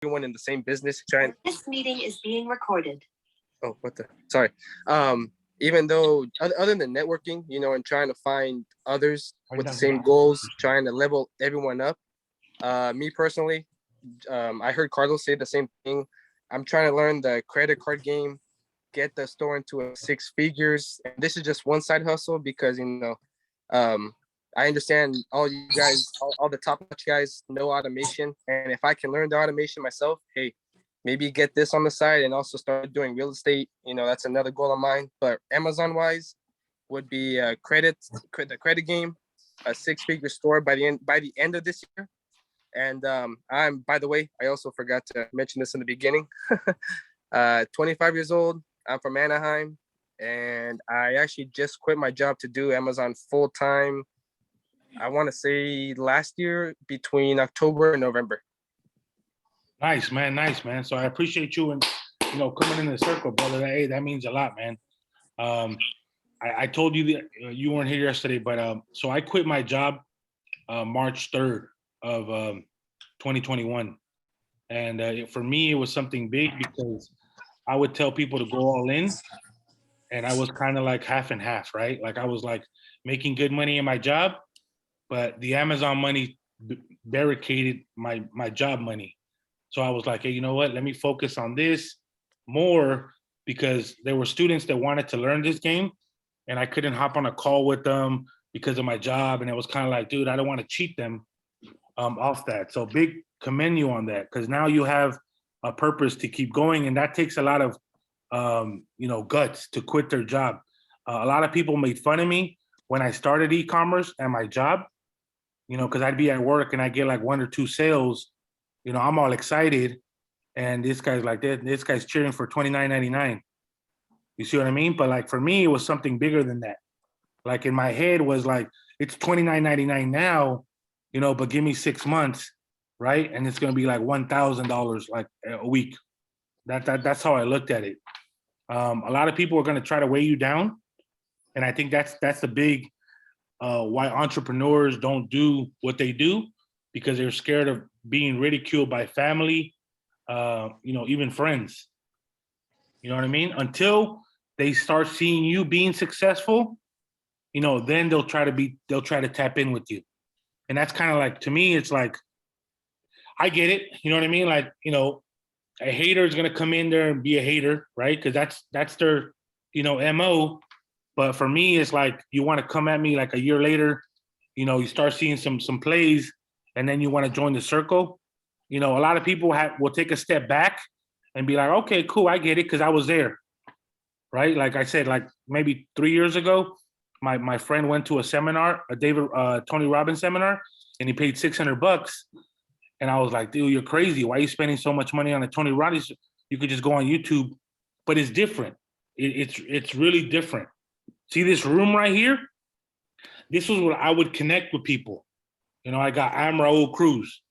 everyone in the same business trying. This meeting is being recorded. Oh, what the? Sorry. Even though other than networking, and trying to find others with the same goals, trying to level everyone up. Me personally, I heard Carlos say the same thing. I'm trying to learn the credit card game, get the store into a 6 figures. And this is just one side hustle because, I understand all you guys, all the top notch guys know automation. And if I can learn the automation myself, hey, maybe get this on the side and also start doing real estate. That's another goal of mine. But Amazon wise would be the credit game, a 6-figure store by the end of this year. And I'm, by the way, I also forgot to mention this in the beginning. 25 years old. I'm from Anaheim, and I actually just quit my job to do Amazon full time. I want to say last year between October and November. Nice, man. Nice, man. So I appreciate you and, coming in the circle, brother. Hey, that means a lot, man. I told you that you weren't here yesterday, but so I quit my job March 3rd of 2021. And for me, it was something big because I would tell people to go all in. And I was kind of like half and half, right? Like I was like making good money in my job, but the Amazon money barricaded my job money. So I was like, hey, you know what? Let me focus on this more because there were students that wanted to learn this game and I couldn't hop on a call with them because of my job. And it was kind of like, dude, I don't want to cheat them off that. So big commend you on that because now you have a purpose to keep going. And that takes a lot of, guts to quit their job. A lot of people made fun of me when I started e-commerce and my job, because I'd be at work and I get like 1 or 2 sales. I'm all excited, and this guy's like that. This guy's cheering for $29.99. You see what I mean? But like for me, it was something bigger than that. Like in my head was like, it's $29.99 now, but give me 6 months, right? And it's gonna be like $1,000 like a week. That's how I looked at it. A lot of people are gonna try to weigh you down, and I think that's the big why entrepreneurs don't do what they do, because they're scared of being ridiculed by family, even friends. You know what I mean? Until they start seeing you being successful, then they'll try to tap in with you. And that's kind of like, to me, it's like, I get it. You know what I mean? Like, a hater is going to come in there and be a hater, right? Because that's their, MO. But for me, it's like, you want to come at me like a year later, you start seeing some plays, and then you want to join the circle. A lot of people will take a step back and be like, okay, cool, I get it, because I was there, right? Like I said, like maybe 3 years ago, my friend went to a seminar, a Tony Robbins seminar, and he paid $600. And I was like, dude, you're crazy. Why are you spending so much money on a Tony Robbins? You could just go on YouTube. But it's different. It's really different. See this room right here? This was where I would connect with people. I got Raul Cruz.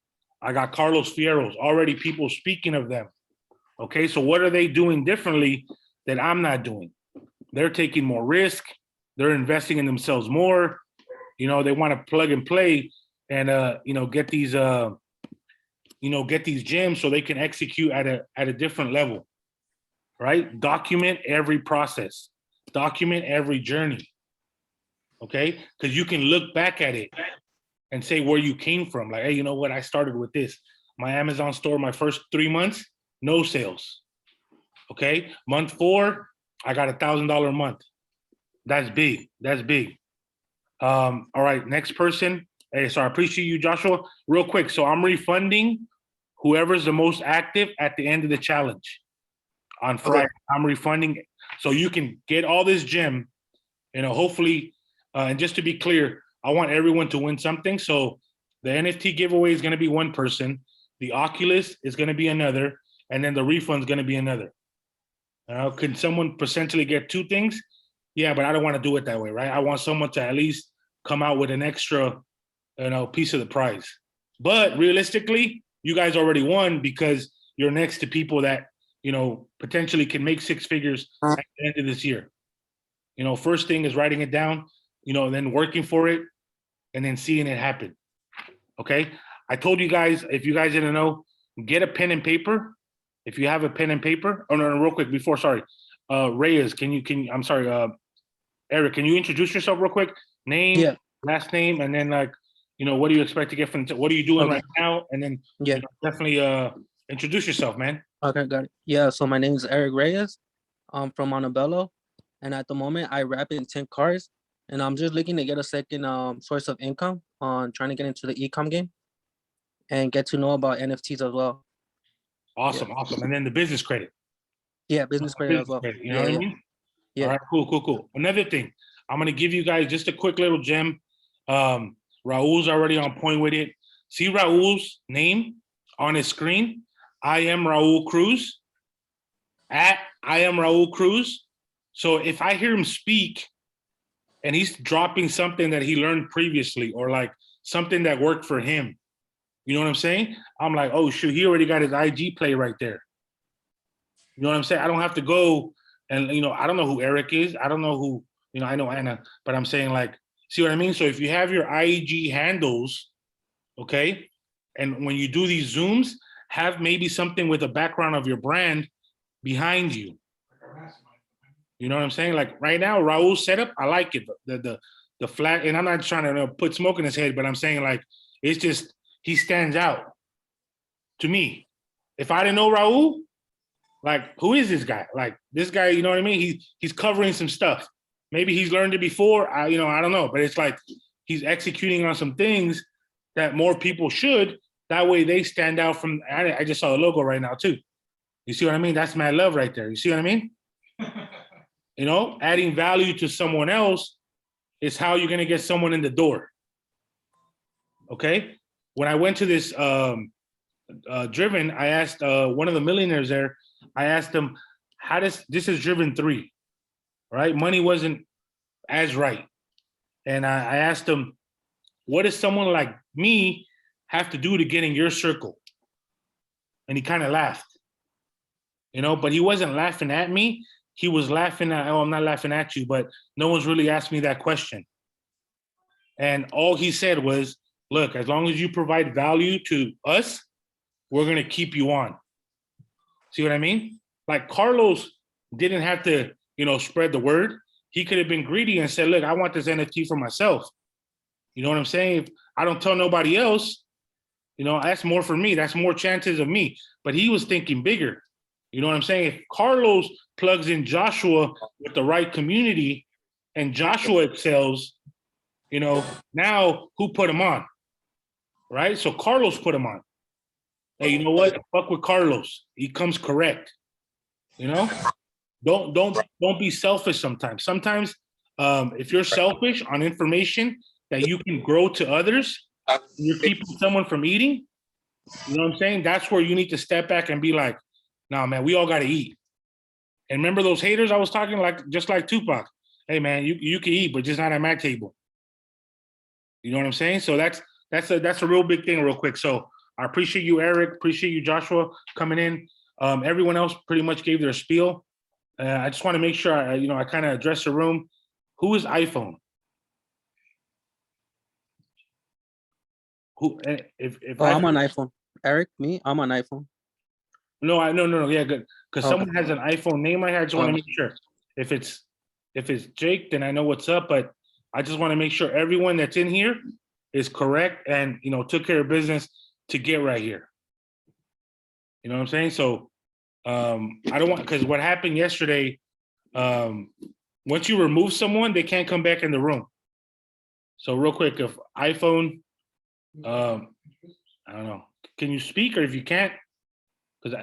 I got Carlos Fierros. Already people speaking of them. Okay, so what are they doing differently that I'm not doing? They're taking more risk. They're investing in themselves more. They want to plug and play and get these get these gems so they can execute at a different level, right? Document every process, document every journey, okay? Because you can look back at it and say where you came from. Like, hey, you know what? I started with this. My Amazon store, my first 3 months, no sales. Okay, month 4, I got $1,000 a month. That's big. That's big. All right, next person. Hey, so I appreciate you, Joshua. Real quick, so I'm refunding whoever's the most active at the end of the challenge on Friday. Okay. I'm refunding, so you can get all this gem. Hopefully, and just to be clear, I want everyone to win something. So the NFT giveaway is going to be one person, the Oculus is going to be another, and then the refund is going to be another. Can someone potentially get 2 things? Yeah, but I don't want to do it that way, right? I want someone to at least come out with an extra, piece of the prize. But realistically, you guys already won because you're next to people that, potentially can make 6 figures at the end of this year. First thing is writing it down, then working for it, and then seeing it happen. Okay? I told you guys, if you guys didn't know, get a pen and paper. If you have a pen and paper. Oh, no, real quick before, sorry. Reyes, I'm sorry, Eric, can you introduce yourself real quick? Name, Yeah. last name, and then like, what do you expect to get from, what are you doing right now? And then Yeah. definitely introduce yourself, man. Okay, got it. Yeah, so my name is Eric Reyes. I'm from Montebello, and at the moment I wrap in 10 cars, and I'm just looking to get a second source of income on trying to get into the e-com game and get to know about NFTs as well. Awesome, awesome. And then the business credit. Yeah, business credit as well. You know what I mean? Yeah. All right, cool. Another thing, I'm gonna give you guys just a quick little gem. Raul's already on point with it. See Raul's name on his screen? I am Raul Cruz. At I am Raul Cruz. So if I hear him speak and he's dropping something that he learned previously or like something that worked for him, you know what I'm saying? I'm like, oh shoot, he already got his IG play right there. You know what I'm saying? I don't have to go and, I don't know who Eric is. I don't know who, I know Anna, but I'm saying like, see what I mean? So if you have your IG handles, okay, and when you do these Zooms, have maybe something with a background of your brand behind you. You know what I'm saying? Like right now, Raul's setup, I like it. The flat, and I'm not trying to put smoke in his head, but I'm saying like, it's just, he stands out to me. If I didn't know Raul, like, who is this guy? Like this guy, you know what I mean? He's covering some stuff. Maybe he's learned it before. I don't know, but it's like he's executing on some things that more people should. That way they stand out from. I just saw the logo right now too. You see what I mean? That's mad love right there. You see what I mean? Adding value to someone else is how you're gonna get someone in the door. Okay. When I went to this Driven, I asked one of the millionaires there. I asked him, this is Driven 3, right? Money wasn't as right. And I asked him, what does someone like me have to do to get in your circle? And he kind of laughed, but he wasn't laughing at me. He was laughing at, oh, I'm not laughing at you, but no one's really asked me that question. And all he said was, look, as long as you provide value to us, we're going to keep you on. See what I mean? Like Carlos didn't have to, spread the word. He could have been greedy and said, look, I want this NFT for myself. You know what I'm saying? If I don't tell nobody else, that's more for me. That's more chances of me. But he was thinking bigger. You know what I'm saying? If Carlos plugs in Joshua with the right community and Joshua excels, now who put him on? Right? So Carlos put him on. Hey, you know what? Fuck with Carlos. He comes correct. Don't be selfish sometimes. Sometimes if you're selfish on information that you can grow to others, you're keeping someone from eating, you know what I'm saying? That's where you need to step back and be like, nah, man, we all got to eat. And remember those haters I was talking like, just like Tupac. Hey, man, you can eat, but just not at my table. You know what I'm saying? So that's a real big thing real quick. So I appreciate you, Eric. Appreciate you, Joshua, coming in. Everyone else pretty much gave their spiel. I just want to make sure I kind of address the room. Who is iPhone? Who? If I'm on iPhone. Eric, me, I'm on iPhone. No, yeah, good. Because someone has an iPhone name. I just want to make sure. If it's Jake, then I know what's up. But I just want to make sure everyone that's in here is correct and took care of business to get right here. You know what I'm saying? So I don't want, because what happened yesterday, once you remove someone, they can't come back in the room. So real quick, if iPhone, I don't know, can you speak? Or if you can't, because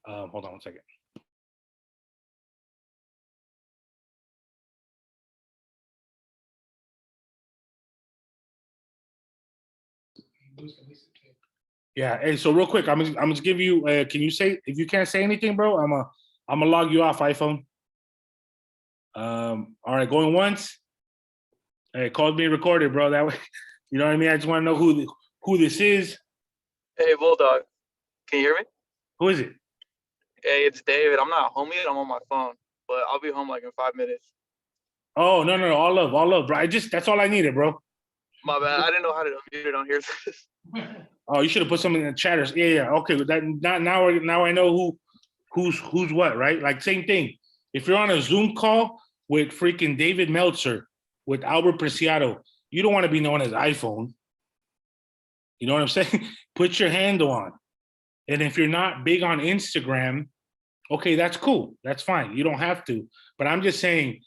hold on one second. Yeah. Hey, so real quick, I'm gonna give you. Can you say, if you can't say anything, bro? I'm gonna log you off, iPhone. All right, going once. Hey, call's being recorded, bro. That way, you know what I mean. I just want to know who this is. Hey, Bulldog. Can you hear me? Who is it? Hey, it's David. I'm not home yet. I'm on my phone, but I'll be home like in 5 minutes. Oh, no. All love, bro. That's all I needed, bro. My bad. I didn't know how to unmute it on here. Oh, you should have put something in the chatters. Yeah. Okay, that now I know who's what, right? Like same thing. If you're on a Zoom call with freaking David Meltzer, with Albert Preciado, you don't want to be known as iPhone. You know what I'm saying? Put your handle on. And if you're not big on Instagram, okay, that's cool. That's fine. You don't have to. But I'm just saying,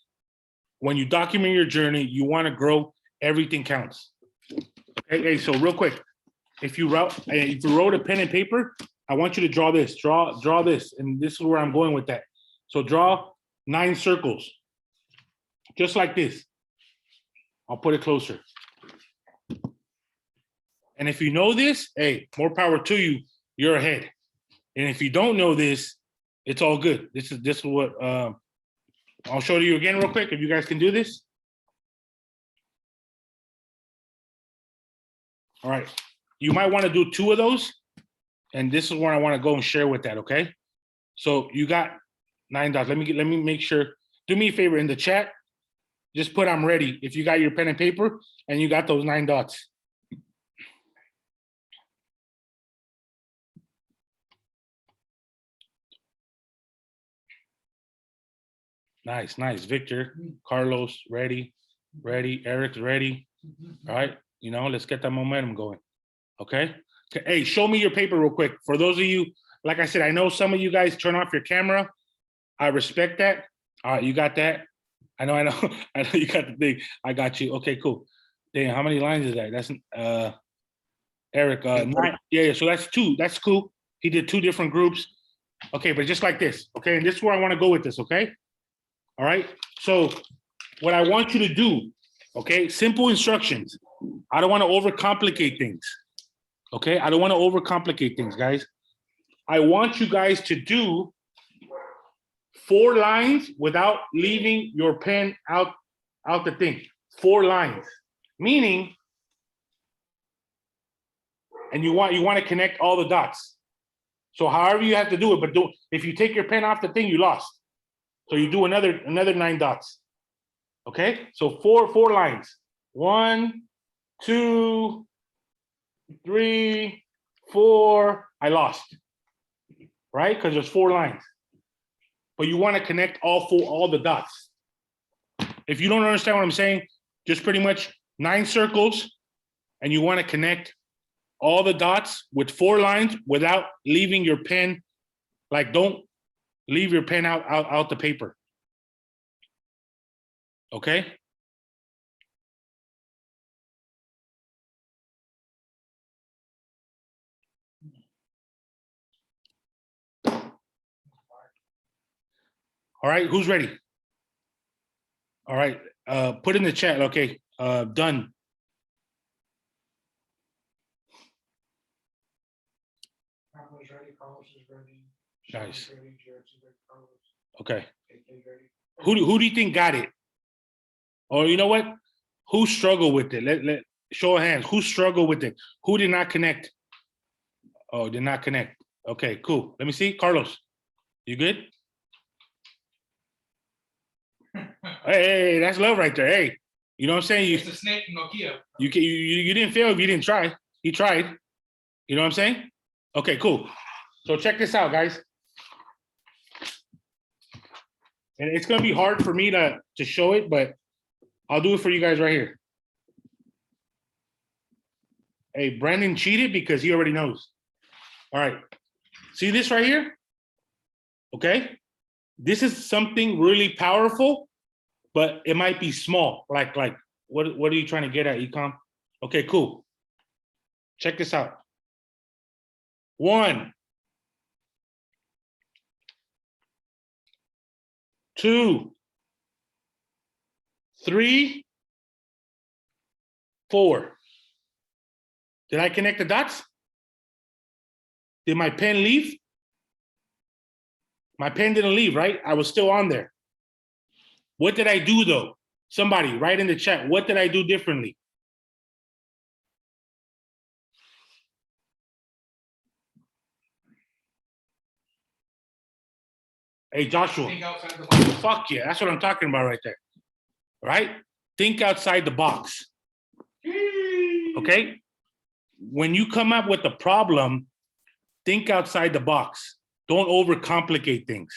when you document your journey, you want to grow. Everything counts. Hey, so real quick, if you wrote a pen and paper, I want you to draw this. Draw this, and this is where I'm going with that. So draw 9 circles, just like this. I'll put it closer. And if you know this, hey, more power to you. You're ahead. And if you don't know this, it's all good. This is what I'll show you again real quick if you guys can do this. All right. You might want to do 2 of those. And this is where I want to go and share with that, okay? So you got 9 dots. Let me make sure. Do me a favor in the chat. Just put I'm ready if you got your pen and paper and you got those 9 dots. Nice. Victor, Carlos, ready. Eric's ready. All right. You know, let's get that momentum going. Okay. Hey, show me your paper real quick. For those of you, like I said, I know some of you guys turn off your camera. I respect that. All right, you got that. I know you got the thing. I got you. Okay, cool. Damn, how many lines is that? That's Eric. 9. Yeah. So that's 2. That's cool. He did 2 different groups. Okay, but just like this. Okay, and this is where I want to go with this. Okay. All right. So what I want you to do, okay, simple instructions. I don't want to overcomplicate things. Okay, I don't want to overcomplicate things, guys. I want you guys to do 4 lines without leaving your pen out the thing. 4 lines, meaning, and you want to connect all the dots. So however you have to do it, but if you take your pen off the thing, you lost. So you do another 9 dots. Okay, so 4 lines. 1, 2, 3, 4. I lost, right? Because there's 4 lines. But you want to connect all the dots. If you don't understand what I'm saying, just pretty much 9 circles, and you want to connect all the dots with 4 lines without leaving your pen. Like, don't leave your pen out the paper. Okay? All right, who's ready? All right, put in the chat. Okay, done. Nice. Okay. Who do you think got it? Or you know what? Who struggled with it? Let show of hands. Who struggled with it? Who did not connect? Oh, did not connect. Okay, cool. Let me see. Carlos, you good? Hey, that's love right there. Hey, you know what I'm saying? It's a snake from Nokia. You didn't fail if you didn't try. He tried. You know what I'm saying? Okay, cool. So check this out, guys. And it's gonna be hard for me to show it, but I'll do it for you guys right here. Hey, Brandon cheated because he already knows. All right. See this right here? Okay. This is something really powerful, but it might be small. Like what are you trying to get at, Ecom? Okay, cool. Check this out. 1, 2, 3, 4. Did I connect the dots? Did my pen leave? My pen didn't leave, right? I was still on there. What did I do though? Somebody write in the chat, what did I do differently? Hey, Joshua. Think outside the box. Fuck yeah, that's what I'm talking about right there. Right? Think outside the box. Okay? when you come up with a problem, think outside the box. Don't overcomplicate things.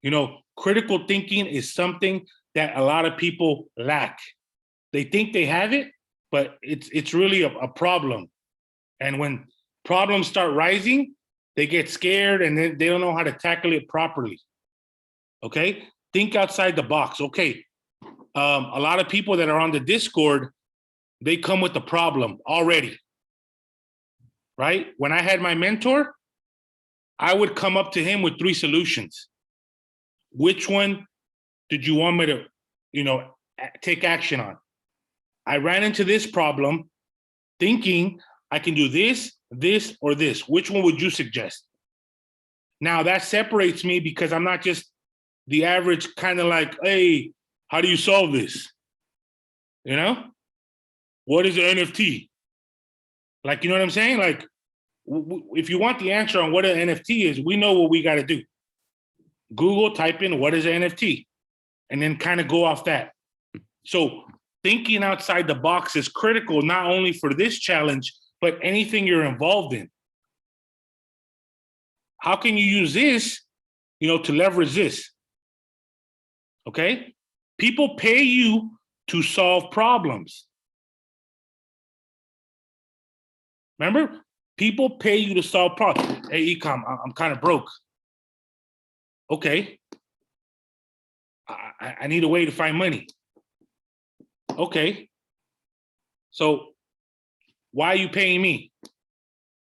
You know, critical thinking is something that a lot of people lack. They think they have it, but it's really a problem. And when problems start rising, they get scared and then they don't know how to tackle it properly. Okay? Think outside the box. Okay. A lot of people that are on the Discord, they come with the problem already. Right? When I had my mentor, I would come up to him with 3 solutions. Which one did you want me to, you know, take action on? I ran into this problem thinking I can do this, this, or this. Which one would you suggest? Now that separates me because I'm not just the average kind of like, hey, how do you solve this? You know? What is an NFT? Like, you know what I'm saying? Like, if you want the answer on what an NFT is, we know what we got to do. Google, type in what is an NFT, and then kind of go off that. So thinking outside the box is critical, not only for this challenge, but anything you're involved in. How can you use this, you know, to leverage this? Okay? People pay you to solve problems. Remember? People pay you to solve problems. Hey, Ecom, I'm kind of broke. Okay. I need a way to find money. Okay. So why are you paying me?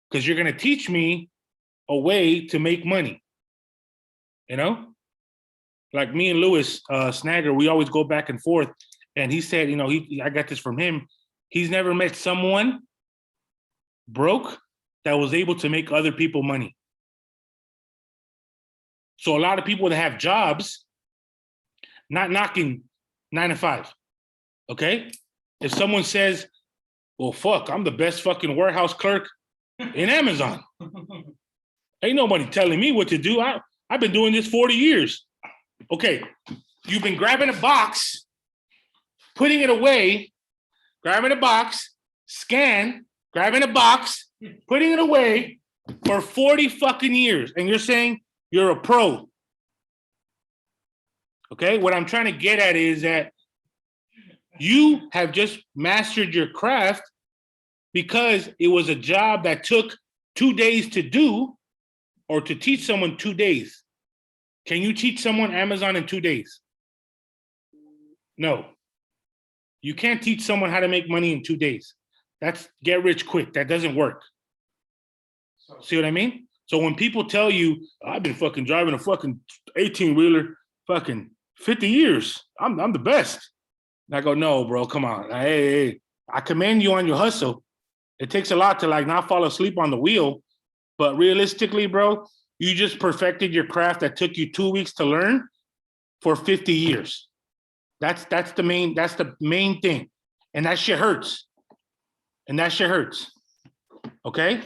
Because you're going to teach me a way to make money. You know? Like me and Lewis Snagger, we always go back and forth. And he said, you know, I got this from him. He's never met someone broke that was able to make other people money. So a lot of people that have jobs, not knocking 9 to 5, okay? If someone says, well, fuck, I'm the best fucking warehouse clerk in Amazon. Ain't nobody telling me what to do. I've been doing this 40 years. Okay, you've been grabbing a box, putting it away, grabbing a box, scan, grabbing a box, putting it away for 40 fucking years. And you're saying you're a pro. Okay, what I'm trying to get at is that you have just mastered your craft because it was a job that took 2 days to do or to teach someone 2 days. Can you teach someone Amazon in 2 days? No. You can't teach someone how to make money in 2 days. That's get rich quick. That doesn't work. See what I mean? So when people tell you, I've been fucking driving a fucking 18-wheeler fucking 50 years. I'm the best. And I go, no, bro, come on. Hey, I commend you on your hustle. It takes a lot to like not fall asleep on the wheel. But realistically, bro, you just perfected your craft that took you 2 weeks to learn for 50 years. That's the main thing. And that shit hurts. And that shit hurts. Okay?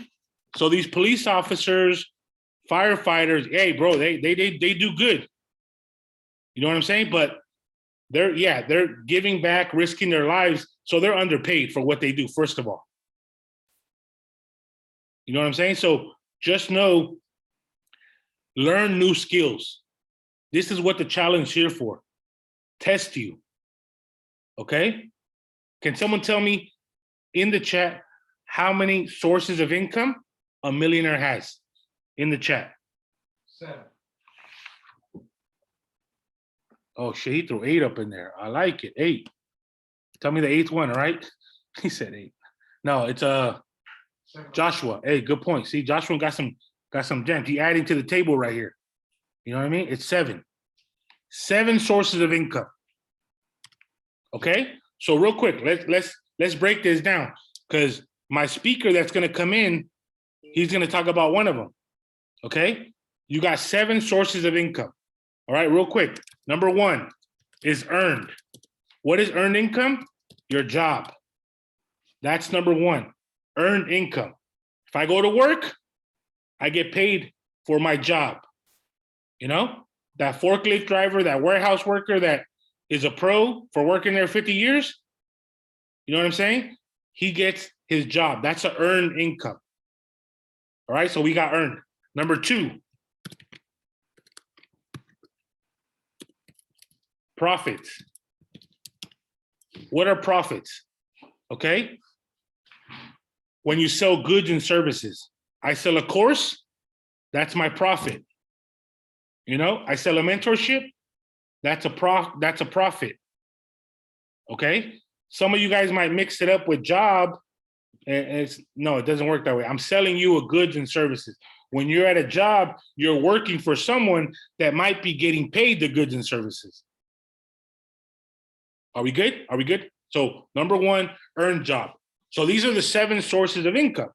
So these police officers, firefighters, hey, bro, they do good. You know what I'm saying? But they're giving back, risking their lives, so they're underpaid for what they do, first of all. You know what I'm saying? So just know, learn new skills. This is what the challenge is here for. Test you. Okay? Can someone tell me in the chat how many sources of income a millionaire has? In the chat. 7. Oh shit, he threw 8 up in there. I like it. 8. Tell me the 8th one, all right? He said 8. No, it's Joshua. Hey, good point. See, Joshua got some gems. He adding to the table right here. You know what I mean? It's 7. 7 sources of income. Okay? So real quick, let's break this down, because my speaker that's gonna come in, he's gonna talk about one of them. Okay? You got 7 sources of income. All right, real quick. Number 1 is earned. What is earned income? Your job. That's number 1. Earned income. If I go to work, I get paid for my job. You know, that forklift driver, that warehouse worker that is a pro for working there 50 years, you know what I'm saying? He gets his job. That's an earned income. All right, so we got earned. Number 2, profits. What are profits? Okay. When you sell goods and services, I sell a course, that's my profit. You know, I sell a mentorship, that's a profit. Okay. Some of you guys might mix it up with job. And no, it doesn't work that way. I'm selling you a goods and services. When you're at a job, you're working for someone that might be getting paid the goods and services. Are we good? Are we good? So number 1, earned job. So these are the 7 sources of income.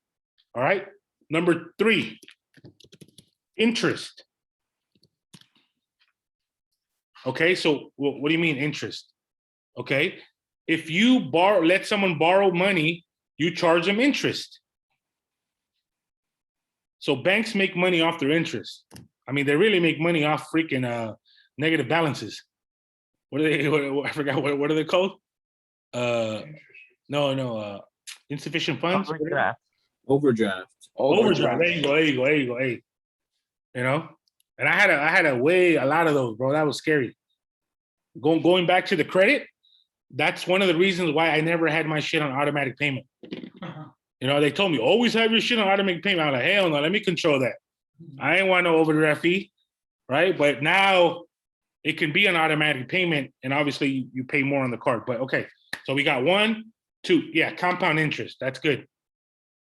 All right. Number 3, interest. Okay. So what do you mean interest? Okay. If you let someone borrow money, you charge them interest. So banks make money off their interest. I mean, they really make money off freaking negative balances. What are they? I forgot what are they called? Insufficient funds. Overdraft. Overdraft. There you go. Hey, you know, and I had a lot of those, bro. That was scary. Going back to the credit, that's one of the reasons why I never had my shit on automatic payment. You know, they told me always have your shit on automatic payment. I'm like, hell no, let me control that. I ain't want no overdraft fee, right? But now it can be an automatic payment, and obviously you pay more on the card. But okay, so we got 1, 2, yeah, compound interest. That's good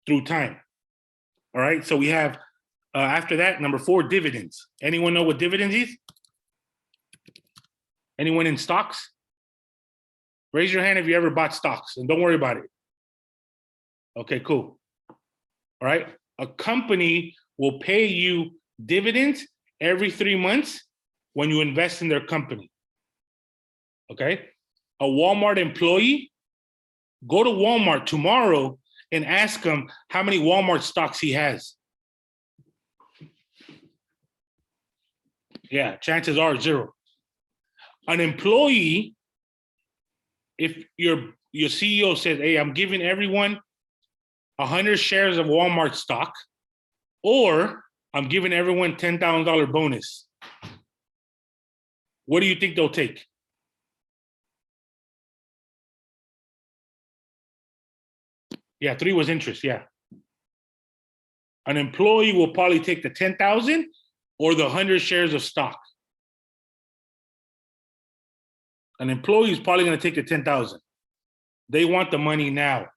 through time. All right, so we have after that, number 4, dividends. Anyone know what dividends is? Anyone in stocks? Raise your hand if you ever bought stocks, and don't worry about it. Okay, cool. All right. A company will pay you dividends every 3 months when you invest in their company. Okay. A Walmart employee, go to Walmart tomorrow and ask him how many Walmart stocks he has. Yeah, chances are 0. An employee, if your CEO says, hey, I'm giving everyone 100 shares of Walmart stock, or I'm giving everyone $10,000 bonus, what do you think they'll take? Yeah, 3 was interest, yeah. An employee will probably take the 10,000 or the 100 shares of stock. An employee is probably going to take the 10,000. They want the money now.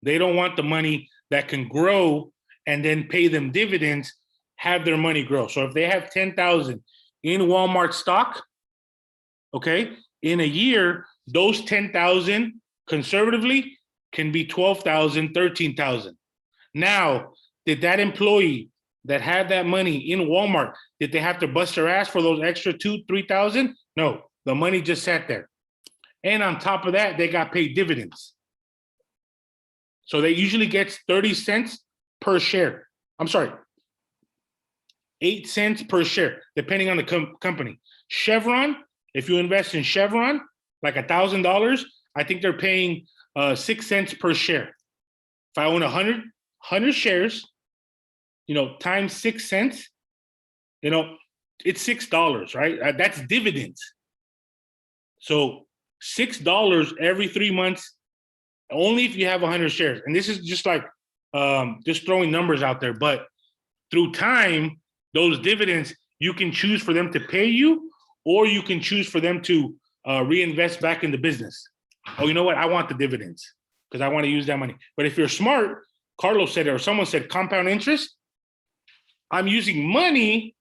They don't want the money that can grow and then pay them dividends, have their money grow. So if they have 10,000 in Walmart stock, okay, in a year, those 10,000 conservatively can be 12,000, 13,000. Now, did that employee that had that money in Walmart, did they have to bust their ass for those extra 2,000, 3,000? No, the money just sat there. And on top of that, they got paid dividends. So they usually get 30 cents per share. I'm sorry, 8 cents per share, depending on the company. Chevron, if you invest in Chevron, like $1,000, I think they're paying 6 cents per share. If I own 100 shares, you know, times 6 cents, you know, it's $6, right? That's dividends. So $6 every 3 months, only if you have 100 shares. And this is just like, just throwing numbers out there, but through time, those dividends, you can choose for them to pay you, or you can choose for them to reinvest back in the business. Oh, you know what? I want the dividends because I want to use that money. But if you're smart, Carlos said it, or someone said compound interest, I'm using money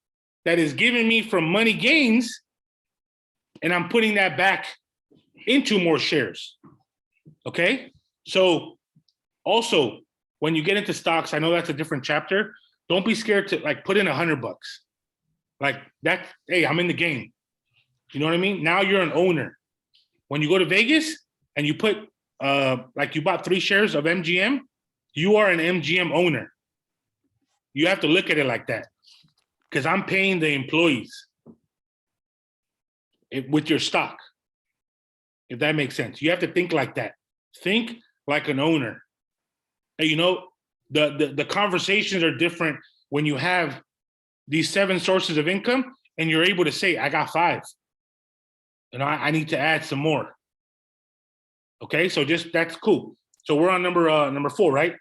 that is giving me from money gains, and I'm putting that back into more shares. Okay? So also, when you get into stocks, I know that's a different chapter. Don't be scared to like put in $100. Like that, hey, I'm in the game. You know what I mean? Now you're an owner. When you go to Vegas and you put, like you bought 3 shares of MGM, you are an MGM owner. You have to look at it like that because I'm paying the employees with your stock, if that makes sense. You have to think like that. Think like an owner. And you know, the conversations are different when you have these 7 sources of income and you're able to say, I got 5. And I need to add some more. Okay, so just that's cool. So we're on number 4, right?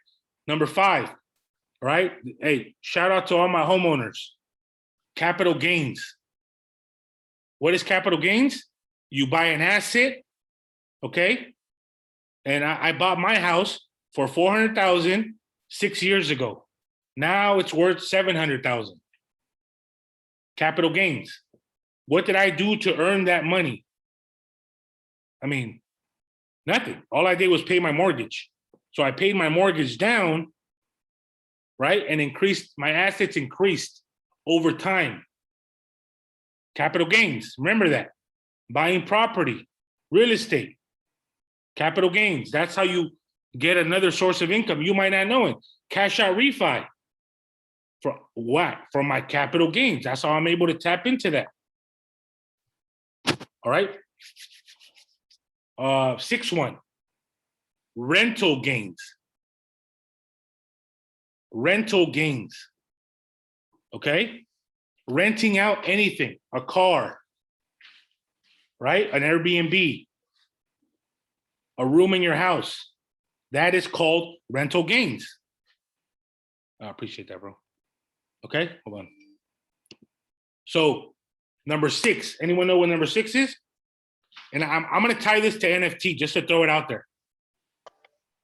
Number 5, right? Hey, shout out to all my homeowners. Capital gains. What is capital gains? You buy an asset, okay? And I bought my house for $400,000 6 years ago. Now it's worth $700,000. Capital gains. What did I do to earn that money? I mean, nothing. All I did was pay my mortgage. So I paid my mortgage down, right? And my assets increased over time. Capital gains, remember that. Buying property, real estate, capital gains. That's how you get another source of income. You might not know it. Cash out refi. For what? From my capital gains. That's how I'm able to tap into that. All right. 6th one, rental gains. Rental gains. Okay. Renting out anything, a car, right? An Airbnb, a room in your house. That is called rental gains. I appreciate that, bro. Okay, hold on. So number 6, anyone know what number 6 is? And I'm gonna tie this to NFT just to throw it out there.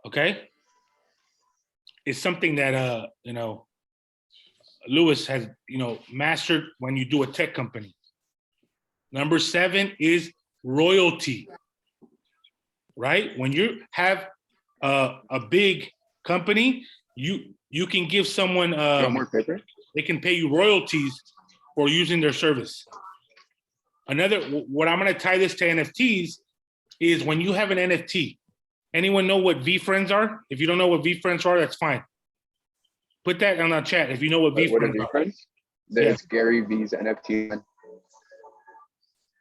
Okay? It's something that you know, Lewis has, you know, mastered when you do a tech company. Number 7 is royalty, right? When you have a big company, you can give someone more paper? they can pay you royalties for using their service. Another, what I'm going to tie this to NFTs is when you have an NFT. Anyone know what VFriends are? If you don't know what VFriends are, that's fine. Put that on the chat if you know what What are VFriends are. friends? There's Gary V's NFT.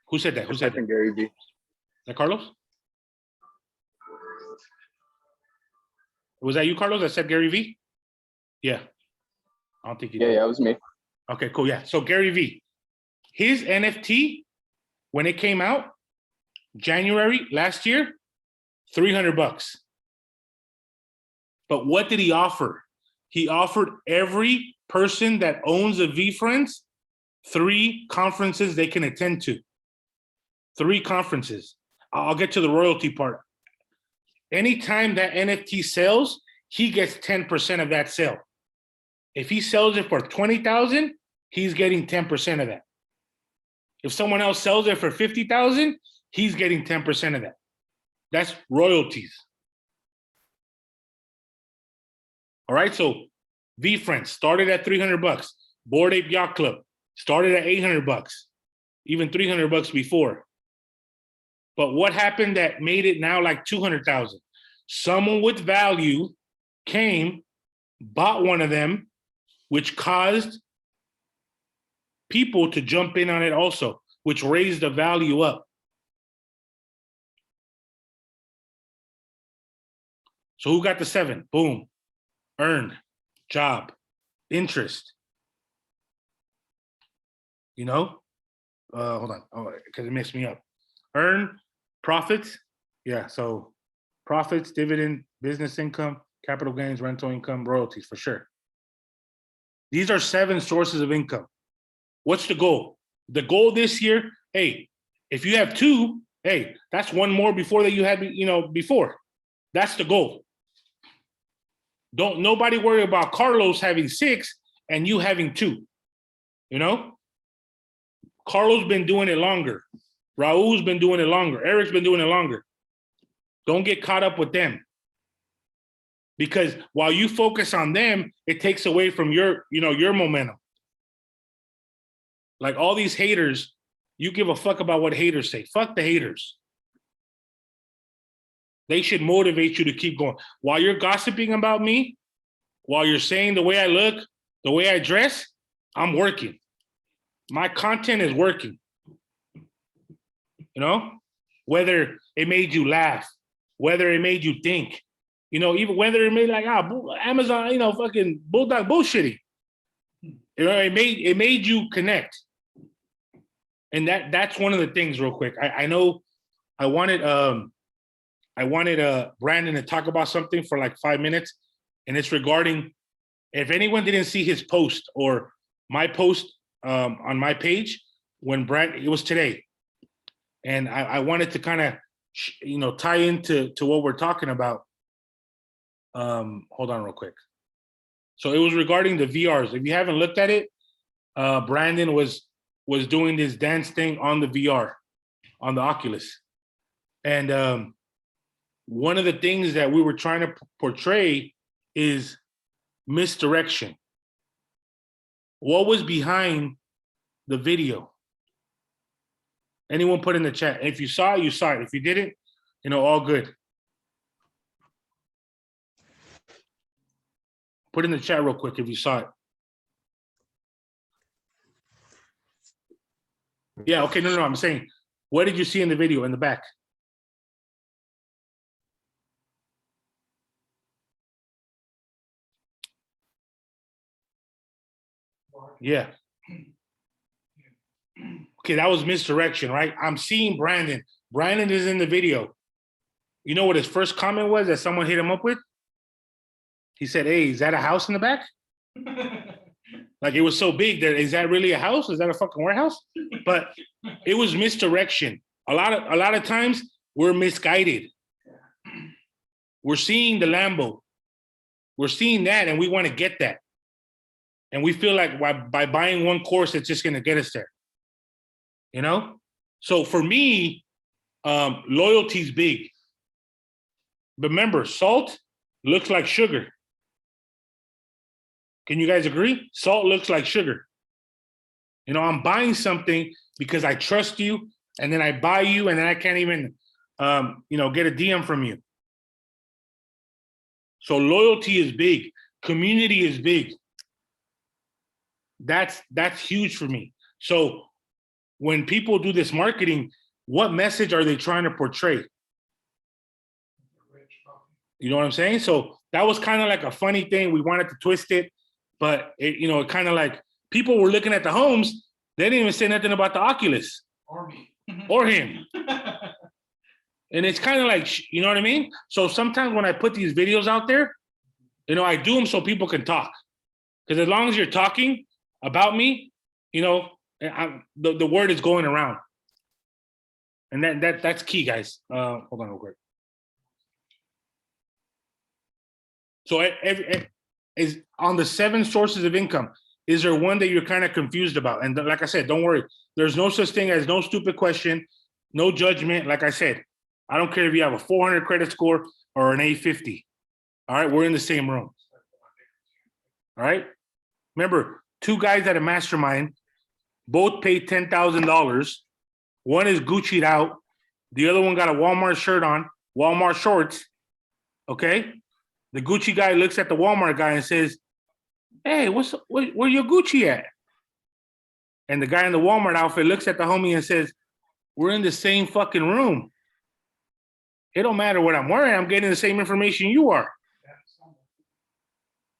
Who said that? Who said Type in that? Gary V. Is that Carlos? Was that you, Carlos, that said Gary V? Yeah. I don't think you did. Yeah, it was me. Okay, cool. Yeah. So Gary V, his NFT, when it came out, January last year, $300. But what did he offer? He offered every person that owns a VFriends 3 conferences they can attend to. 3 conferences. I'll get to the royalty part. Anytime that NFT sells, he gets 10% of that sale. If he sells it for 20,000, he's getting 10% of that. If someone else sells it for 50,000, he's getting 10% of that. That's royalties. All right, so VFriends started at $300. Bored Ape Yacht Club started at $800, even $300 before. But what happened that made it now like 200,000? Someone with value came, bought one of them, which caused people to jump in on it also, which raised the value up. So who got the 7? Boom. Earned, job, interest. You know? Hold on, because it messed me up. Earn, profits. Yeah, so profits, dividend, business income, capital gains, rental income, royalties, for sure. These are 7 sources of income. What's the goal? The goal this year, hey, if you have 2, hey, that's 1 more before that you had, you know, before. That's the goal. Don't nobody worry about Carlos having 6 and you having 2. You know? Carlos been doing it longer. Raul's been doing it longer. Eric's been doing it longer. Don't get caught up with them. Because while you focus on them, it takes away from your, you know, your momentum. Like all these haters, you give a fuck about what haters say. Fuck the haters. They should motivate you to keep going. While you're gossiping about me, while you're saying the way I look, the way I dress, I'm working. My content is working. You know, whether it made you laugh, whether it made you think, You know, even whether it made like Amazon, you know, fucking bulldog bullshitty. You know, it made you connect. And that's one of the things real quick. I know I wanted Brandon to talk about something for like 5 minutes, and it's regarding if anyone didn't see his post or my post on my page when it was today, and I wanted to kind of tie into what we're talking about. Hold on real quick. So it was regarding the VRs. If you haven't looked at it, Brandon was doing this dance thing on the VR, on the Oculus. And one of the things that we were trying to portray is misdirection. What was behind the video? Anyone put in the chat? If you saw it, you saw it. If you didn't, all good. Put in the chat real quick if you saw it. Yeah, okay, no, I'm saying, what did you see in the video in the back? Yeah. Okay, that was misdirection, right? I'm seeing Brandon. Brandon is in the video. You know what his first comment was that someone hit him up with? He said, "Hey, is that a house in the back?" Like it was so big that is that really a house? Is that a fucking warehouse? But it was misdirection. A lot of times we're misguided. We're seeing the Lambo. We're seeing that and we want to get that. And we feel like by buying one course, it's just going to get us there. So for me, loyalty is big. But remember, salt looks like sugar. Can you guys agree? Salt looks like sugar. I'm buying something because I trust you, and then I buy you, and then I can't even, get a DM from you. So loyalty is big. Community is big. That's huge for me. So when people do this marketing, what message are they trying to portray? You know what I'm saying? So that was kind of like a funny thing. We wanted to twist it, but it kind of like people were looking at the homes. They didn't even say nothing about the Oculus Or me. or him. And it's kind of like, you know what I mean? So sometimes when I put these videos out there, I do them so people can talk. Because as long as you're talking about me, the word is going around. And that's key, guys. Hold on real quick. So is on the 7 sources of income, is there one that you're kind of confused about? And like I said, don't worry. There's no such thing as no stupid question, no judgment. Like I said, I don't care if you have a 400 credit score or an 850. All right, we're in the same room. All right. Remember, 2 guys at a mastermind, both paid $10,000. One is Gucci'd out. The other one got a Walmart shirt on, Walmart shorts. Okay. The Gucci guy looks at the Walmart guy and says, "Hey, where your Gucci at?" And the guy in the Walmart outfit looks at the homie and says, "We're in the same fucking room. It don't matter what I'm wearing. I'm getting the same information you are."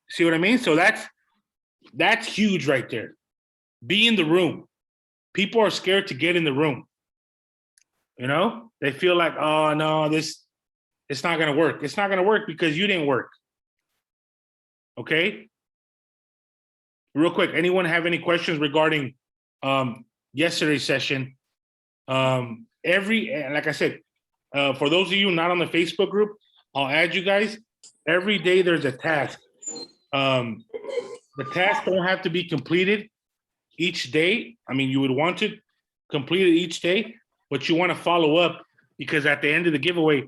See what I mean? So that's huge right there. Be in the room. People are scared to get in the room. They feel like, oh no, it's not gonna work. It's not gonna work because you didn't work. Okay. Real quick, anyone have any questions regarding yesterday's session? Like I said, for those of you not on the Facebook group, I'll add you guys. Every day there's a task. The tasks don't have to be completed each day. I mean, you would want to complete it each day, but you want to follow up because at the end of the giveaway,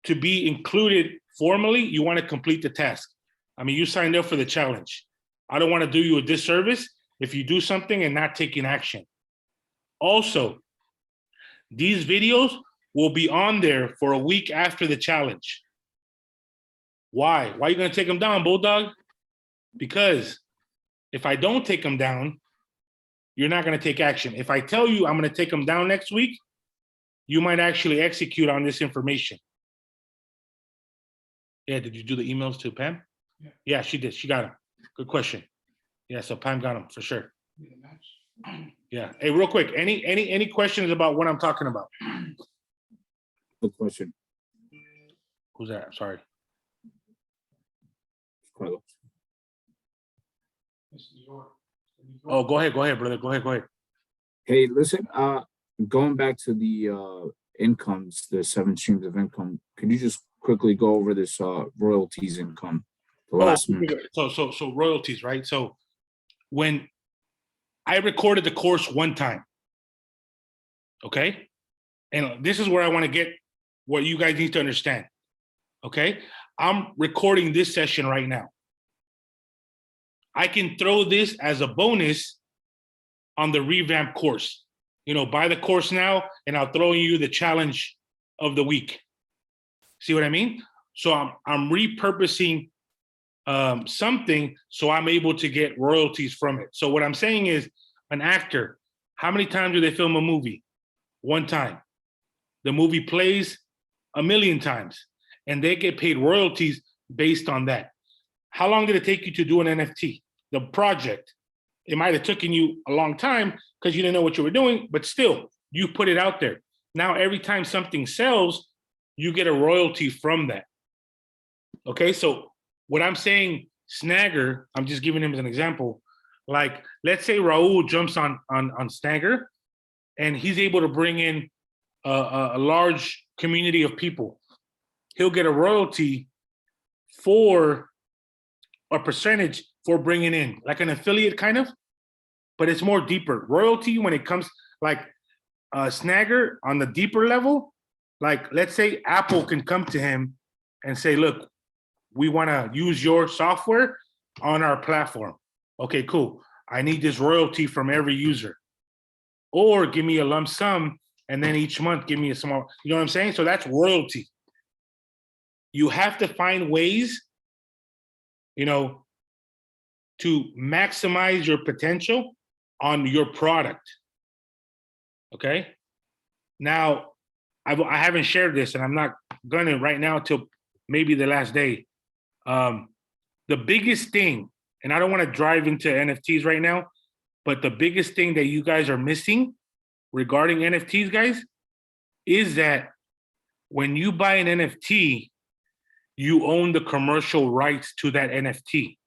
to be included formally, you want to complete the task. I mean, you signed up for the challenge. I don't want to do you a disservice if you do something and not taking action. Also, these videos will be on there for a week after the challenge. Why? Why are you going to take them down, Bulldog? Because if I don't take them down, you're not going to take action. If I tell you I'm going to take them down next week, you might actually execute on this information. Yeah, did you do the emails to Pam? Yeah, she did. She got them. Good question. Yeah, so Pam got them for sure. Yeah. Hey, real quick, any questions about what I'm talking about? Good question. Who's that? Sorry. Carlos. Oh, go ahead, brother. Go ahead. Hey, listen, going back to the incomes, the 7 streams of income, could you just quickly go over this royalties income? The last one. So royalties, right? So when I recorded the course one time, okay? And this is where I want to get what you guys need to understand. Okay? I'm recording this session right now. I can throw this as a bonus on the revamp course. You know, buy the course now, and I'll throw you the challenge of the week. See what I mean? So I'm repurposing something so I'm able to get royalties from it. So what I'm saying is, an actor, how many times do they film a movie? One time. The movie plays 1,000,000 times, and they get paid royalties based on that. How long did it take you to do an NFT? The project, it might have taken you a long time because you didn't know what you were doing, but still, you put it out there. Now, every time something sells, you get a royalty from that. Okay, so what I'm saying, Snagger, I'm just giving him as an example. Like, let's say Raul jumps on Snagger, and he's able to bring in a large community of people. He'll get a royalty for a percentage for bringing in, like an affiliate kind of, but it's more deeper. Royalty when it comes, like Snagger on the deeper level, like let's say Apple can come to him and say, look, we want to use your software on our platform. Okay, cool. I need this royalty from every user. Or give me a lump sum, and then each month give me a small, you know what I'm saying? So that's royalty. You have to find ways, you know, to maximize your potential on your product. Okay? Now, I haven't shared this, and I'm not gonna right now till maybe the last day. The biggest thing, and I don't want to drive into NFTs right now, but the biggest thing that you guys are missing regarding NFTs, guys, is that when you buy an NFT, you own the commercial rights to that NFT.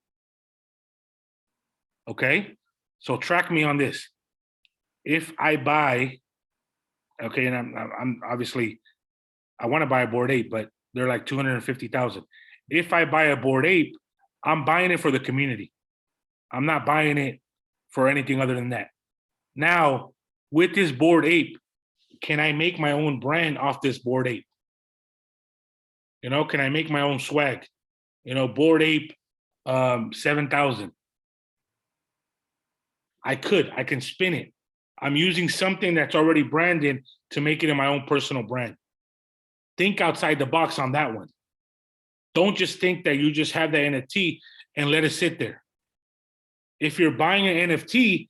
Okay? So track me on this. If I buy, okay, and I'm obviously, I want to buy a Bored Ape, but they're like 250,000. If I buy a Bored Ape, I'm buying it for the community. I'm not buying it for anything other than that. Now, with this Bored Ape, can I make my own brand off this Bored Ape? You know, can I make my own swag? You know, Bored Ape 7,000. I can spin it. I'm using something that's already branded to make it in my own personal brand. Think outside the box on that one. Don't just think that you just have the NFT and let it sit there. If you're buying an NFT,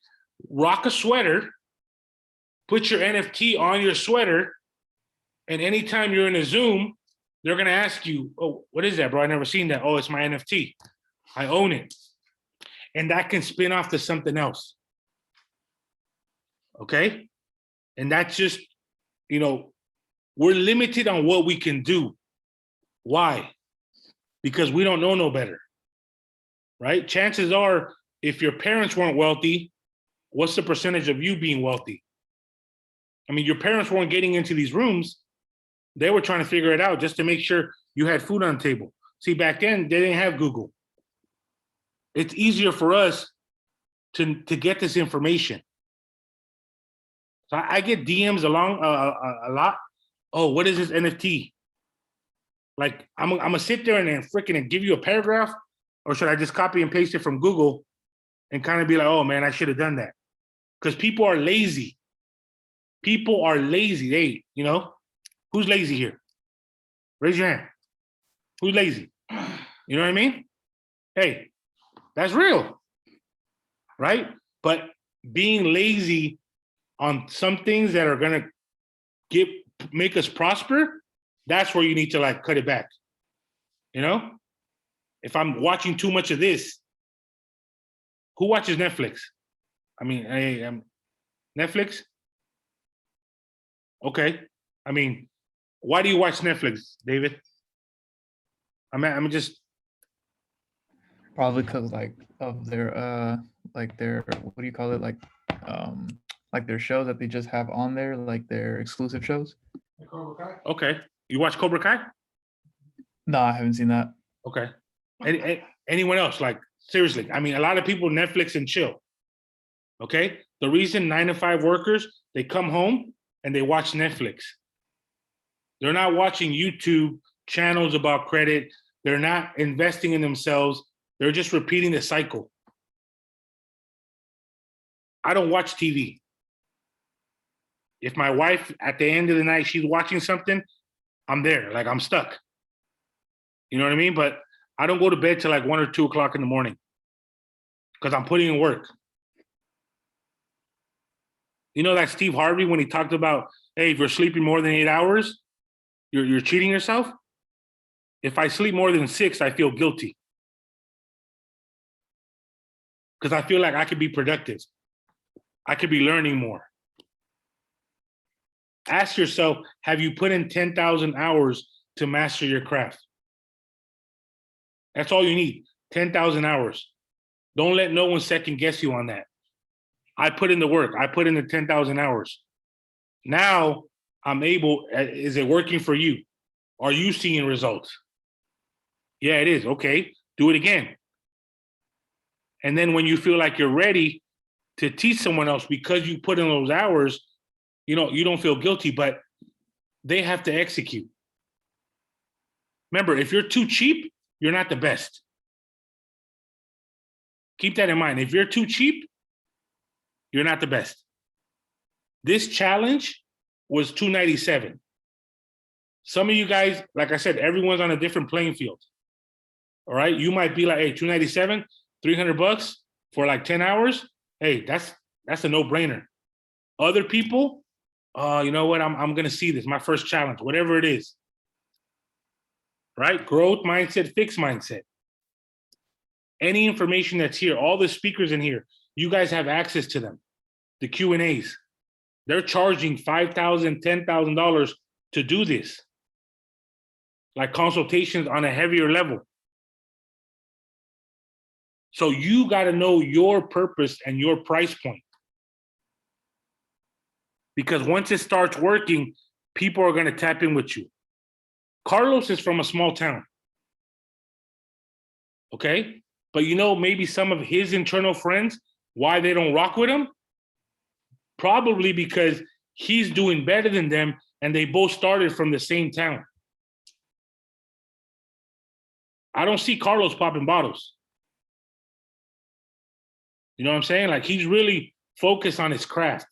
rock a sweater, put your NFT on your sweater, and anytime you're in a Zoom, they're gonna ask you, oh, what is that, bro? I never seen that. Oh, it's my NFT. I own it. And that can spin off to something else. Okay? And that's just, you know, we're limited on what we can do. Why? Because we don't know no better, right? Chances are, if your parents weren't wealthy, what's the percentage of you being wealthy? I mean, your parents weren't getting into these rooms. They were trying to figure it out just to make sure you had food on the table. See, back then, they didn't have Google. It's easier for us to get this information. So I get DMs along a lot. Oh, what is this NFT? Like, I'm gonna sit there and then freaking give you a paragraph, or should I just copy and paste it from Google and kind of be like, oh man, I should have done that? Because people are lazy. People are lazy. Hey, you know, who's lazy here? Raise your hand. Who's lazy? You know what I mean? Hey, that's real, right? But being lazy on some things that are gonna make us prosper, that's where you need to like cut it back. You know, if I'm watching too much of this, who watches Netflix? I mean, Netflix? Okay. I mean, why do you watch Netflix, David? I'm just Probably because of their what do you call it, like their shows that they just have on there, like their exclusive shows. okay. You watch Cobra Kai? No, I haven't seen that. Okay. Anyone else? Like, seriously, I mean, a lot of people Netflix and chill. Okay. The reason 9 to 5 workers, they come home and they watch Netflix. They're not watching YouTube channels about credit. They're not investing in themselves. They're just repeating the cycle. I don't watch TV. If my wife, at the end of the night, she's watching something, I'm there, like I'm stuck. You know what I mean? But I don't go to bed till like 1 or 2 o'clock in the morning because I'm putting in work. You know that Steve Harvey, when he talked about, hey, if you're sleeping more than 8 hours, you're cheating yourself. If I sleep more than 6, I feel guilty because I feel like I could be productive. I could be learning more. Ask yourself, have you put in 10,000 hours to master your craft? That's all you need, 10,000 hours. Don't let no one second guess you on that. I put in the work. I put in the 10,000 hours. Now I'm able, is it working for you? Are you seeing results? Yeah, it is. Okay, do it again. And then when you feel like you're ready to teach someone else because you put in those hours, you know, you don't feel guilty, but they have to execute. Remember, if you're too cheap, you're not the best. Keep that in mind. If you're too cheap, you're not the best. This challenge was $297. Some of you guys, like I said, everyone's on a different playing field. All right. You might be like, hey, $297, $300 for like 10 hours. Hey, that's a no-brainer. Other people, you know what? I'm gonna see this, my first challenge, whatever it is. Right? Growth mindset, fixed mindset. Any information that's here, all the speakers in here, you guys have access to them. The Q&As. They're charging $5,000, $10,000 to do this. Like consultations on a heavier level. So you got to know your purpose and your price point. Because once it starts working, people are going to tap in with you. Carlos is from a small town. Okay? But you know, maybe some of his internal friends, why they don't rock with him? Probably because he's doing better than them and they both started from the same town. I don't see Carlos popping bottles. You know what I'm saying? Like, he's really focused on his craft.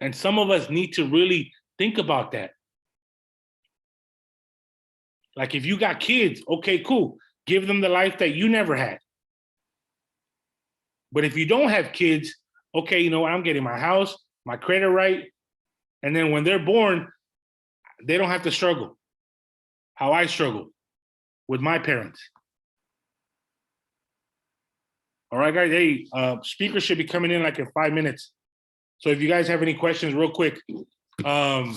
And some of us need to really think about that. Like, if you got kids, okay, cool. Give them the life that you never had. But if you don't have kids, okay, you know, I'm getting my house, my credit right. And then when they're born, they don't have to struggle how I struggled with my parents. All right, guys. Hey, speakers should be coming in like in 5 minutes. So if you guys have any questions real quick, go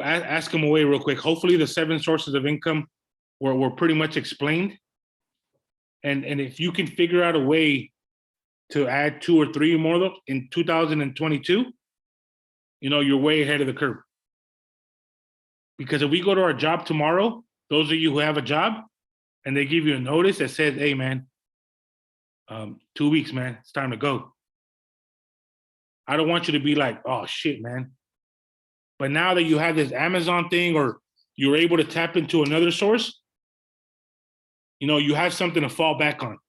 ask them away real quick. Hopefully the 7 sources of income were pretty much explained. And if you can figure out a way to add 2 or 3 more in 2022, you know, you're way ahead of the curve. Because if we go to our job tomorrow, those of you who have a job, and they give you a notice that says, hey, man, 2 weeks, man, it's time to go. I don't want you to be like, oh, shit, man. But now that you have this Amazon thing or you're able to tap into another source, you know, you have something to fall back on.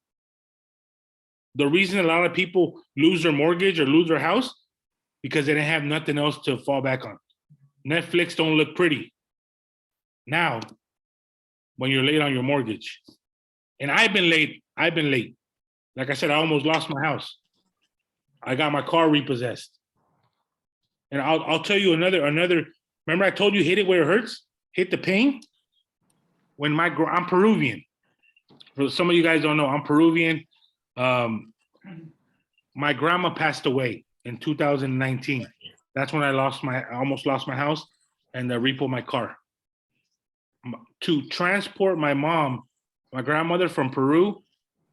The reason a lot of people lose their mortgage or lose their house, because they didn't have nothing else to fall back on. Netflix don't look pretty now when you're late on your mortgage. And I've been late. Like I said, I almost lost my house. I got my car repossessed. And I'll tell you another, remember I told you hit it where it hurts? hit the pain when I'm Peruvian. For some of you guys don't know, I'm Peruvian. My grandma passed away in 2019. That's when I almost lost my house and repoed my car. To transport my mom, my grandmother from Peru,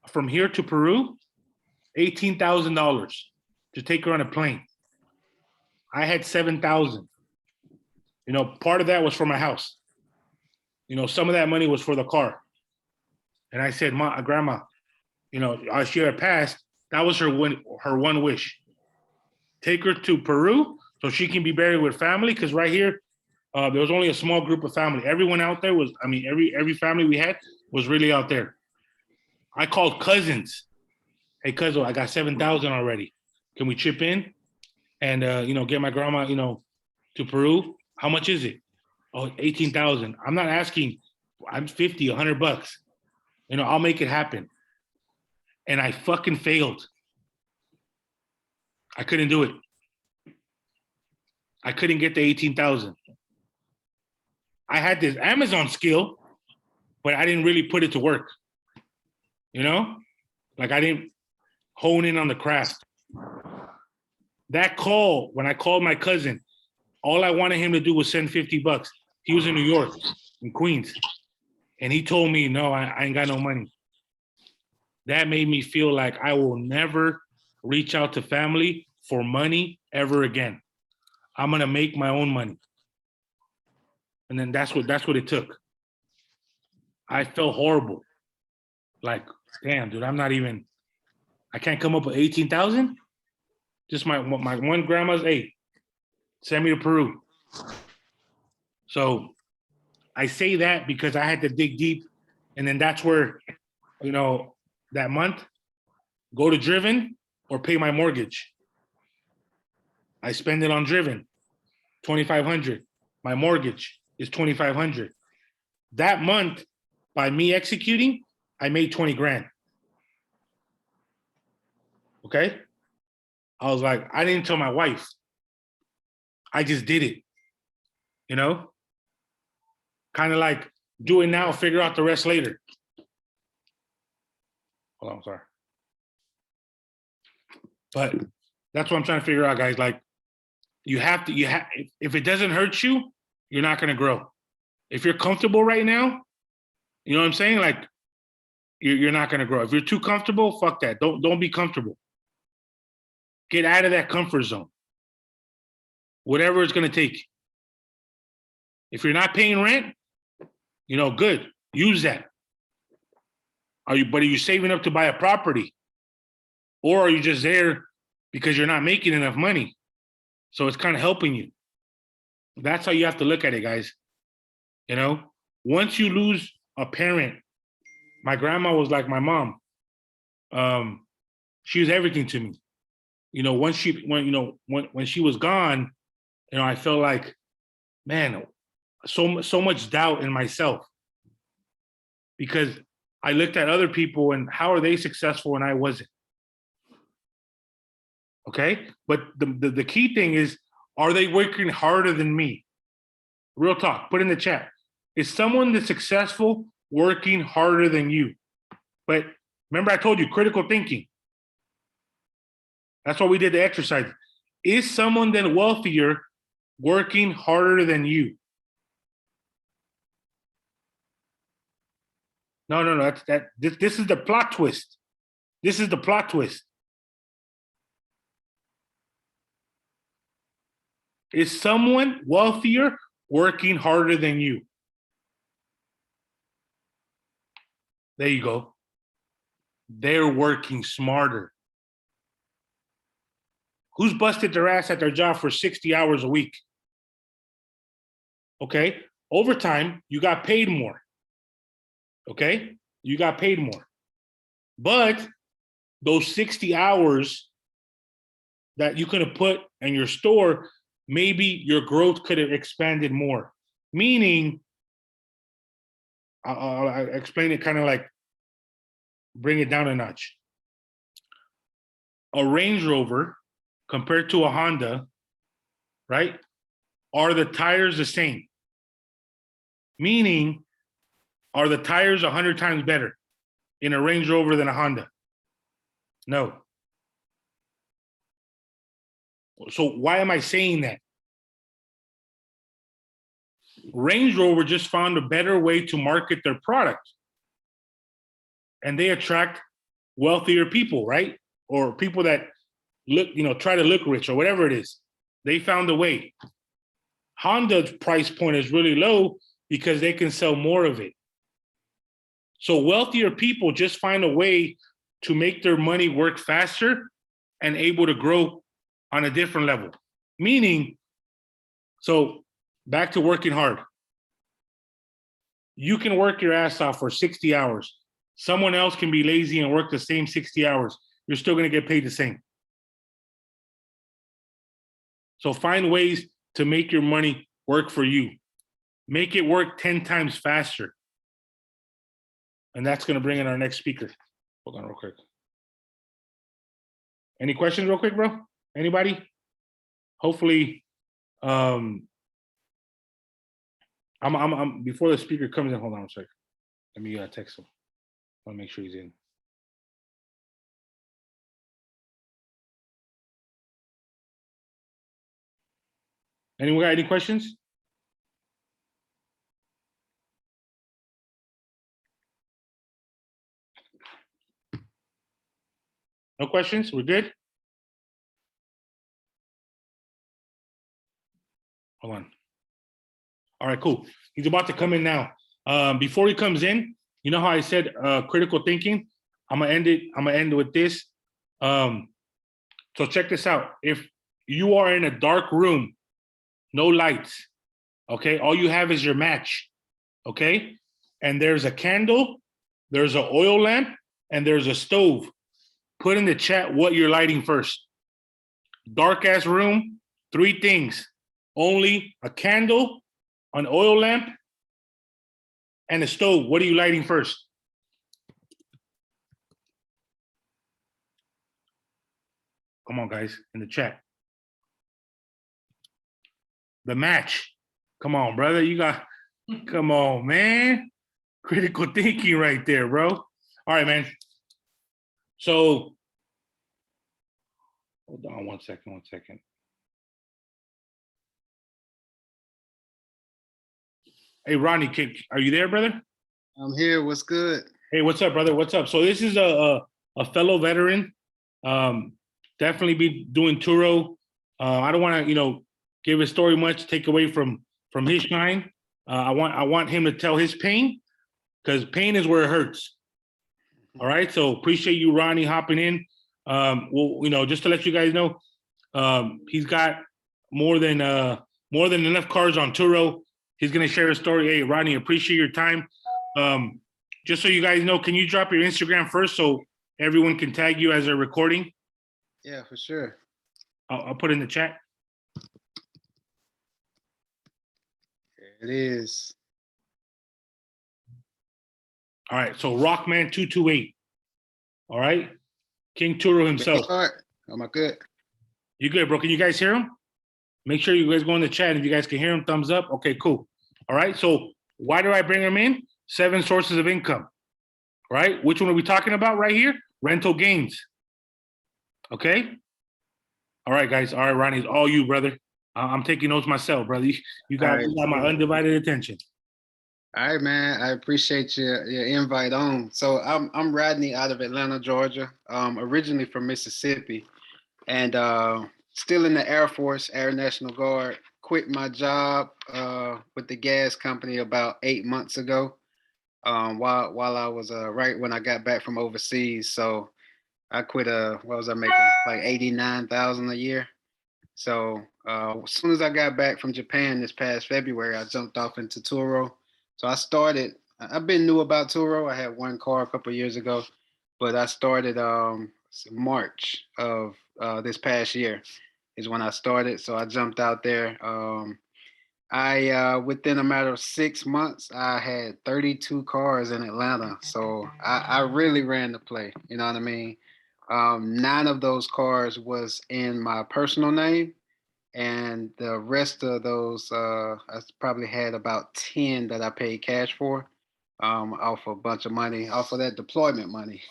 from here to Peru, $18,000 to take her on a plane. I had 7,000. You know, part of that was for my house. You know, some of that money was for the car. And I said, Grandma, you know, she had passed. That was her one wish. Take her to Peru so she can be buried with family. Because right here, there was only a small group of family. Everyone out there was, I mean, every family we had was really out there. I called cousins. Hey, cousin, I got 7,000 already. Can we chip in and, you know, get my grandma, you know, to Peru? How much is it? Oh, 18,000. I'm not asking. I'm 50, $100. You know, I'll make it happen. And I fucking failed. I couldn't do it. I couldn't get the 18,000. I had this Amazon skill, but I didn't really put it to work. You know? Like I didn't hone in on the craft. That call, when I called my cousin, all I wanted him to do was send $50. He was in New York, in Queens. And he told me, no, I ain't got no money. That made me feel like I will never reach out to family for money ever again. I'm gonna make my own money. And then that's what it took. I felt horrible. Like, damn, dude, I can't come up with 18,000? Just my one grandma's, hey, send me to Peru. So I say that because I had to dig deep. And then that's where, you know, that month, go to Driven or pay my mortgage. I spend it on Driven, $2,500. My mortgage is $2,500. That month, by me executing, I made 20 grand. Okay? I was like, I didn't tell my wife. I just did it. You know? Kind of like do it now, figure out the rest later. Hold on, sorry. But that's what I'm trying to figure out, guys. Like, if it doesn't hurt you, you're not going to grow. If you're comfortable right now, you know what I'm saying? Like, you're not going to grow. If you're too comfortable, fuck that. Don't be comfortable. Get out of that comfort zone. Whatever it's going to take. If you're not paying rent, you know, good. Use that. Are you saving up to buy a property? Or are you just there because you're not making enough money? So it's kind of helping you. That's how you have to look at it, guys. You know, once you lose a parent, my grandma was like my mom. She was everything to me. You know, when she was gone, you know, I felt like, man, so much doubt in myself. Because I looked at other people and how are they successful and I wasn't. Okay? But the key thing is, are they working harder than me? Real talk, put in the chat. Is someone that's successful working harder than you? But remember I told you, critical thinking. That's why we did the exercise. Is someone then wealthier working harder than you? No. This is the plot twist. This is the plot twist. Is someone wealthier working harder than you? There you go. They're working smarter. Who's busted their ass at their job for 60 hours a week? Okay. Overtime, you got paid more. Okay. You got paid more. But those 60 hours that you could have put in your store, maybe your growth could have expanded more. Meaning, I'll explain it kind of like, bring it down a notch. A Range Rover compared to a Honda, right? Are the tires the same? Meaning, are the tires 100 times better in a Range Rover than a Honda? No. So why am I saying that? Range Rover just found a better way to market their product. And they attract wealthier people, right? Or people that look, try to look rich or whatever it is. They found a way. Honda's price point is really low because they can sell more of it. So wealthier people just find a way to make their money work faster and able to grow on a different level. Meaning, so back to working hard. You can work your ass off for 60 hours. Someone else can be lazy and work the same 60 hours. You're still going to get paid the same. So find ways to make your money work for you. Make it work 10 times faster. And that's going to bring in our next speaker. Hold on real quick. Any questions real quick, bro? Anybody? Hopefully, I'm before the speaker comes in, hold on a second. Let me text him. I want to make sure he's in. Anyone got any questions? No questions? We're good? Hold on. All right, cool. He's about to come in now. Before he comes in, you know how I said critical thinking? I'm gonna end with this. So check this out. If you are in a dark room, no lights, okay? All you have is your match, okay? And there's a candle, there's an oil lamp, and there's a stove. Put in the chat what you're lighting first. Dark ass room, 3 things. Only a candle, an oil lamp, and a stove. What are you lighting first? Come on, guys, in the chat. The match. Come on, brother. You got, come on, man. Critical thinking right there, bro. All right, man. So, hold on one second. Hey, Rodney, are you there, brother? I'm here. What's good? Hey, what's up, brother? What's up? So this is a fellow veteran. Definitely be doing Turo. I don't want to, give his story much, take away from his shine. I want him to tell his pain, because pain is where it hurts. All right. So appreciate you, Rodney, hopping in. Well, just to let you guys know, he's got more than enough cars on Turo. He's gonna share his story. Hey, Rodney, appreciate your time. Just so you guys know, can you drop your Instagram first so everyone can tag you as they're recording? Yeah, for sure. I'll put it in the chat. There it is. All right, so Rockman228. All right, King Turo himself. Am I good? You good, bro? Can you guys hear him? Make sure you guys go in the chat. If you guys can hear him, thumbs up. Okay, cool. All right, so why do I bring him in? 7 sources of income. All right, which one are we talking about right here? Rental gains. Okay. All right, guys. All right, Ronnie, it's all you, brother. I'm taking notes myself, brother. You got my undivided attention. All right, man. I appreciate your invite on. So I'm Rodney out of Atlanta, Georgia. Originally from Mississippi, and still in the Air Force, Air National Guard. Quit my job with the gas company about 8 months ago. While I was right when I got back from overseas. So I quit. What was I making? Like 89,000 a year. So as soon as I got back from Japan this past February, I jumped off into Turo. So I've been new about Turo. I had one car a couple of years ago, but I started March of this past year is when I started. So I jumped out there. Within a matter of 6 months, I had 32 cars in Atlanta. So I really ran the play. You know what I mean? 9 of those cars was in my personal name, And the rest of those, I probably had about 10 that I paid cash for, off a bunch of money, off of that deployment money,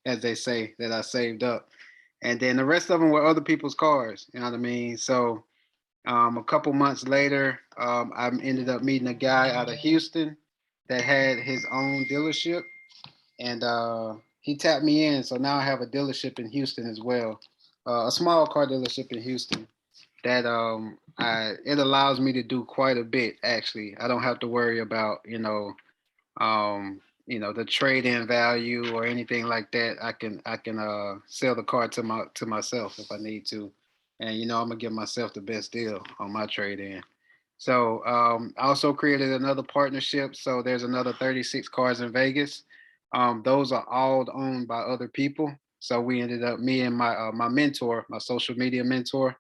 as they say, that I saved up. And then the rest of them were other people's cars. You know what I mean? So a couple months later, I ended up meeting a guy out of Houston that had his own dealership, and he tapped me in. So now I have a dealership in Houston as well, a small car dealership in Houston that it allows me to do quite a bit. Actually, I don't have to worry about the trade-in value or anything like that. I can sell the car to myself if I need to, and I'm gonna give myself the best deal on my trade-in. So I also created another partnership. So there's another 36 cars in Vegas. Those are all owned by other people. So we ended up, me and my mentor, my social media mentor,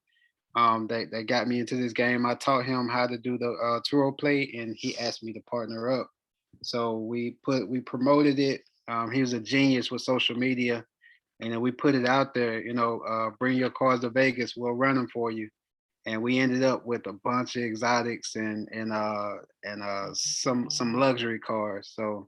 that got me into this game. I taught him how to do the Turo play, and he asked me to partner up. So we promoted it. He was a genius with social media, and then we put it out there. Bring your cars to Vegas. We'll run them for you. And we ended up with a bunch of exotics and some luxury cars. So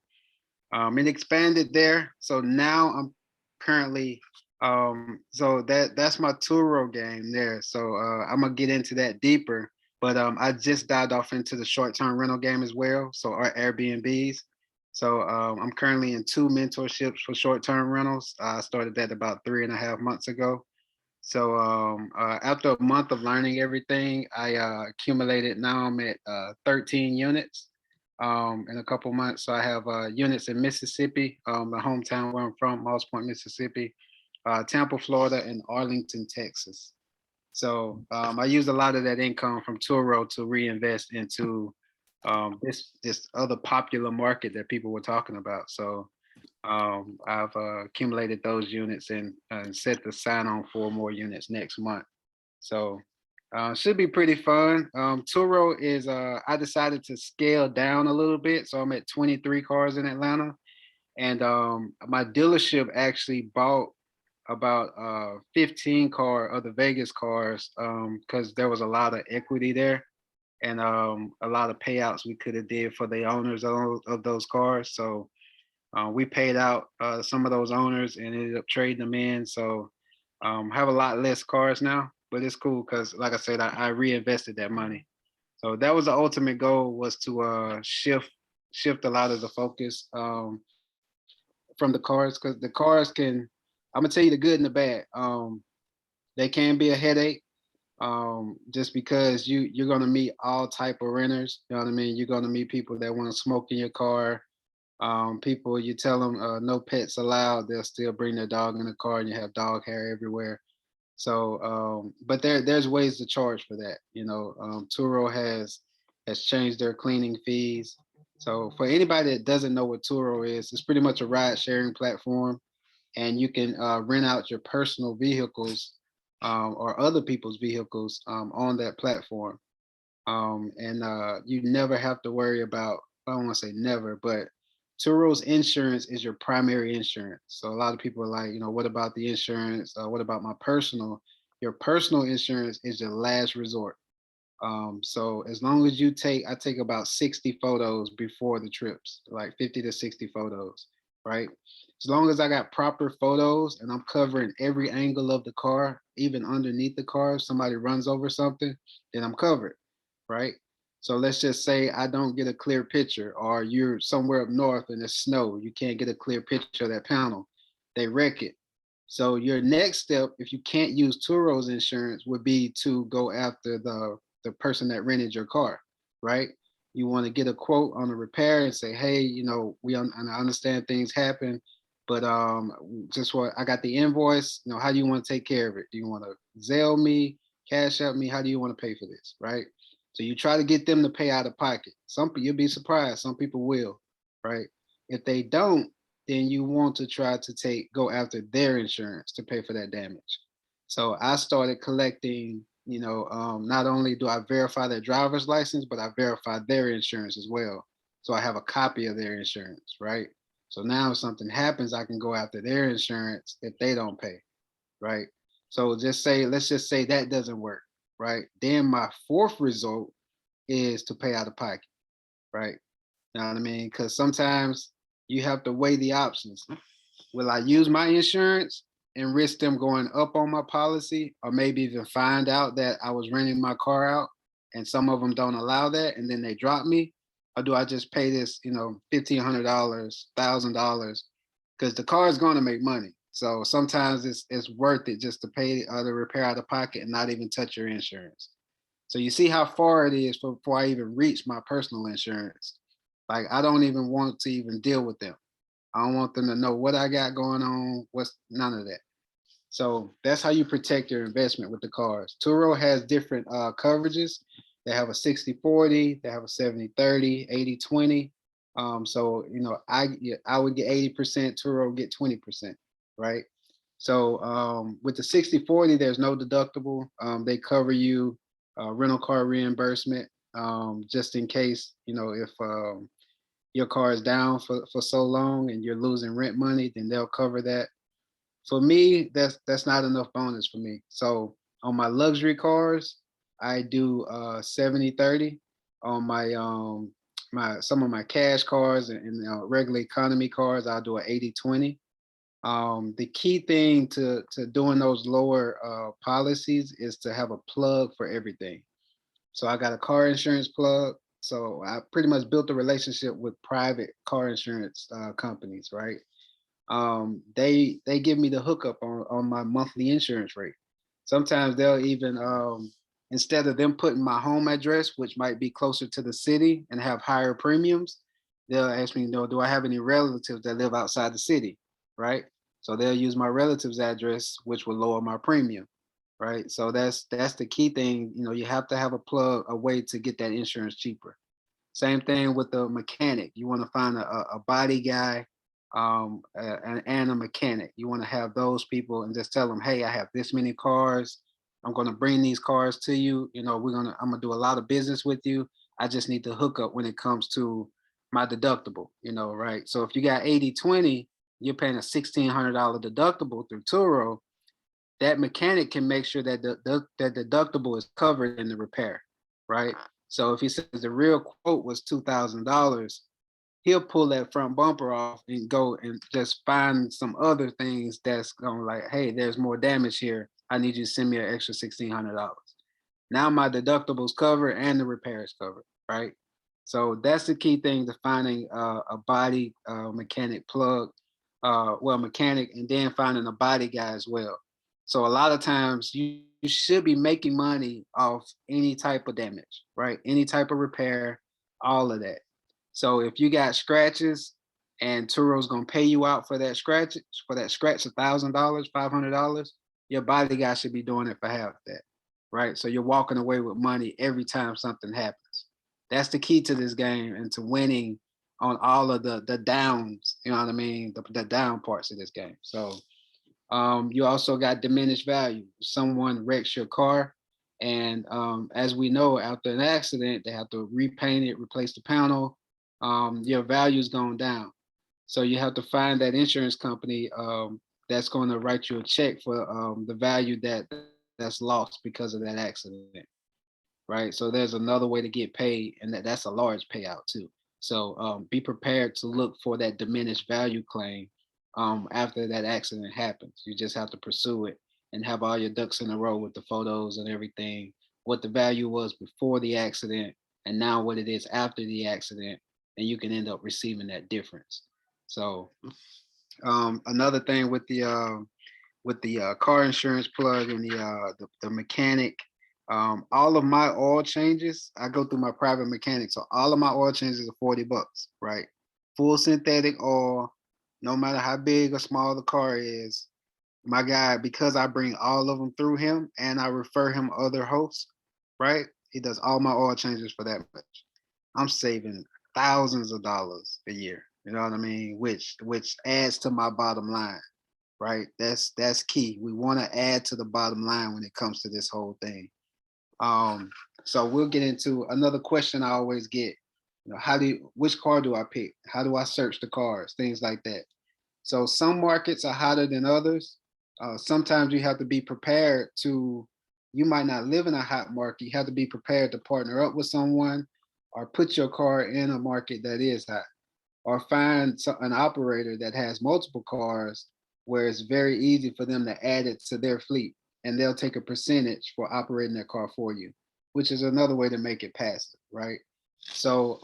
it expanded there. So now I'm currently so that's my Turo game there. So I'm gonna get into that deeper. But I just dived off into the short-term rental game as well. So our Airbnbs. So I'm currently in 2 mentorships for short-term rentals. I started that about 3.5 months ago. So after a month of learning everything, I accumulated. Now I'm at 13 units in a couple months. So I have units in Mississippi, the hometown where I'm from, Moss Point, Mississippi, Tampa, Florida, and Arlington, Texas. So I use a lot of that income from Turo to reinvest into this other popular market that people were talking about. So I've accumulated those units and set the sign on for more units next month. So should be pretty fun. Turo is I decided to scale down a little bit, so I'm at 23 cars in Atlanta, and my dealership actually bought about 15 of the Vegas cars because there was a lot of equity there and a lot of payouts we could have did for the owners of those cars. So we paid out some of those owners and ended up trading them in. So have a lot less cars now, but it's cool because, like I said, I reinvested that money. So that was the ultimate goal, was to shift a lot of the focus from the cars, because the cars can, I'm gonna tell you the good and the bad. They can be a headache just because you're gonna meet all type of renters. You know what I mean? You're gonna meet people that want to smoke in your car. People, you tell them no pets allowed, they'll still bring their dog in the car and you have dog hair everywhere. So but there's ways to charge for that. Turo has changed their cleaning fees. So for anybody that doesn't know what Turo is, it's pretty much a ride sharing platform, and you can rent out your personal vehicles or other people's vehicles on that platform. And you never have to worry about, I don't want to say never, but Turo's insurance is your primary insurance. So a lot of people are like, what about the insurance? What about my personal? Your personal insurance is your last resort. So as long as I take about 60 photos before the trips, like 50 to 60 photos, right? As long as I got proper photos and I'm covering every angle of the car, even underneath the car, if somebody runs over something, then I'm covered, right? So let's just say I don't get a clear picture, or you're somewhere up north and it's snow, you can't get a clear picture of that panel, they wreck it. So your next step, if you can't use Turo's insurance, would be to go after the person that rented your car, right? You want to get a quote on the repair and say, hey, and I understand things happen, but just what I got the invoice. How do you want to take care of it? Do you want to Zelle me, cash out me? How do you want to pay for this, right? So you try to get them to pay out of pocket. You'll be surprised. Some people will, right? If they don't, then you want to try to go after their insurance to pay for that damage. So I started collecting, not only do I verify their driver's license, but I verify their insurance as well. So I have a copy of their insurance, right? So now if something happens, I can go after their insurance if they don't pay, right? So let's just say that doesn't work, right? Then my fourth result is to pay out of pocket, right? You know what I mean? Because sometimes you have to weigh the options. Will I use my insurance and risk them going up on my policy, or maybe even find out that I was renting my car out and some of them don't allow that and then they drop me? Or do I just pay this, $1,500, $1,000? Because the car is going to make money. So sometimes it's worth it just to pay the repair out of pocket and not even touch your insurance. So you see how far it is before I even reach my personal insurance. Like I don't even want to even deal with them. I don't want them to know what I got going on. What's none of that. So that's how you protect your investment with the cars. Turo has different coverages. They have a 60-40, they have a 70-30, 80-20. So I would get 80%, Turo would get 20%, right? So with the 60-40, there's no deductible. They cover you rental car reimbursement just in case, if your car is down for so long and you're losing rent money, then they'll cover that. For me, that's not enough bonus for me. So on my luxury cars, I do 70-30. On my some of my cash cars and regular economy cars, I'll do an 80-20. The key thing to doing those lower policies is to have a plug for everything. So I got a car insurance plug. So I pretty much built a relationship with private car insurance companies, right? They give me the hookup on my monthly insurance rate. Sometimes they'll even instead of them putting my home address, which might be closer to the city and have higher premiums, they'll ask me, do I have any relatives that live outside the city, right? So they'll use my relative's address, which will lower my premium, right? So that's the key thing. You have to have a way to get that insurance cheaper. Same thing with the mechanic. You want to find a body guy and a mechanic. You want to have those people and just tell them, hey, I have this many cars. I'm going to bring these cars to you. I'm going to do a lot of business with you. I just need to hook up when it comes to my deductible, right? So if you got 80-20, you're paying a $1,600 deductible through Turo. That mechanic can make sure that the deductible is covered in the repair, right? So if he says the real quote was $2,000, he'll pull that front bumper off and go and just find some other things that's going like, hey, there's more damage here. I need you to send me an extra $1,600. Now my deductible's covered and the repair is covered, right? So that's the key thing to finding a body mechanic plug, mechanic, and then finding a body guy as well. So a lot of times you should be making money off any type of damage, right? Any type of repair, all of that. So if you got scratches and Turo's gonna pay you out for that scratch, $1,000, $500, your body guy should be doing it for half that, right? So you're walking away with money every time something happens. That's the key to this game and to winning on all of the downs, you know what I mean? The down parts of this game. So you also got diminished value. Someone wrecks your car, and as we know, after an accident, they have to repaint it, replace the panel. Your value's gone down. So you have to find that insurance company that's going to write you a check for the value that's lost because of that accident, right? So there's another way to get paid, and that's a large payout too. So be prepared to look for that diminished value claim after that accident happens. You just have to pursue it and have all your ducks in a row with the photos and everything, what the value was before the accident and now what it is after the accident, and you can end up receiving that difference. So another thing with the car insurance plug and the mechanic, all of my oil changes, I go through my private mechanic. So all of my oil changes are $40, right? Full synthetic oil, no matter how big or small the car is. My guy, because I bring all of them through him and I refer him other hosts, right? He does all my oil changes for that much. I'm saving thousands of dollars a year. You know what I mean? Which adds to my bottom line, right? That's key. We want to add to the bottom line when it comes to this whole thing. So we'll get into another question I always get. Which car do I pick? How do I search the cars? Things like that. So some markets are hotter than others. Sometimes you have to be prepared to you might not live in a hot market. You have to be prepared to partner up with someone or put your car in a market that is hot, or find an operator that has multiple cars where it's very easy for them to add it to their fleet, and they'll take a percentage for operating their car for you, which is another way to make it passive, right? So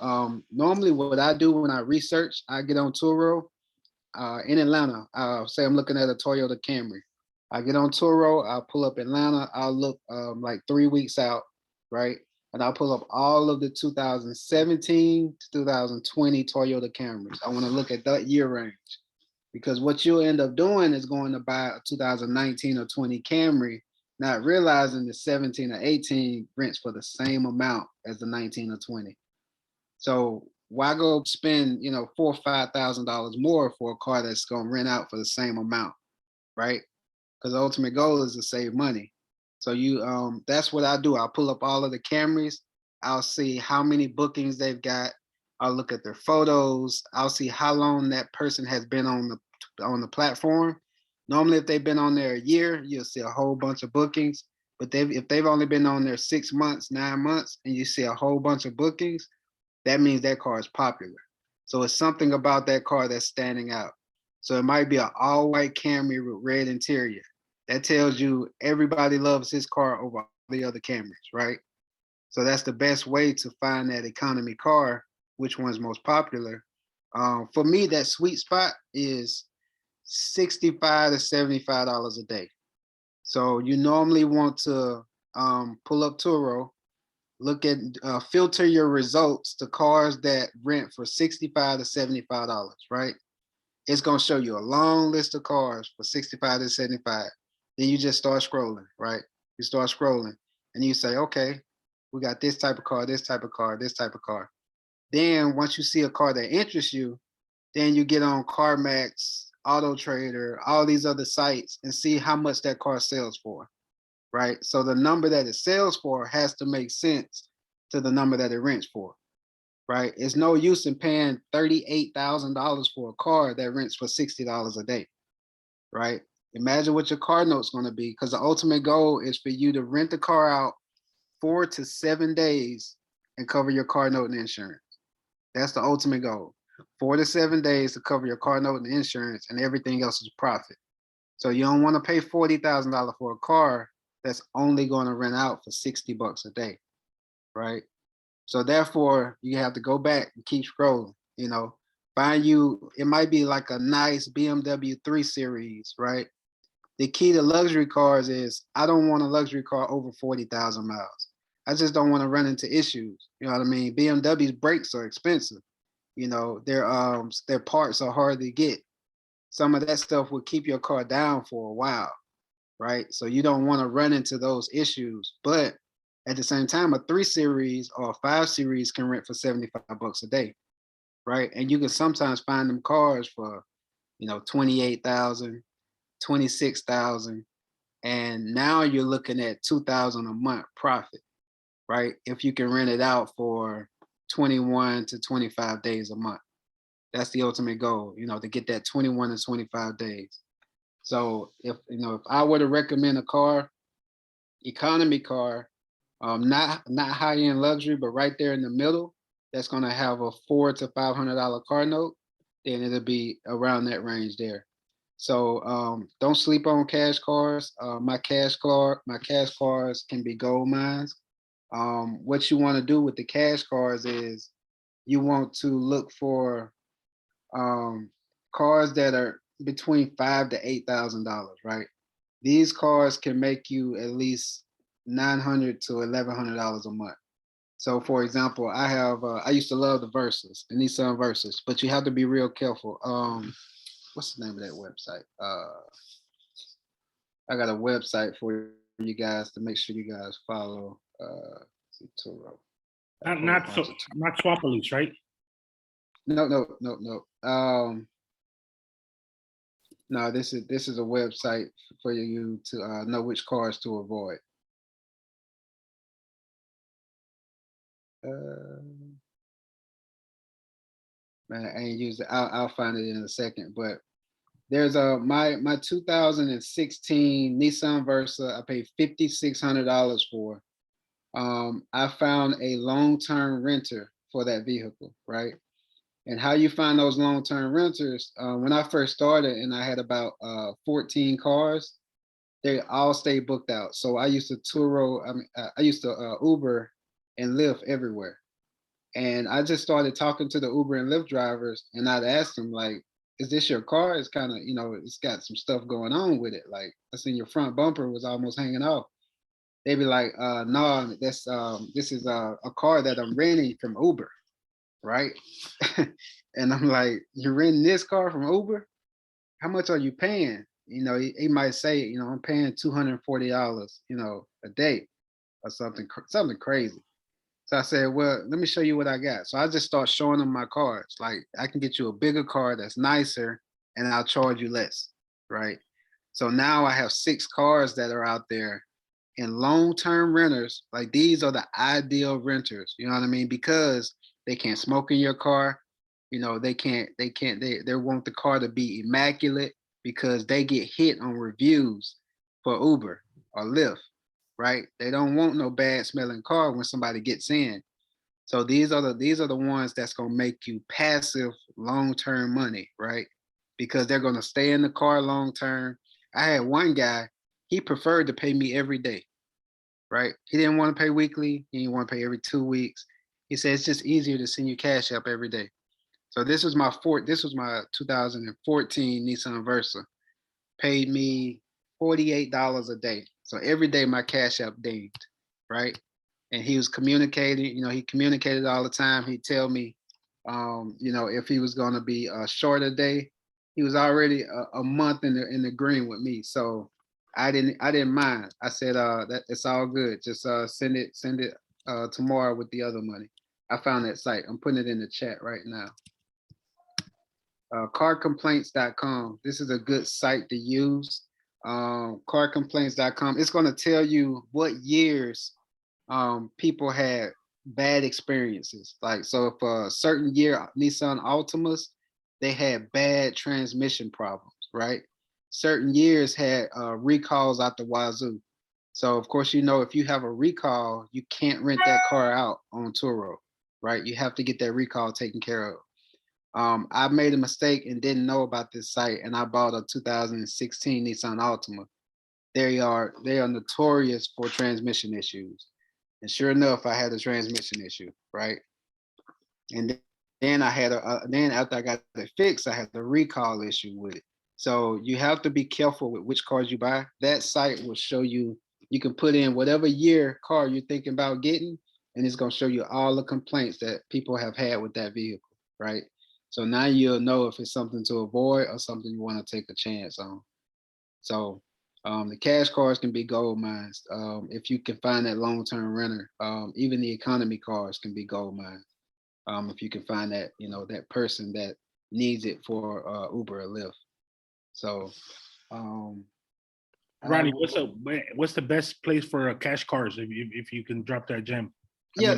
normally what I do when I research, I get on Turo in Atlanta. Say I'm looking at a Toyota Camry. I get on Turo, I'll pull up Atlanta, I'll look like 3 weeks out, right? And I'll pull up all of the 2017 to 2020 Toyota Camrys. I want to look at that year range, because what you'll end up doing is going to buy a 2019 or 20 Camry, not realizing the 17 or 18 rents for the same amount as the 19 or 20. So why go spend, $4,000 or $5,000 more for a car that's going to rent out for the same amount, right? Because the ultimate goal is to save money. So that's what I do. I'll pull up all of the Camrys. I'll see how many bookings they've got. I'll look at their photos. I'll see how long that person has been on the platform. Normally, if they've been on there a year, you'll see a whole bunch of bookings. But if they've only been on there 6 months, 9 months, and you see a whole bunch of bookings, that means that car is popular. So it's something about that car that's standing out. So it might be an all-white Camry with red interior. That tells you everybody loves his car over all the other Camrys, right? So that's the best way to find that economy car, which one's most popular. For me, that sweet spot is $65 to $75 a day. So you normally want to pull up Turo, look at filter your results to cars that rent for $65 to $75, right? It's gonna show you a long list of cars for $65 to $75. Then you just start scrolling, right? You start scrolling and you say, okay, we got this type of car, this type of car, this type of car. Then once you see a car that interests you, then you get on CarMax, Auto Trader, all these other sites and see how much that car sells for, right? So the number that it sells for has to make sense to the number that it rents for, right? It's no use in paying $38,000 for a car that rents for $60 a day, right? Imagine what your car note's going to be, because the ultimate goal is for you to rent the car out 4 to 7 days and cover your car note and insurance. That's the ultimate goal. 4 to 7 days to cover your car note and insurance, and everything else is profit. So you don't want to pay $40,000 for a car that's only going to rent out for $60 a day, right? So therefore, you have to go back and keep scrolling, find you, it might be like a nice BMW 3 Series, right? The key to luxury cars is I don't want a luxury car over 40,000 miles. I just don't want to run into issues. You know what I mean? BMW's brakes are expensive. Their parts are hard to get. Some of that stuff will keep your car down for a while, right? So you don't want to run into those issues. But at the same time, a 3 Series or a 5 Series can rent for $75 a day, right? And you can sometimes find them cars for, 28,000, 26,000, and now you're looking at 2,000 a month profit, right? If you can rent it out for 21 to 25 days a month. That's the ultimate goal, to get that 21 to 25 days. So if I were to recommend a car, economy car, not high-end luxury, but right there in the middle, that's going to have a $400 to $500 car note, then it'll be around that range there. So don't sleep on cash cars. My cash cars can be gold mines. What you want to do with the cash cars is you want to look for cars that are between $5,000 to $8,000, right? These cars can make you at least $900 to $1,100 a month. So, for example, I used to love the Versas, the Nissan Versas, but you have to be real careful. What's the name of that website? I got a website for you guys to make sure you guys follow. Turo. Not Swapolis, right? No. No, this is a website for you to know which cars to avoid. Man, I ain't used it. I'll find it in a second, but There's my 2016 Nissan Versa. I paid $5,600 for. I found a long-term renter for that vehicle, right? And how you find those long-term renters? When I first started, and I had about 14 cars, they all stayed booked out. So I used to Turo. I used to Uber and Lyft everywhere. And I just started talking to the Uber and Lyft drivers, and I'd ask them like, "Is this your car? It's kind of, it's got some stuff going on with it. Like, I seen your front bumper was almost hanging off." They'd be like, "No, this is a car that I'm renting from Uber, right?" And I'm like, "You're renting this car from Uber? How much are you paying?" He might say, "I'm paying $240, a day or something crazy." So I said, "Well, let me show you what I got." So I just start showing them my cards. Like, I can get you a bigger car that's nicer and I'll charge you less, right? So now I have 6 cars that are out there, and long-term renters, like, these are the ideal renters, you know what I mean? Because they can't smoke in your car. They want the car to be immaculate because they get hit on reviews for Uber or Lyft, right? They don't want no bad smelling car when somebody gets in. So these are the ones that's gonna make you passive long-term money, right? Because they're gonna stay in the car long term. I had one guy, he preferred to pay me every day, right? He didn't want to pay weekly, he didn't want to pay every 2 weeks. He said it's just easier to send you cash up every day. So this was my 2014 Nissan Versa. Paid me $48 a day. So every day my cash app dinged, right? And he was communicating, he communicated all the time. He'd tell me, if he was going to be a shorter day. He was already a month in the green with me. So I didn't mind. I said, that it's all good. Just send it tomorrow with the other money. I found that site. I'm putting it in the chat right now. Carcomplaints.com. This is a good site to use. Carcomplaints.com. It's going to tell you what years people had bad experiences. Like, so if a certain year Nissan Altimas, they had bad transmission problems, right? Certain years had recalls out the wazoo. So of course, if you have a recall, you can't rent that car out on Turo, right? You have to get that recall taken care of. I made a mistake and didn't know about this site, and I bought a 2016 Nissan Altima. They are notorious for transmission issues, and sure enough, I had a transmission issue, right? And then I had then after I got it fixed, I had the recall issue with it. So you have to be careful with which cars you buy. That site will show you. You can put in whatever year car you're thinking about getting, and it's gonna show you all the complaints that people have had with that vehicle, right? So now you'll know if it's something to avoid or something you want to take a chance on. So the cash cars can be gold mines if you can find that long-term renter. Even the economy cars can be gold mines if you can find that that person that needs it for Uber or Lyft. So Rodney, what's the best place for cash cars if you can drop that gem? Yeah,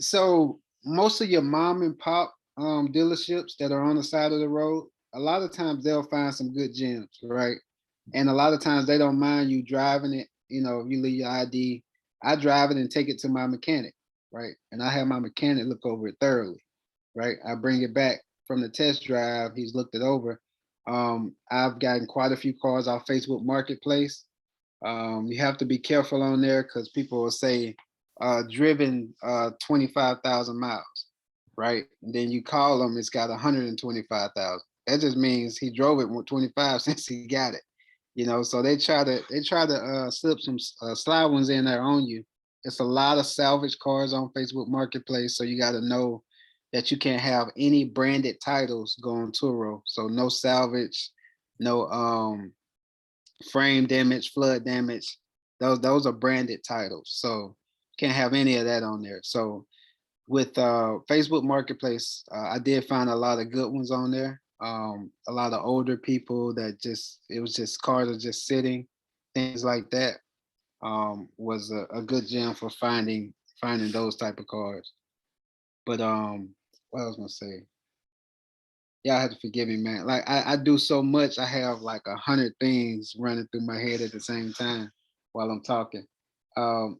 so most of your mom and pop dealerships that are on the side of the road, a lot of times they'll find some good gems, right? And a lot of times they don't mind you driving it. If you leave your ID, I drive it and take it to my mechanic, right? And I have my mechanic look over it thoroughly, right? I bring it back from the test drive. He's looked it over. I've gotten quite a few cars off Facebook Marketplace. You have to be careful on there because people will say driven 25,000 miles, right? And then you call them, it's got 125,000. That just means he drove it 25 since he got it. So they try to slip some sly ones in there on you. It's a lot of salvage cars on Facebook Marketplace, so you got to know that you can't have any branded titles going Turo. So no salvage, no frame damage, flood damage. Those are branded titles. So can't have any of that on there. So with Facebook Marketplace, I did find a lot of good ones on there. A lot of older people that it was just cars are just sitting, things like that. Was a good gem for finding those type of cars. But what I was gonna say, y'all have to forgive me, man. Like I do so much. I have like 100 things running through my head at the same time while I'm talking.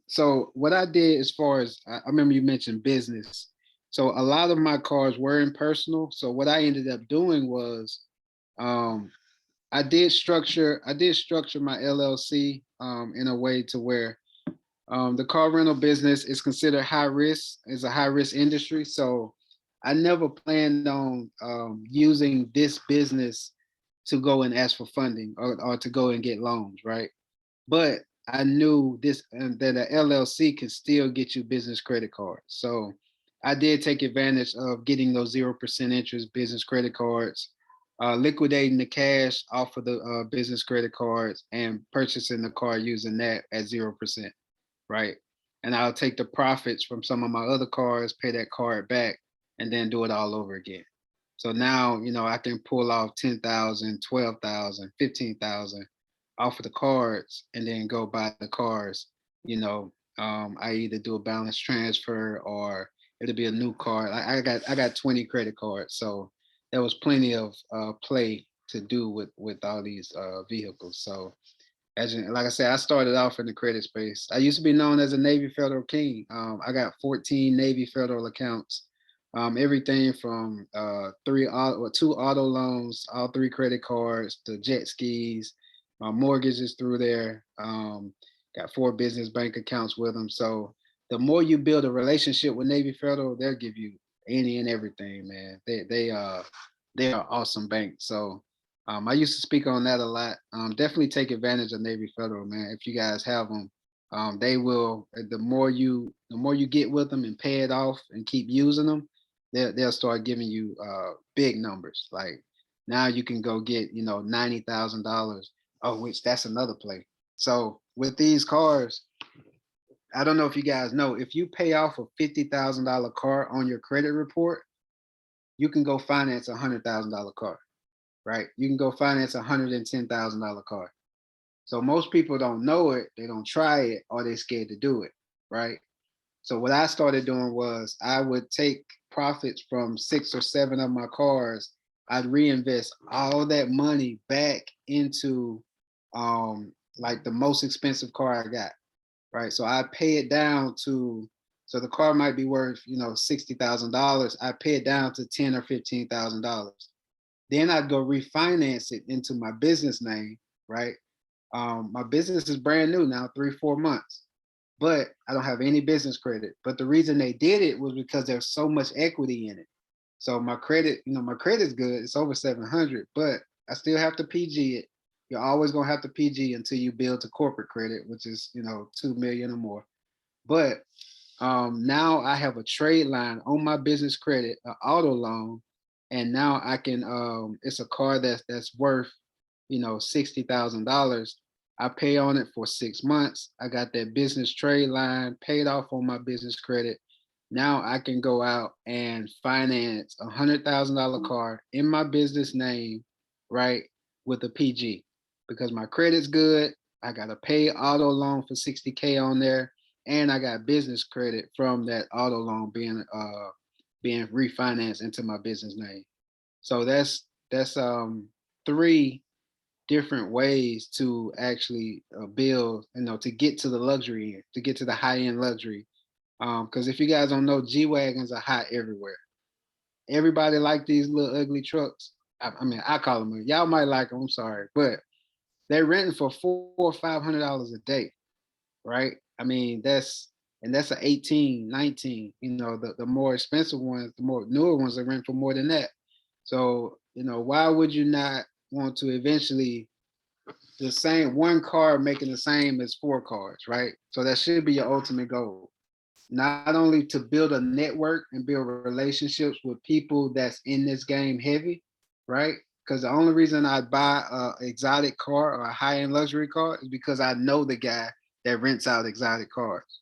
So what I did as far as I remember you mentioned business. So a lot of my cars were in personal. So what I ended up doing was um, I did structure my LLC in a way to where the car rental business is considered high risk, is a high risk industry. So I never planned on using this business to go and ask for funding or to go and get loans, right? But I knew this and that a LLC can still get you business credit cards. So I did take advantage of getting those 0% interest business credit cards, liquidating the cash off of the business credit cards and purchasing the car using that at 0%, right? And I'll take the profits from some of my other cards, pay that card back, and then do it all over again. So now, I can pull off 10,000, 12,000, 15,000 off of the cards and then go buy the cars. I either do a balance transfer or it'll be a new card. I got 20 credit cards, so there was plenty of play to do with all these vehicles. So like I said, I started off in the credit space. I used to be known as a Navy Federal King. I got 14 Navy Federal accounts. Everything from two auto loans, all three credit cards, to jet skis, mortgages through there. Got 4 business bank accounts with them. So the more you build a relationship with Navy Federal, they'll give you any and everything, man. They are awesome banks. So I used to speak on that a lot. Definitely take advantage of Navy Federal, man. If you guys have them, they will. The more you get with them and pay it off and keep using them, they'll start giving you big numbers. Like now you can go get $90,000. Oh, which that's another play. So with these cars, I don't know if you guys know, if you pay off a $50,000 car on your credit report, you can go finance a $100,000 car, right? You can go finance a $110,000 car. So most people don't know it, they don't try it, or they're scared to do it, right? So what I started doing was I would take profits from 6 or 7 of my cars. I'd reinvest all that money back into like the most expensive car I got, right? So I pay it down to, so the car might be worth, $60,000. I pay it down to $10,000 or $15,000. Then I'd go refinance it into my business name, right? My business is brand new now, 3-4 months, but I don't have any business credit. But the reason they did it was because there's so much equity in it. So my credit, my credit's good. It's over 700, but I still have to PG it. You're always gonna have to PG until you build to corporate credit, which is 2 million or more. But now I have a trade line on my business credit, an auto loan, and now I can. It's a car that's worth $60,000. I pay on it for 6 months. I got that business trade line paid off on my business credit. Now I can go out and finance a $100,000 car in my business name, right, with a PG, because my credit's good. I got a pay auto loan for 60K on there, and I got business credit from that auto loan being refinanced into my business name. So that's 3 different ways to actually build, to get to the luxury, to get to the high end luxury. Because if you guys don't know, G wagons are hot everywhere. Everybody like these little ugly trucks. I mean, I call them. Y'all might like them. I'm sorry, but they're renting for $400 or $500 a day, right? I mean, that's a 18, 19. The more expensive ones, the more newer ones are rent for more than that. So why would you not want to eventually the same one car making the same as 4 cars, right? So that should be your ultimate goal. Not only to build a network and build relationships with people that's in this game heavy, right? Because the only reason I buy an exotic car or a high-end luxury car is because I know the guy that rents out exotic cars,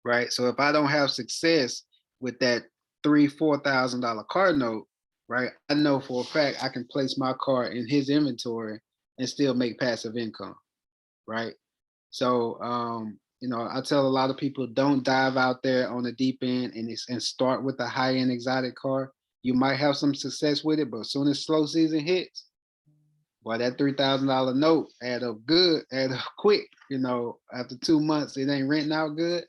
right? So if I don't have success with that $3,000-$4,000 car note, right, I know for a fact I can place my car in his inventory and still make passive income, right? So, I tell a lot of people, don't dive out there on the deep end and start with a high-end exotic car. You might have some success with it, but as soon as slow season hits, boy, that $3,000 note add up good, add up quick. You know, after 2 months, it ain't renting out good.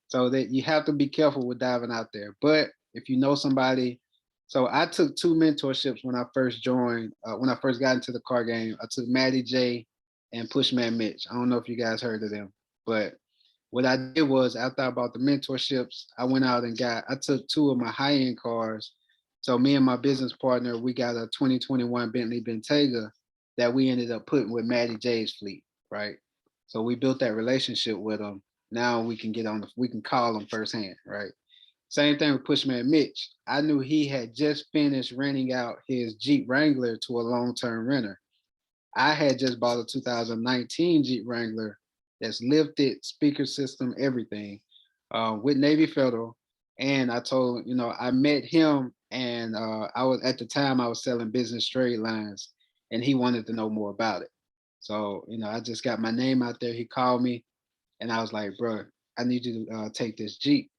So that you have to be careful with diving out there. But if you know somebody, so I took 2 mentorships when I first joined, when I first got into the car game. I took Matty J and Pushman Mitch. I don't know if you guys heard of them, but what I did was after I bought the mentorships, I went out and I took 2 of my high-end cars. So me and my business partner, we got a 2021 Bentley Bentayga that we ended up putting with Matty J's fleet, right? So we built that relationship with them. Now we can we can call them firsthand, right? Same thing with Pushman Mitch. I knew he had just finished renting out his Jeep Wrangler to a long-term renter. I had just bought a 2019 Jeep Wrangler that's lifted, speaker system, everything, with Navy Federal. And I told, I met him, and I was at the time I was selling business trade lines, and he wanted to know more about it. So, I just got my name out there. He called me, and I was like, bro, I need you to take this Jeep,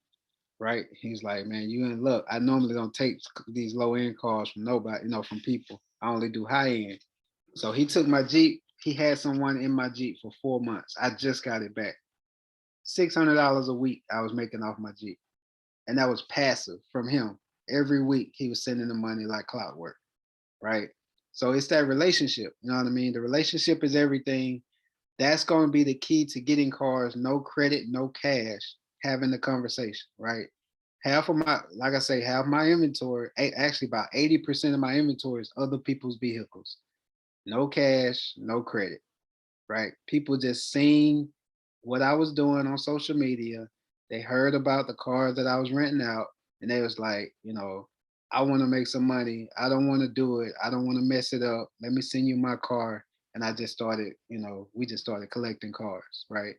right? He's like, man, you in luck. I normally don't take these low end cars from nobody, from people. I only do high end. So he took my Jeep. He had someone in my Jeep for 4 months. I just got it back. $600 a week I was making off my Jeep. And that was passive from him. Every week he was sending the money like clockwork, right? So it's that relationship, you know what I mean? The relationship is everything. That's going to be the key to getting cars, no credit, no cash, having the conversation, right? Half of like I say, half my inventory, actually about 80% of my inventory is other people's vehicles. No cash, no credit, right? People just seen what I was doing on social media. They heard about the cars that I was renting out, and they was like, I want to make some money. I don't want to do it. I don't want to mess it up. Let me send you my car. And I just started, we just started collecting cars, right?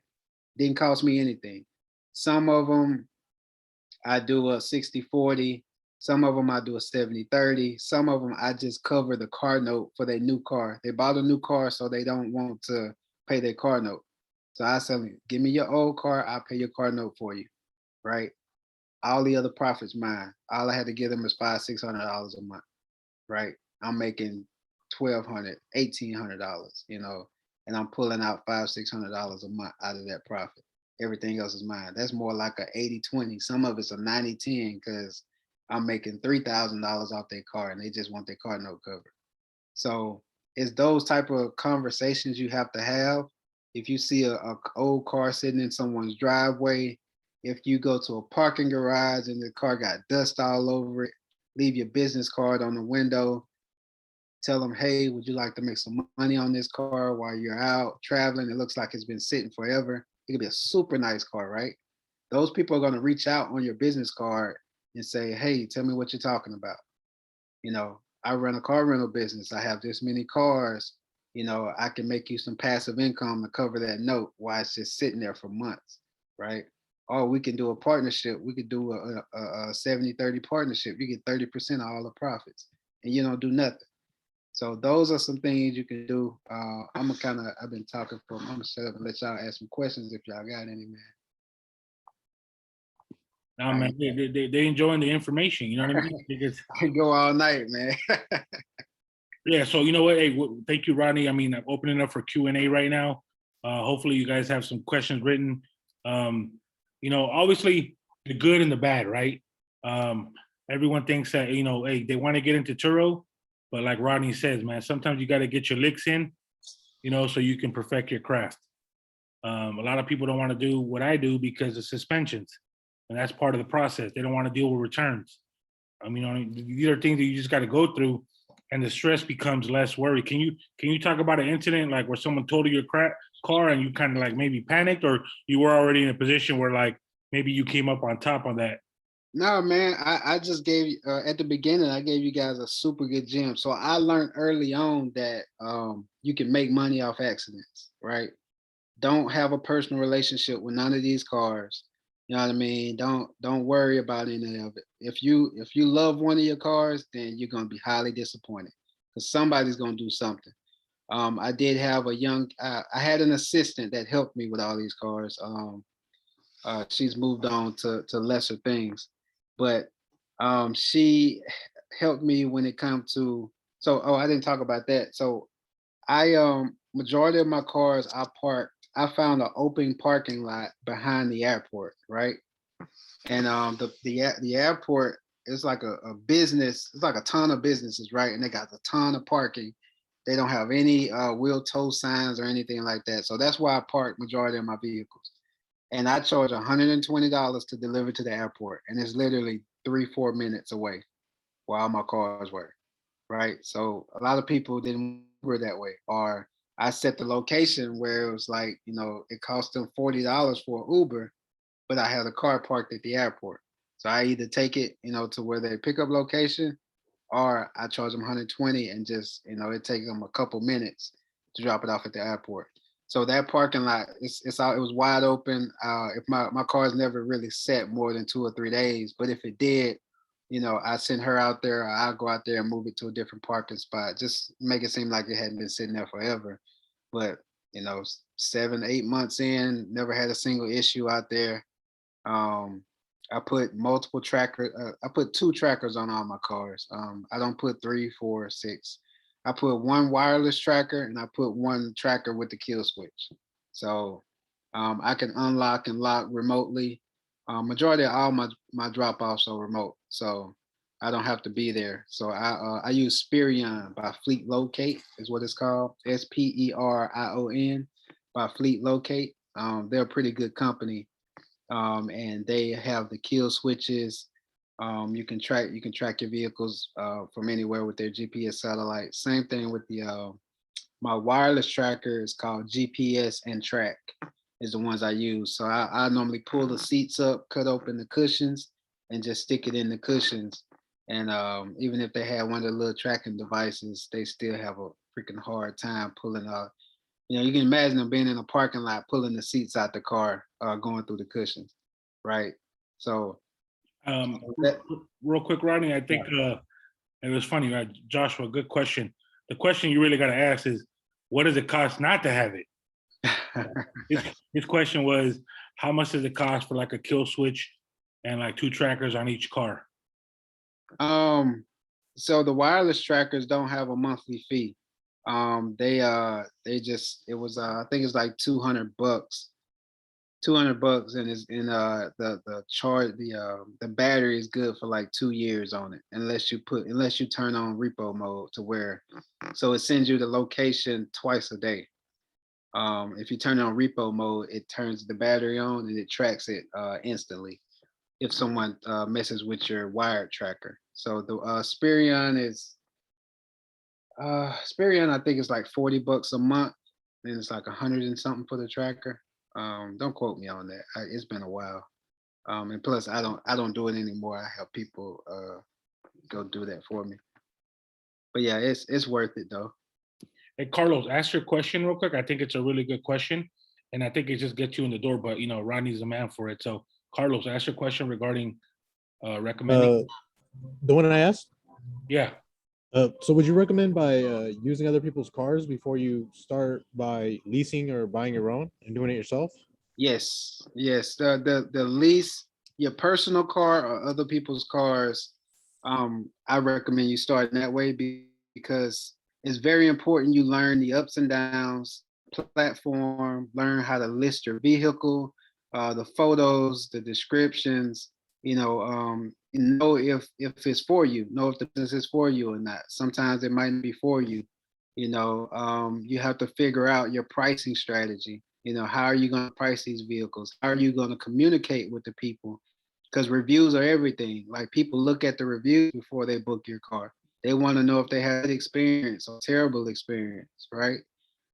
Didn't cost me anything. Some of them I do a 60-40. Some of them I do a 70-30. Some of them I just cover the car note for their new car. They bought a new car, so they don't want to pay their car note. So I tell them, give me your old car, I'll pay your car note for you, right? All the other profits mine. All I had to give them is $500-$600 a month, right? I'm making $1,200, $1,800, and I'm pulling out $500-$600 a month out of that profit. Everything else is mine. That's more like a 80-20. Some of it's a 90-10 because I'm making $3,000 off their car and they just want their car note covered. So it's those type of conversations you have to have. If you see a old car sitting in someone's driveway, if you go to a parking garage and the car got dust all over it, leave your business card on the window, tell them, hey, would you like to make some money on this car while you're out traveling? It looks like it's been sitting forever. It could be a super nice car, right? Those people are going to reach out on your business card and say, hey, tell me what you're talking about. I run a car rental business. I have this many cars. I can make you some passive income to cover that note while it's just sitting there for months, right? Or we can do a partnership. We could do a 70-30 partnership. You get 30% of all the profits and you don't do nothing. So those are some things you can do. I've been talking I'm gonna shut up and let y'all ask some questions if y'all got any, man. No, man, they enjoying the information, you know what I mean? Because I go all night, man. yeah, so you know what? Hey, thank you, Rodney. I mean, I'm opening up for Q&A right now. Hopefully you guys have some questions written. Obviously the good and the bad, right? Everyone thinks that, hey, they want to get into Turo, but like Rodney says, man, sometimes you got to get your licks in, so you can perfect your craft. A lot of people don't want to do what I do because of suspensions, and that's part of the process. They don't want to deal with returns. I mean, these are things that you just got to go through, and the stress becomes less worry. Can you talk about an incident like where someone totaled your car and you kind of like maybe panicked, or you were already in a position where like maybe you came up on top on that? No, man, I just gave you at the beginning, I gave you guys a super good gem. So I learned early on that you can make money off accidents, right? Don't have a personal relationship with none of these cars. You know what I mean? Don't worry about any of it. If you love one of your cars, then you're gonna be highly disappointed because somebody's gonna do something. I did have I had an assistant that helped me with all these cars. She's moved on to lesser things, but she helped me when it comes to, so, oh, I didn't talk about that. So I, majority of my cars I found an open parking lot behind the airport, right? And the airport is like a business, it's like a ton of businesses, right? And they got a ton of parking. They don't have any wheel tow signs or anything like that. So that's why I park majority of my vehicles. And I charge $120 to deliver to the airport. And it's literally 3-4 minutes away where all my cars were. Right. So a lot of people didn't Uber that way. Or I set the location where it was like, it cost them $40 for Uber, but I had a car parked at the airport. So I either take it, to where they pick up location, or I charge them 120 and just, it takes them a couple minutes to drop it off at the airport. So that parking lot, it was wide open. If my car's never really set more than 2 or 3 days, but if it did, I send her out there, or I'll go out there and move it to a different parking spot, just make it seem like it hadn't been sitting there forever. But 7-8 months in, never had a single issue out there. I put multiple trackers. I put 2 trackers on all my cars. I don't put 3, 4, 6. I put 1 wireless tracker, and I put 1 tracker with the kill switch. So I can unlock and lock remotely. Majority of all my drop offs are remote, so I don't have to be there. So I use Sperion by Fleet Locate is what it's called. Sperion by Fleet Locate. They're a pretty good company, and they have the kill switches. You can track your vehicles from anywhere with their GPS satellite. Same thing with the my wireless tracker is called GPS and Track is the ones I use. So I normally pull the seats up, cut open the cushions, and just stick it in the cushions. And even if they have one of the little tracking devices, they still have a freaking hard time pulling out. You can imagine them being in a parking lot, pulling the seats out the car, going through the cushions, right? So Real quick, Rodney, I think it was funny, right? Joshua, good question. The question you really got to ask is, what does it cost not to have it? His question was, how much does it cost for like a kill switch and like 2 trackers on each car? So the wireless trackers don't have a monthly fee. They just, it was I think it's like $200. $200, and it's in the charge, the battery is good for like 2 years on it, unless you turn on repo mode to where, so it sends you the location twice a day. If you turn on repo mode, it turns the battery on and it tracks it instantly if someone messes with your wired tracker. So the Sperion I think it's like $40 a month, and it's like 100 and something for the tracker. Don't quote me on that. It's been a while. And plus I don't do it anymore. I have people go do that for me. But yeah, it's worth it though. Hey, Carlos, ask your question real quick. I think it's a really good question, and I think it just gets you in the door, but Rodney's the man for it. So Carlos, ask your question regarding recommending. The one I asked? Yeah. So would you recommend by using other people's cars before you start by leasing or buying your own and doing it yourself? Yes. The lease, your personal car or other people's cars, I recommend you start that way because it's very important you learn the ups and downs, platform, learn how to list your vehicle, the photos, the descriptions, know if it's for you, know if the business is for you or not. Sometimes it might be for you. You have to figure out your pricing strategy. How are you going to price these vehicles? How are you going to communicate with the people? Because reviews are everything. Like, people look at the reviews before they book your car. They want to know if they had an experience or terrible experience, right?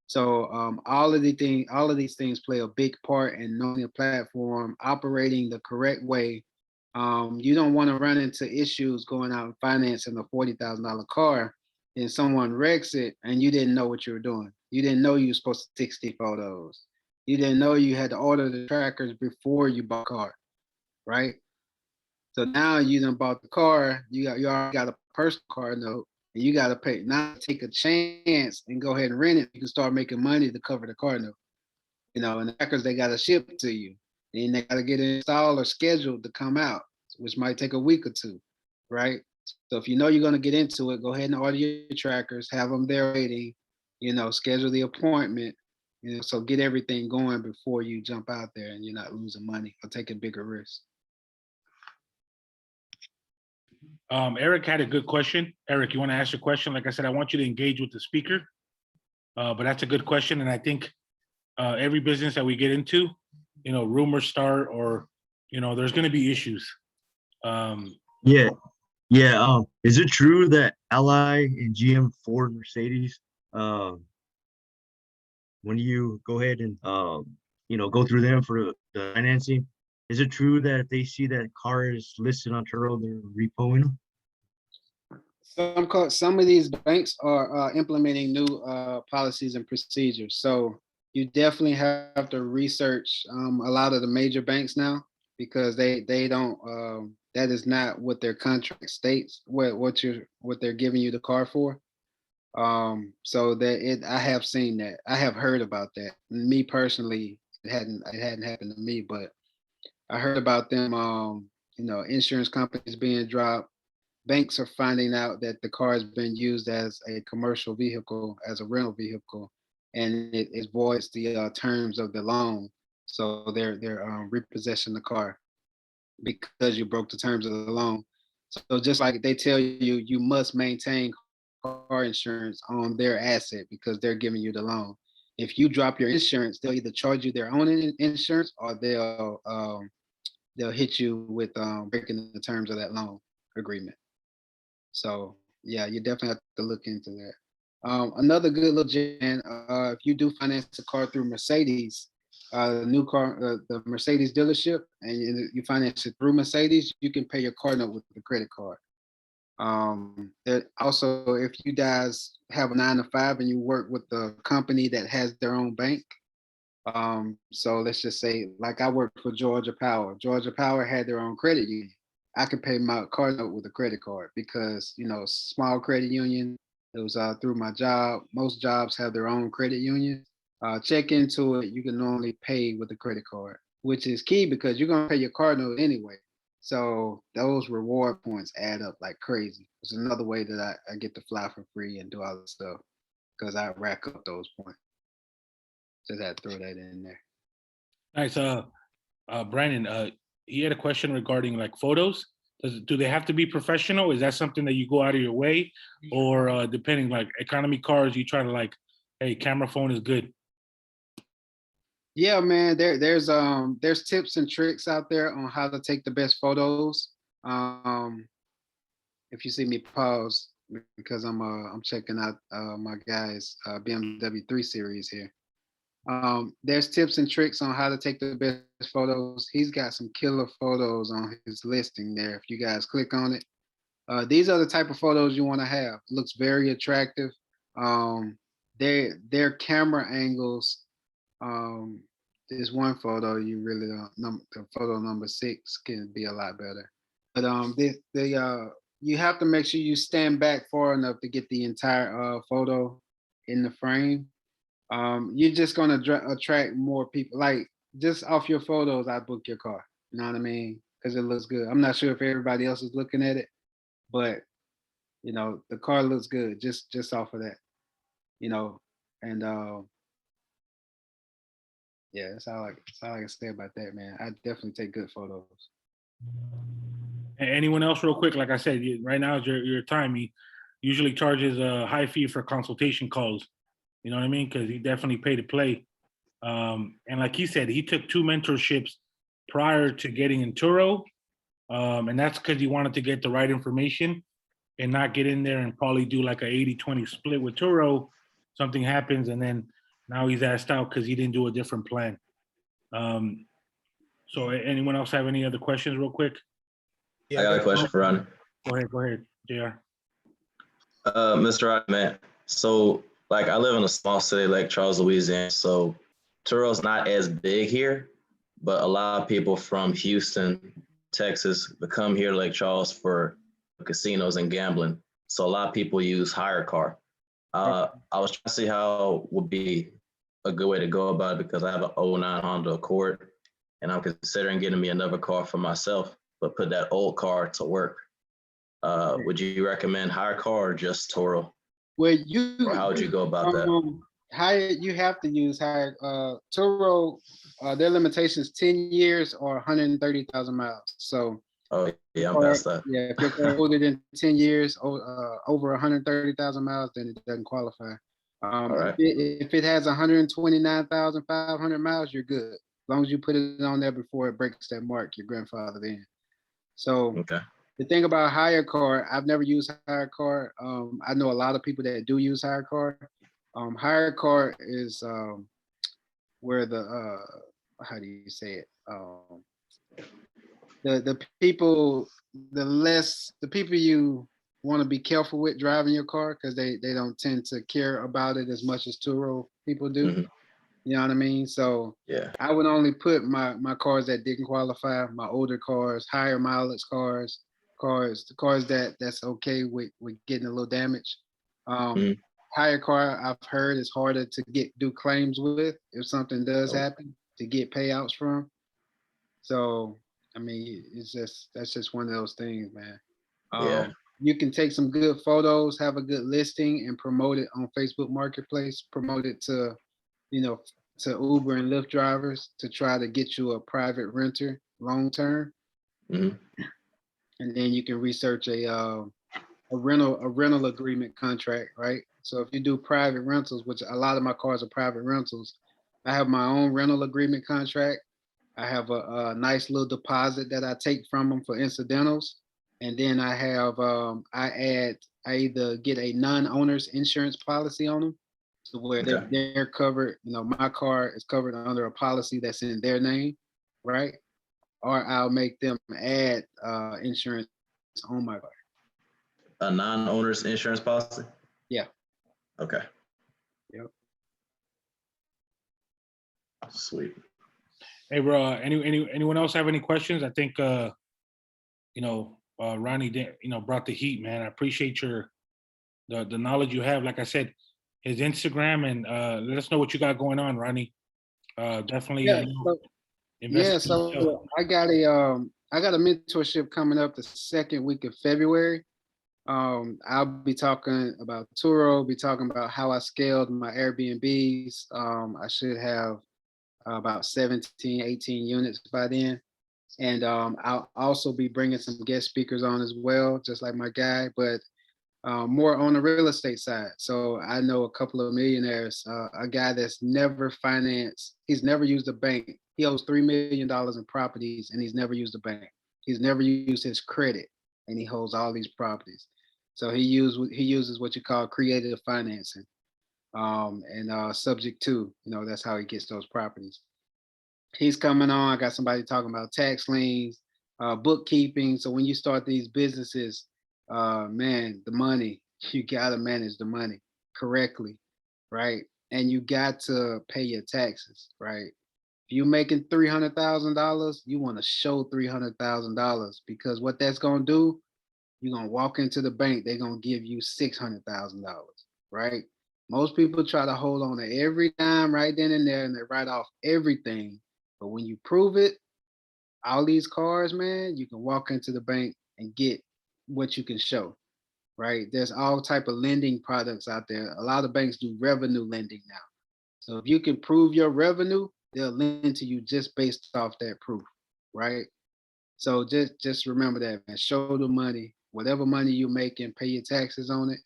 So all of these things play a big part in knowing a platform, operating the correct way. You don't want to run into issues going out and financing a $40,000 car, and someone wrecks it and you didn't know what you were doing. You didn't know you were supposed to 60 photos. You didn't know you had to order the trackers before you bought the car, right? So now you done bought the car, you already got a personal car note, and you got to pay. Now take a chance and go ahead and rent it. You can start making money to cover the car note. And the trackers, they got to ship it to you. Then they got to get it installed or scheduled to come out, which might take a week or 2, right? So if you know you're going to get into it, go ahead and order your trackers, have them there waiting, schedule the appointment, so get everything going before you jump out there and you're not losing money or taking bigger risks. Eric had a good question. Eric, you want to ask your question? Like I said, I want you to engage with the speaker. But that's a good question. And I think every business that we get into, rumors start or, there's going to be issues. Yeah. Is it true that Ally and GM, Ford, Mercedes, when you go ahead and go through them for the financing, is it true that if they see that car is listed on Turo, they're repoing them? Some of these banks are implementing new policies and procedures. So you definitely have to research a lot of the major banks now, because they don't that is not what their contract states, what they're giving you the car for. So I have seen that. I have heard about that. Me personally, it hadn't happened to me, but I heard about them, insurance companies being dropped. Banks are finding out that the car has been used as a commercial vehicle, as a rental vehicle, and it voids the terms of the loan. So they're repossessing the car because you broke the terms of the loan. So just like they tell you, you must maintain car insurance on their asset because they're giving you the loan. If you drop your insurance, they'll either charge you their own insurance or they'll hit you with breaking the terms of that loan agreement. So yeah, you definitely have to look into that. Another good little gem, if you do finance a car through Mercedes, the new car, the Mercedes dealership, and you finance it through Mercedes, you can pay your car note with the credit card. Also, if you guys have a 9-to-5 and you work with the company that has their own bank, so let's just say, like I worked for Georgia Power. Georgia Power had their own credit union. I could pay my car note with a credit card because, small credit union, it was through my job. Most jobs have their own credit union. Check into it. You can normally pay with a credit card, which is key because you're going to pay your car note anyway. So those reward points add up like crazy. It's another way that I get to fly for free and do all this stuff because I rack up those points. Just had to throw that in there. Nice. Brandon, he had a question regarding like photos. Do they have to be professional? Is that something that you go out of your way, or depending, like economy cars, you try to like, hey, camera phone is good? Yeah, man. There's tips and tricks out there on how to take the best photos. If you see me pause because I'm checking out my guy's BMW 3 Series here. There's tips and tricks on how to take the best photos. He's got some killer photos on his listing there. If you guys click on it, these are the type of photos you want to have. It looks very attractive. Their camera angles. There's one photo you really don't. The photo number 6 can be a lot better. But you have to make sure you stand back far enough to get the entire photo in the frame. You're just gonna attract more people. Like just off your photos, I book your car. You know what I mean? Because it looks good. I'm not sure if everybody else is looking at it, but the car looks good just off of that. And yeah, that's all I can say about that, man. I definitely take good photos. Anyone else, real quick? Like I said, right now is your time. He usually charges a high fee for consultation calls. You know what I mean? Because he definitely paid to play. And like he said, he took 2 mentorships prior to getting in Turo. And that's because he wanted to get the right information and not get in there and probably do like a 80-20 split with Turo. Something happens and then now he's asked out because he didn't do a different plan. So anyone else have any other questions real quick? I got a question for Ron. Go ahead, JR. Mr. Rodney, man. So like I live in a small city like Charles, Louisiana. So Turo's not as big here, but a lot of people from Houston, Texas, come here to Lake Charles for casinos and gambling. So a lot of people use hire car. I was trying to see how would be a good way to go about it because I have an 09 Honda Accord and I'm considering getting me another car for myself, but put that old car to work. Would you recommend hire car or just Turo? Well, you Or how would you go about that? hire, you have to use hire Turo, their limitations 10 years or 130,000 miles. So Oh yeah, I'm or, past that. yeah, if you're older than 10 years, over 130,000 miles, then it doesn't qualify. All right. If it has 129,500 miles, you're good. As long as you put it on there before it breaks that mark, your grandfather in. So Okay. the thing about hire car, I've never used hire car. I know a lot of people that do use hire car. Hire car is where the how do you say it? The people, the people you want to be careful with driving your car because they don't tend to care about it as much as Turo people do. Mhm. You know what I mean? So Yeah. I would only put my cars that didn't qualify, my older cars, higher mileage cars, the cars that's okay with getting a little damage. Mhm. Higher car, I've heard is harder to do claims with if something does Oh. happen to get payouts from. So I mean, that's just one of those things, man. Yeah. You can take some good photos, have a good listing, and promote it on Facebook Marketplace. Promote it to, you know, to Uber and Lyft drivers to try to get you a private renter long term, Mhm. and then you can research a rental agreement contract, right? So if you do private rentals, which a lot of my cars are private rentals, I have my own rental agreement contract. I have a nice little deposit that I take from them for incidentals, and then I have I either get a non-owner's insurance policy on them, so where Okay. they're covered. You know, my car is covered under a policy that's in their name, right? Or I'll make them add insurance on my car. A non-owner's insurance policy? Yeah. Okay. Yep. Sweet. Hey, bro. Anyone else have any questions? I think Ronnie did, brought the heat, man. I appreciate the knowledge you have. Like I said, his Instagram, and let us know what you got going on, Ronnie. Definitely Yeah. invest in So yourself. I got a mentorship coming up the second week of February. I'll be talking about Turo, be talking about how I scaled my Airbnbs. I should have about 17, 18 units by then. And I'll also be bringing some guest speakers on as well, just like my guy, but more on the real estate side. So I know a couple of millionaires, a guy that's never financed, he's never used a bank. He owes $3 million in properties and he's never used a bank. He's never used his credit and he holds all these properties. So he uses what you call creative financing, and subject to, that's how he gets those properties. He's coming on. I got somebody talking about tax liens, bookkeeping. So when you start these businesses, man, the money, you gotta manage the money correctly, right? And you got to pay your taxes, right? If you're making $300,000, you want to show $300,000 because what that's gonna do, you're gonna walk into the bank, they're gonna give you $600,000, right? Most people try to hold on to every dime right then and there, and they write off everything. But when you prove it, all these cars, man, you can walk into the bank and get what you can show, right? There's all type of lending products out there. A lot of banks do revenue lending now. So if you can prove your revenue, they'll lend to you just based off that proof, right? So just remember that, man. Show the money, whatever money you make, and pay your taxes on it,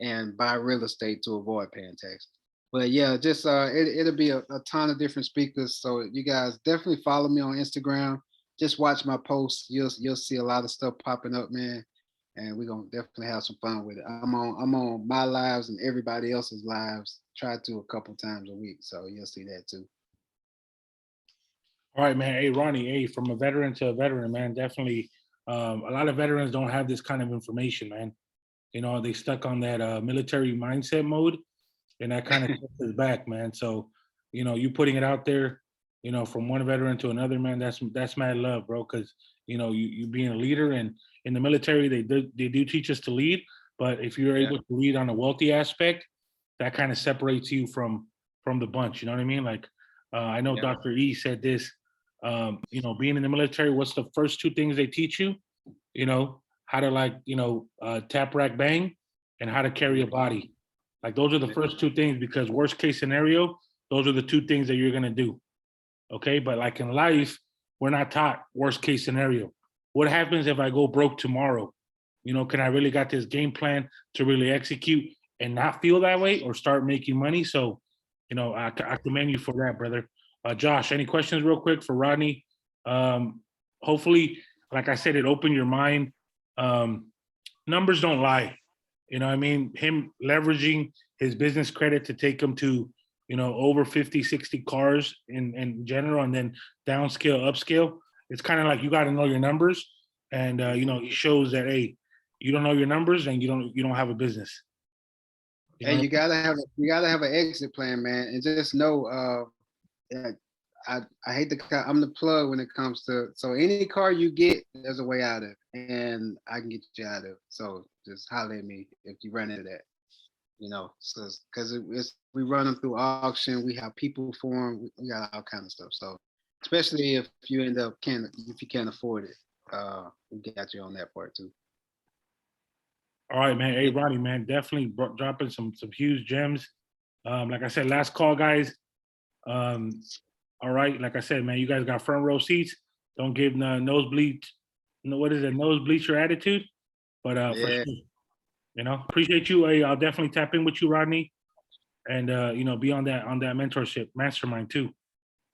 and buy real estate to avoid paying taxes. But yeah, just it'll be a ton of different speakers. So you guys definitely follow me on Instagram. Just watch my posts. You'll see a lot of stuff popping up, man. And we're gonna definitely have some fun with it. I'm on my lives and everybody else's lives. Try to a couple times a week. So you'll see that too. All right, man. Hey, Ronnie. Hey, from a veteran to a veteran, man. Definitely, a lot of veterans don't have this kind of information, man. They stuck on that military mindset mode, and that kind of sets us back, man. So, you putting it out there, from one veteran to another, man. That's mad love, bro. Because you being a leader, and in the military, they do teach us to lead. But if you're able to lead on a wealthy aspect, that kind of separates you from the bunch. You know what I mean? Like, I know Dr. E said this. Being in the military, what's the first two things they teach you? how to tap, rack, bang, and how to carry a body. Like those are the first two things, because worst case scenario, those are the two things that you're gonna do. Okay, but like in life, we're not taught worst case scenario. What happens if I go broke tomorrow? Can I really got this game plan to really execute and not feel that way or start making money? So, I commend you for that, brother. Josh, any questions real quick for Rodney? Hopefully, like I said, it opened your mind. Numbers don't lie. Him leveraging his business credit to take him to, over 50, 60 cars in general, and then downscale, upscale. It's kind of like you got to know your numbers. And, he shows that, hey, you don't know your numbers and you don't have a business. Hey, you gotta have an exit plan, man, and just know. I hate I'm the plug when it comes to, so any car you get, there's a way out of it, and I can get you out of it. So just holler at me if you run into that. So because we run them through auction, we have people for them, we got all kinds of stuff. So especially if you end up if you can't afford it, we got you on that part too. All right, man. Hey, Rodney, man, definitely dropping some huge gems. Like I said, last call, guys. All right, like I said, man, you guys got front row seats. Don't give nosebleed. What is it? Nosebleed your attitude. But for sure, appreciate you. Hey, I'll definitely tap in with you, Rodney, and be on that mentorship mastermind too.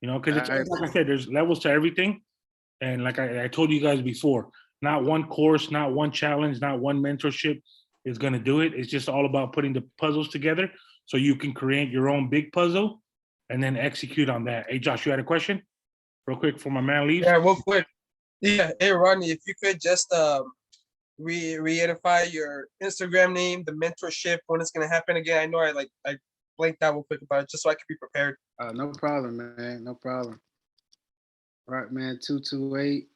Because it's like I said, there's levels to everything, and like I told you guys before, not one course, not one challenge, not one mentorship is gonna do it. It's just all about putting the puzzles together so you can create your own big puzzle and then execute on that. Hey, Josh, you had a question? Real quick before my man leaves. Yeah, real quick. Yeah, hey, Rodney, if you could just reiterate your Instagram name, the mentorship, when it's gonna happen again. I know I blanked out real quick about it, just so I could be prepared. No problem, man. No problem. Right, man. 228.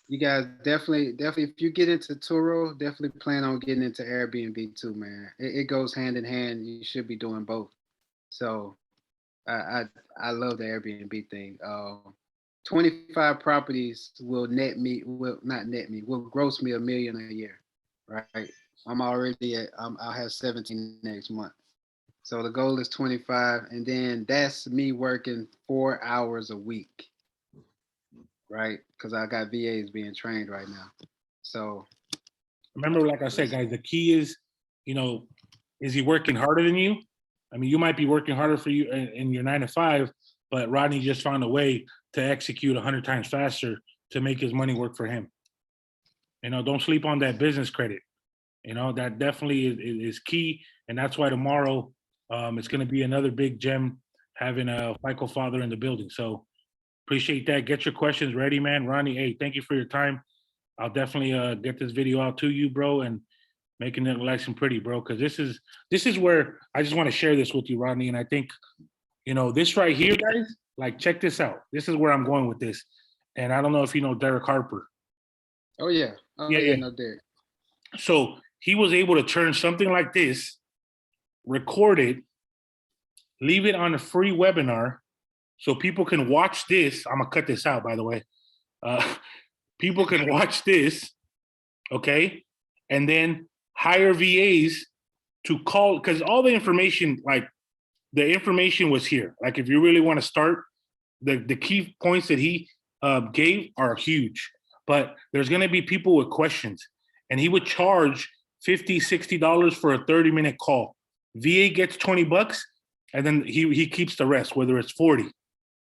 You guys definitely, if you get into Turo, definitely plan on getting into Airbnb too, man. It goes hand in hand. You should be doing both. So I love the Airbnb thing. 25 properties will gross me $1 million a year, right? I'm already I'll have 17 next month. So the goal is 25, and then that's me working 4 hours a week, right? Because I got VAs being trained right now. So remember, like I said, guys, the key is, is he working harder than you? I mean, you might be working harder for you in your 9 to 5, but Rodney just found a way to execute 100 times faster to make his money work for him. Don't sleep on that business credit. That definitely is key. And that's why tomorrow it's going to be another big gem having a FICO father in the building. So appreciate that. Get your questions ready, man. Rodney, hey, thank you for your time. I'll definitely get this video out to you, bro, and making it nice and pretty, bro, because this is where I just want to share this with you, Rodney. And I think, this right here, guys, like, check this out. This is where I'm going with this. And I don't know if you know Derek Harper. Oh, yeah. Yeah. No, Derek. So he was able to turn something like this, record it, leave it on a free webinar so people can watch this. I'm going to cut this out, by the way. People can watch this, okay? And then hire VAs to call, because all the information, like, the information was here. Like, if you really want to start, the key points that he gave are huge. But there's going to be people with questions. And he would charge $50, $60 for a 30-minute call. VA gets $20, and then he keeps the rest, whether it's 40.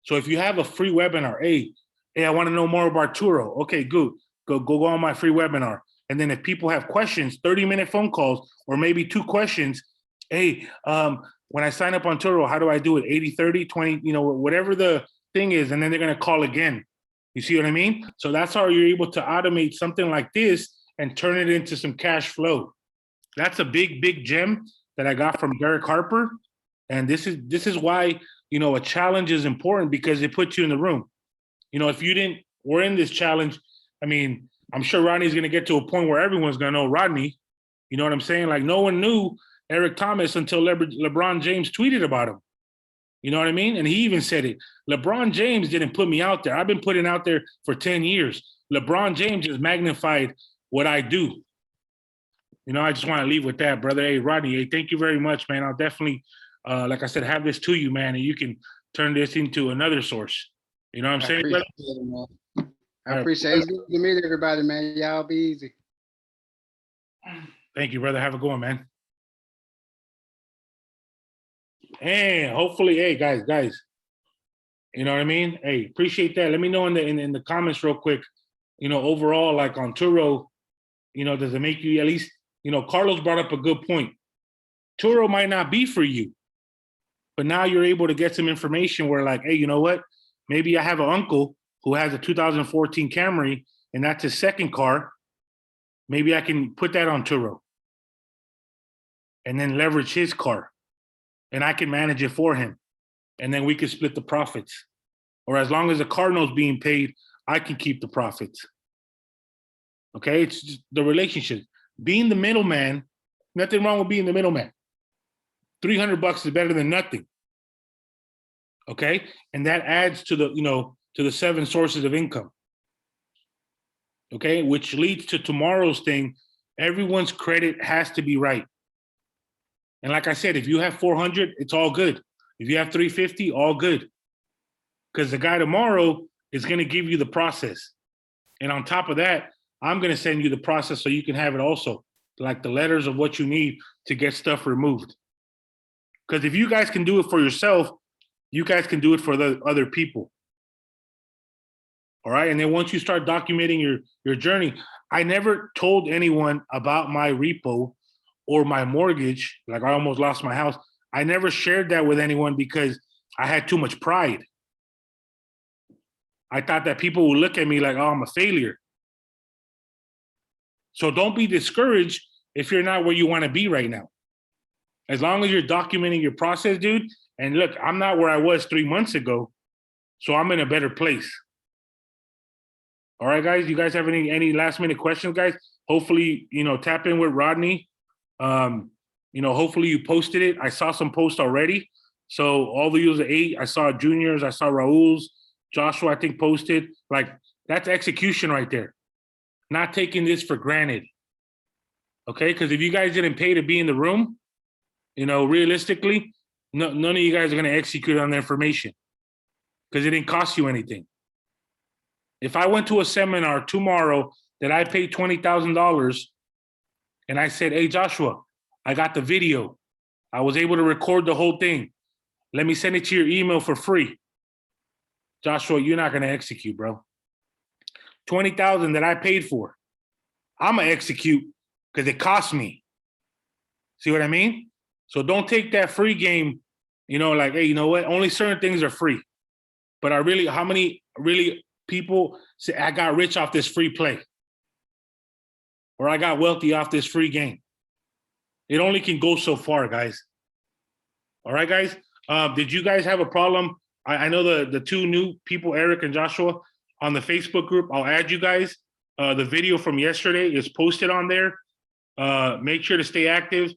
So if you have a free webinar, hey, I want to know more about Turo. Okay, good. Go on my free webinar. And then if people have questions, 30-minute phone calls, or maybe 2 questions. Hey, when I sign up on Turo, how do I do it? 80, 30, 20, whatever the thing is. And then they're going to call again. You see what I mean? So that's how you're able to automate something like this and turn it into some cash flow. That's a big, big gem that I got from Derek Harper. And this is why, a challenge is important, because it puts you in the room. If we're in this challenge, I mean, I'm sure Rodney's going to get to a point where everyone's going to know Rodney. You know what I'm saying? Like, no one knew Eric Thomas until LeBron James tweeted about him. You know what I mean? And he even said it. LeBron James didn't put me out there. I've been putting out there for 10 years. LeBron James just magnified what I do. You know, I just want to leave with that, brother. Hey, Rodney, hey, thank you very much, man. I'll definitely, like I said, have this to you, man, and you can turn this into another source. You know what I'm saying, brother? I appreciate it. It's good to meet everybody, man. Y'all be easy. Thank you, brother. Have a good one, man. And hopefully, hey, guys, you know what I mean? Hey, appreciate that. Let me know in the comments real quick, you know, overall, like on Turo, you know, does it make you at least, you know, Carlos brought up a good point. Turo might not be for you, but now you're able to get some information where like, hey, you know what? Maybe I have an uncle who has a 2014 Camry and that's his second car. Maybe I can put that on Turo and then leverage his car and I can manage it for him. And then we can split the profits. Or as long as the car note's being paid, I can keep the profits. Okay, it's just the relationship. Being the middleman, nothing wrong with being the middleman. $300 is better than nothing. Okay, and that adds to the, you know, to the 7 sources of income. Okay, which leads to tomorrow's thing. Everyone's credit has to be right. And like I said, if you have 400, it's all good. If you have 350, all good. Because the guy tomorrow is going to give you the process. And on top of that, I'm going to send you the process so you can have it also, like the letters of what you need to get stuff removed. Because if you guys can do it for yourself, you guys can do it for the other people. All right. And then once you start documenting your journey, I never told anyone about my repo or my mortgage. Like I almost lost my house. I never shared that with anyone because I had too much pride. I thought that people would look at me like, oh, I'm a failure. So don't be discouraged if you're not where you want to be right now. As long as you're documenting your process, dude. And look, I'm not where I was 3 months ago, so I'm in a better place. All right, guys, you guys have any last minute questions, guys? Hopefully, you know, tap in with Rodney. You know, hopefully you posted it. I saw some posts already. So all the users 8, I saw Junior's, I saw Raul's, Joshua, I think posted. Like that's execution right there. Not taking this for granted. Okay, because if you guys didn't pay to be in the room, you know, realistically, none of you guys are going to execute on the information because it didn't cost you anything. If I went to a seminar tomorrow that I paid $20,000 and I said, hey, Joshua, I got the video. I was able to record the whole thing. Let me send it to your email for free. Joshua, you're not going to execute, bro. $20,000 that I paid for, I'm going to execute because it cost me. See what I mean? So don't take that free game, you know, like, hey, you know what? Only certain things are free. But how many really people say, I got rich off this free play? Or I got wealthy off this free game? It only can go so far, guys. All right, guys? Did you guys have a problem? I know the 2 new people, Eric and Joshua, on the Facebook group. I'll add you guys. The video from yesterday is posted on there. Make sure to stay active.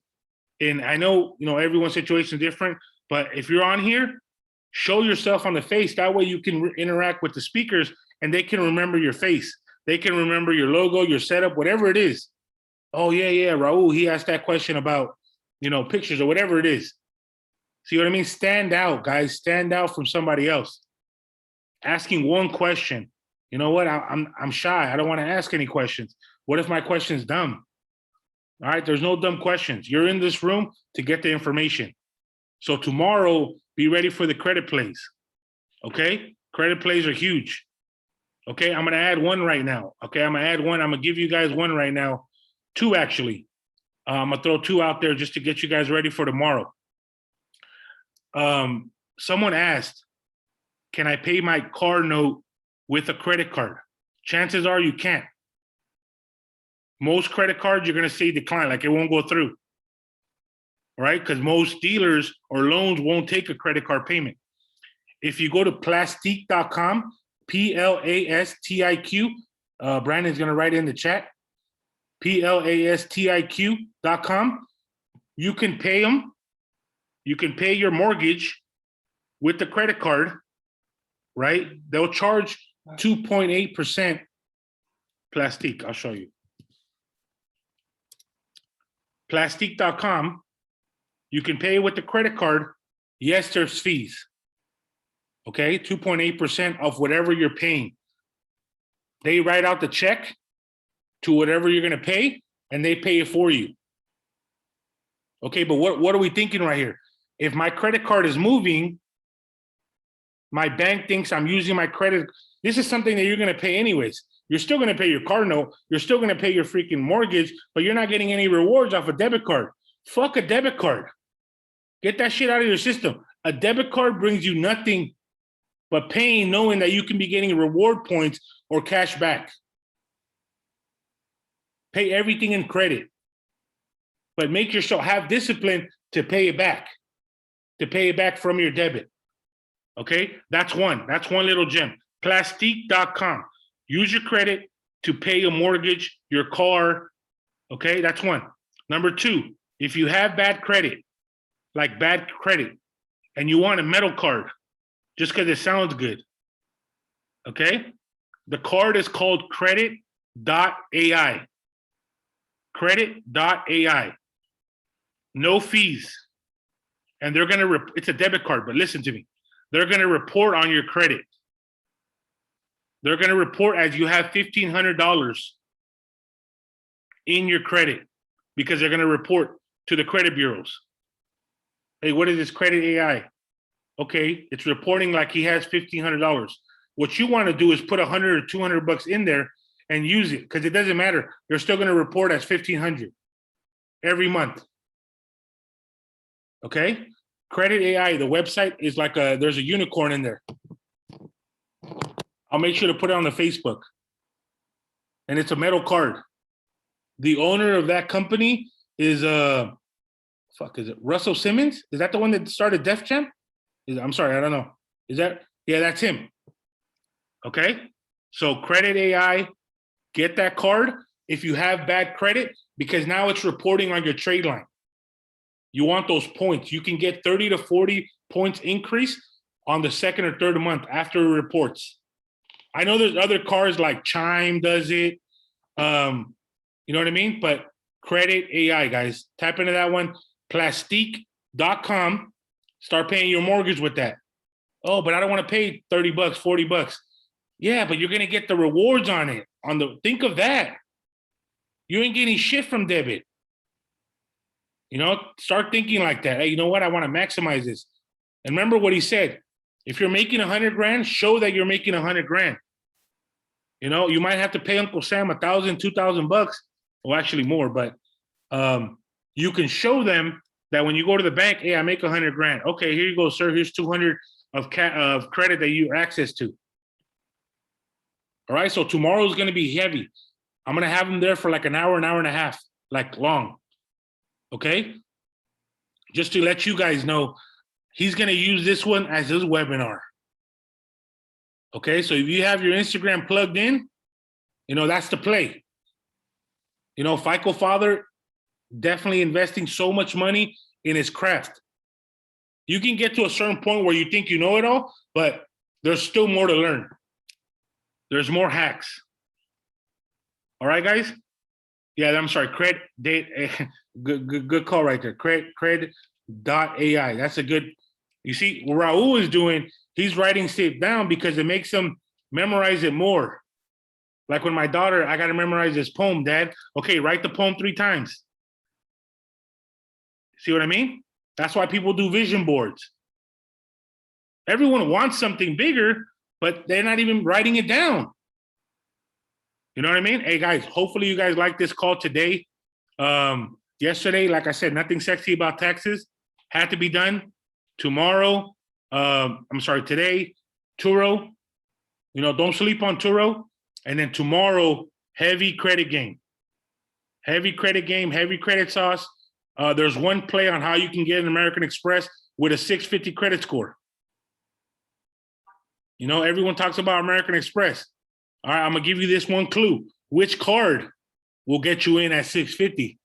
And I know, you know, everyone's situation is different, but if you're on here, show yourself on the face. That way you can interact with the speakers and they can remember your face. They can remember your logo, your setup, whatever it is. Oh, yeah, Raul, he asked that question about, you know, pictures or whatever it is. See what I mean? Stand out, guys. Stand out from somebody else. Asking one question. You know what? I'm shy. I don't want to ask any questions. What if my question's dumb? All right, there's no dumb questions. You're in this room to get the information. So tomorrow, be ready for the credit plays. Okay? Credit plays are huge. Okay, I'm going to add one right now. Okay, I'm going to add one. I'm going to give you guys one right now. 2, actually. I'm going to throw 2 out there just to get you guys ready for tomorrow. Someone asked, can I pay my car note with a credit card? Chances are you can't. Most credit cards, you're going to see decline, like it won't go through. Right? Because most dealers or loans won't take a credit card payment. If you go to plastique.com, PLASTIQ, Brandon's going to write in the chat, PLASTIQ.com, you can pay them. You can pay your mortgage with the credit card, right? They'll charge 2.8% Plastique. I'll show you. Plastique.com. You can pay with the credit card. Yes, there's fees. Okay, 2.8% of whatever you're paying. They write out the check to whatever you're going to pay, and they pay it for you. Okay, but what are we thinking right here? If my credit card is moving, my bank thinks I'm using my credit. This is something that you're going to pay anyways. You're still going to pay your car note. You're still going to pay your freaking mortgage, but you're not getting any rewards off a debit card. Fuck a debit card. Get that shit out of your system. A debit card brings you nothing but pain, knowing that you can be getting reward points or cash back. Pay everything in credit, but make yourself have discipline to pay it back, from your debit. Okay, that's one little gem. Plastique.com. Use your credit to pay a mortgage, your car. Okay, that's one. Number two, if you have bad credit, and you want a metal card, just because it sounds good, okay? The card is called credit.ai. Credit.ai. No fees. And they're going to, it's a debit card, but listen to me. They're going to report on your credit. They're going to report as you have $1,500 in your credit, because they're going to report to the credit bureaus. Hey, what is this credit AI? Okay, it's reporting like he has $1,500. What you want to do is put 100 or 200 bucks in there and use it, because it doesn't matter. They're still going to report as 1,500 every month. Okay, Credit AI, the website is like there's a unicorn in there. I'll make sure to put it on the Facebook. And it's a metal card. The owner of that company is is it Russell Simmons? Is that the one that started Def Jam? I'm sorry, I don't know. Is that, yeah, that's him. Okay, so Credit AI, get that card if you have bad credit, because now it's reporting on your trade line. You want those points. You can get 30 to 40 points increase on the second or third month after it reports. I know there's other cards like Chime does it. You know what I mean? But Credit AI, guys, tap into that one. Plastique.com. Start paying your mortgage with that. Oh, but I don't want to pay 30 bucks, 40 bucks. Yeah, but you're going to get the rewards on it. Think of that. You ain't getting shit from debit. You know, start thinking like that. Hey, you know what? I want to maximize this. And remember what he said. If you're making 100 grand, show that you're making 100 grand. You know, you might have to pay Uncle Sam 1,000, 2,000 bucks. Well, actually more, but you can show them that when you go to the bank, hey, I make 100 grand. Okay, here you go, sir. Here's 200 of credit that you access to. All right, so tomorrow's going to be heavy. I'm going to have him there for like an hour and a half, like long. Okay? Just to let you guys know, he's going to use this one as his webinar. Okay, so if you have your Instagram plugged in, you know, that's the play. You know, FICO Father definitely investing so much money in his craft. You can get to a certain point where you think you know it all, but there's still more to learn. There's more hacks. All right, guys? Yeah, I'm sorry. Good call right there. Cred.ai. That's a good. You see, what Raul is doing, he's writing stuff down because it makes him memorize it more. Like when my daughter, I got to memorize this poem, Dad. Okay, write the poem 3 times. See what I mean? That's why people do vision boards. Everyone wants something bigger, but they're not even writing it down. You know what I mean? Hey, guys, hopefully you guys like this call today. Yesterday, like I said, nothing sexy about taxes. Had to be done. Tomorrow, today, Turo. You know, don't sleep on Turo. And then tomorrow, heavy credit game. Heavy credit game, heavy credit sauce. There's one play on how you can get an American Express with a 650 credit score. You know, everyone talks about American Express. All right, I'm going to give you this one clue. Which card will get you in at 650?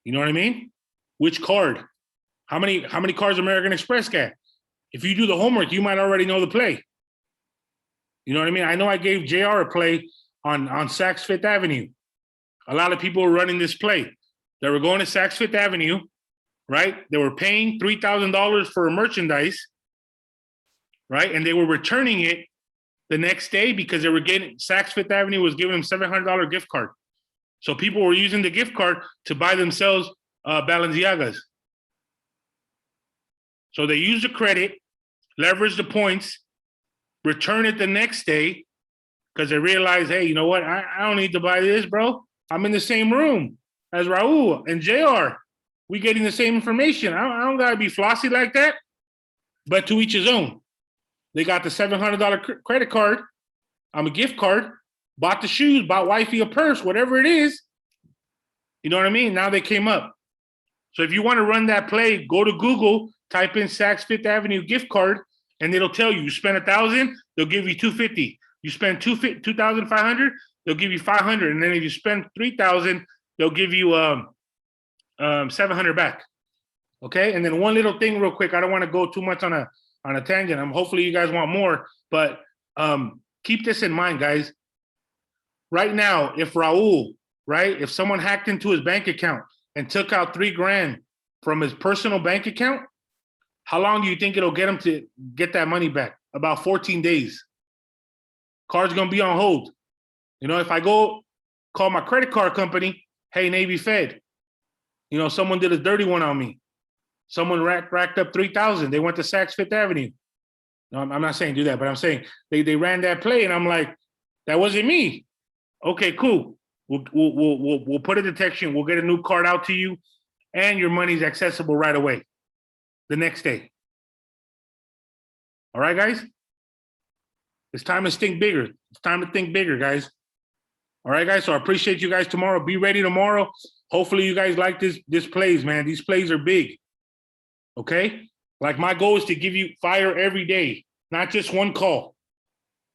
You know what I mean? Which card? How many cards American Express got? if you do the homework, you might already know the play. You know what I mean? I know I gave JR a play on Saks Fifth Avenue. A lot of people were running this play. They were going to Saks Fifth Avenue, right? They were paying $3,000 for a merchandise, right? And they were returning it the next day because they were getting, Saks Fifth Avenue was giving them $700 gift card. So people were using the gift card to buy themselves Balenciagas. So they used the credit, leveraged the points, return it the next day because they realized, hey, you know what? I don't need to buy this, bro. I'm in the same room as Raul and JR. We getting the same information. I don't gotta be flossy like that, but to each his own. They got the $700 credit card. I'm a gift card, bought the shoes, bought wifey a purse, whatever it is. You know what I mean? Now they came up. So if you want to run that play, go to Google, type in Saks Fifth Avenue gift card, and it'll tell you. You spend $1,000, they'll give you $250. You spend $2,500, they'll give you $500, and then if you spend $3,000, they'll give you $700 back. Okay, and then one little thing, real quick. I don't want to go too much on a tangent. Hopefully you guys want more, but keep this in mind, guys. Right now, if Raul, right, if someone hacked into his bank account and took out $3,000 from his personal bank account, how long do you think it'll get him to get that money back? About 14 days. Card's gonna be on hold. You know, if I go call my credit card company, hey, Navy Fed, you know, someone did a dirty one on me. Someone racked up 3,000. They went to Saks Fifth Avenue. No, I'm not saying do that, but I'm saying they ran that play, and I'm like, that wasn't me. Okay, cool. We'll put a detection. We'll get a new card out to you, and your money's accessible right away, the next day. All right, guys. It's time to think bigger. It's time to think bigger, guys. All right, guys. So I appreciate you guys tomorrow. Be ready tomorrow. Hopefully, you guys like this plays, man. These plays are big. Okay. Like my goal is to give you fire every day, not just one call,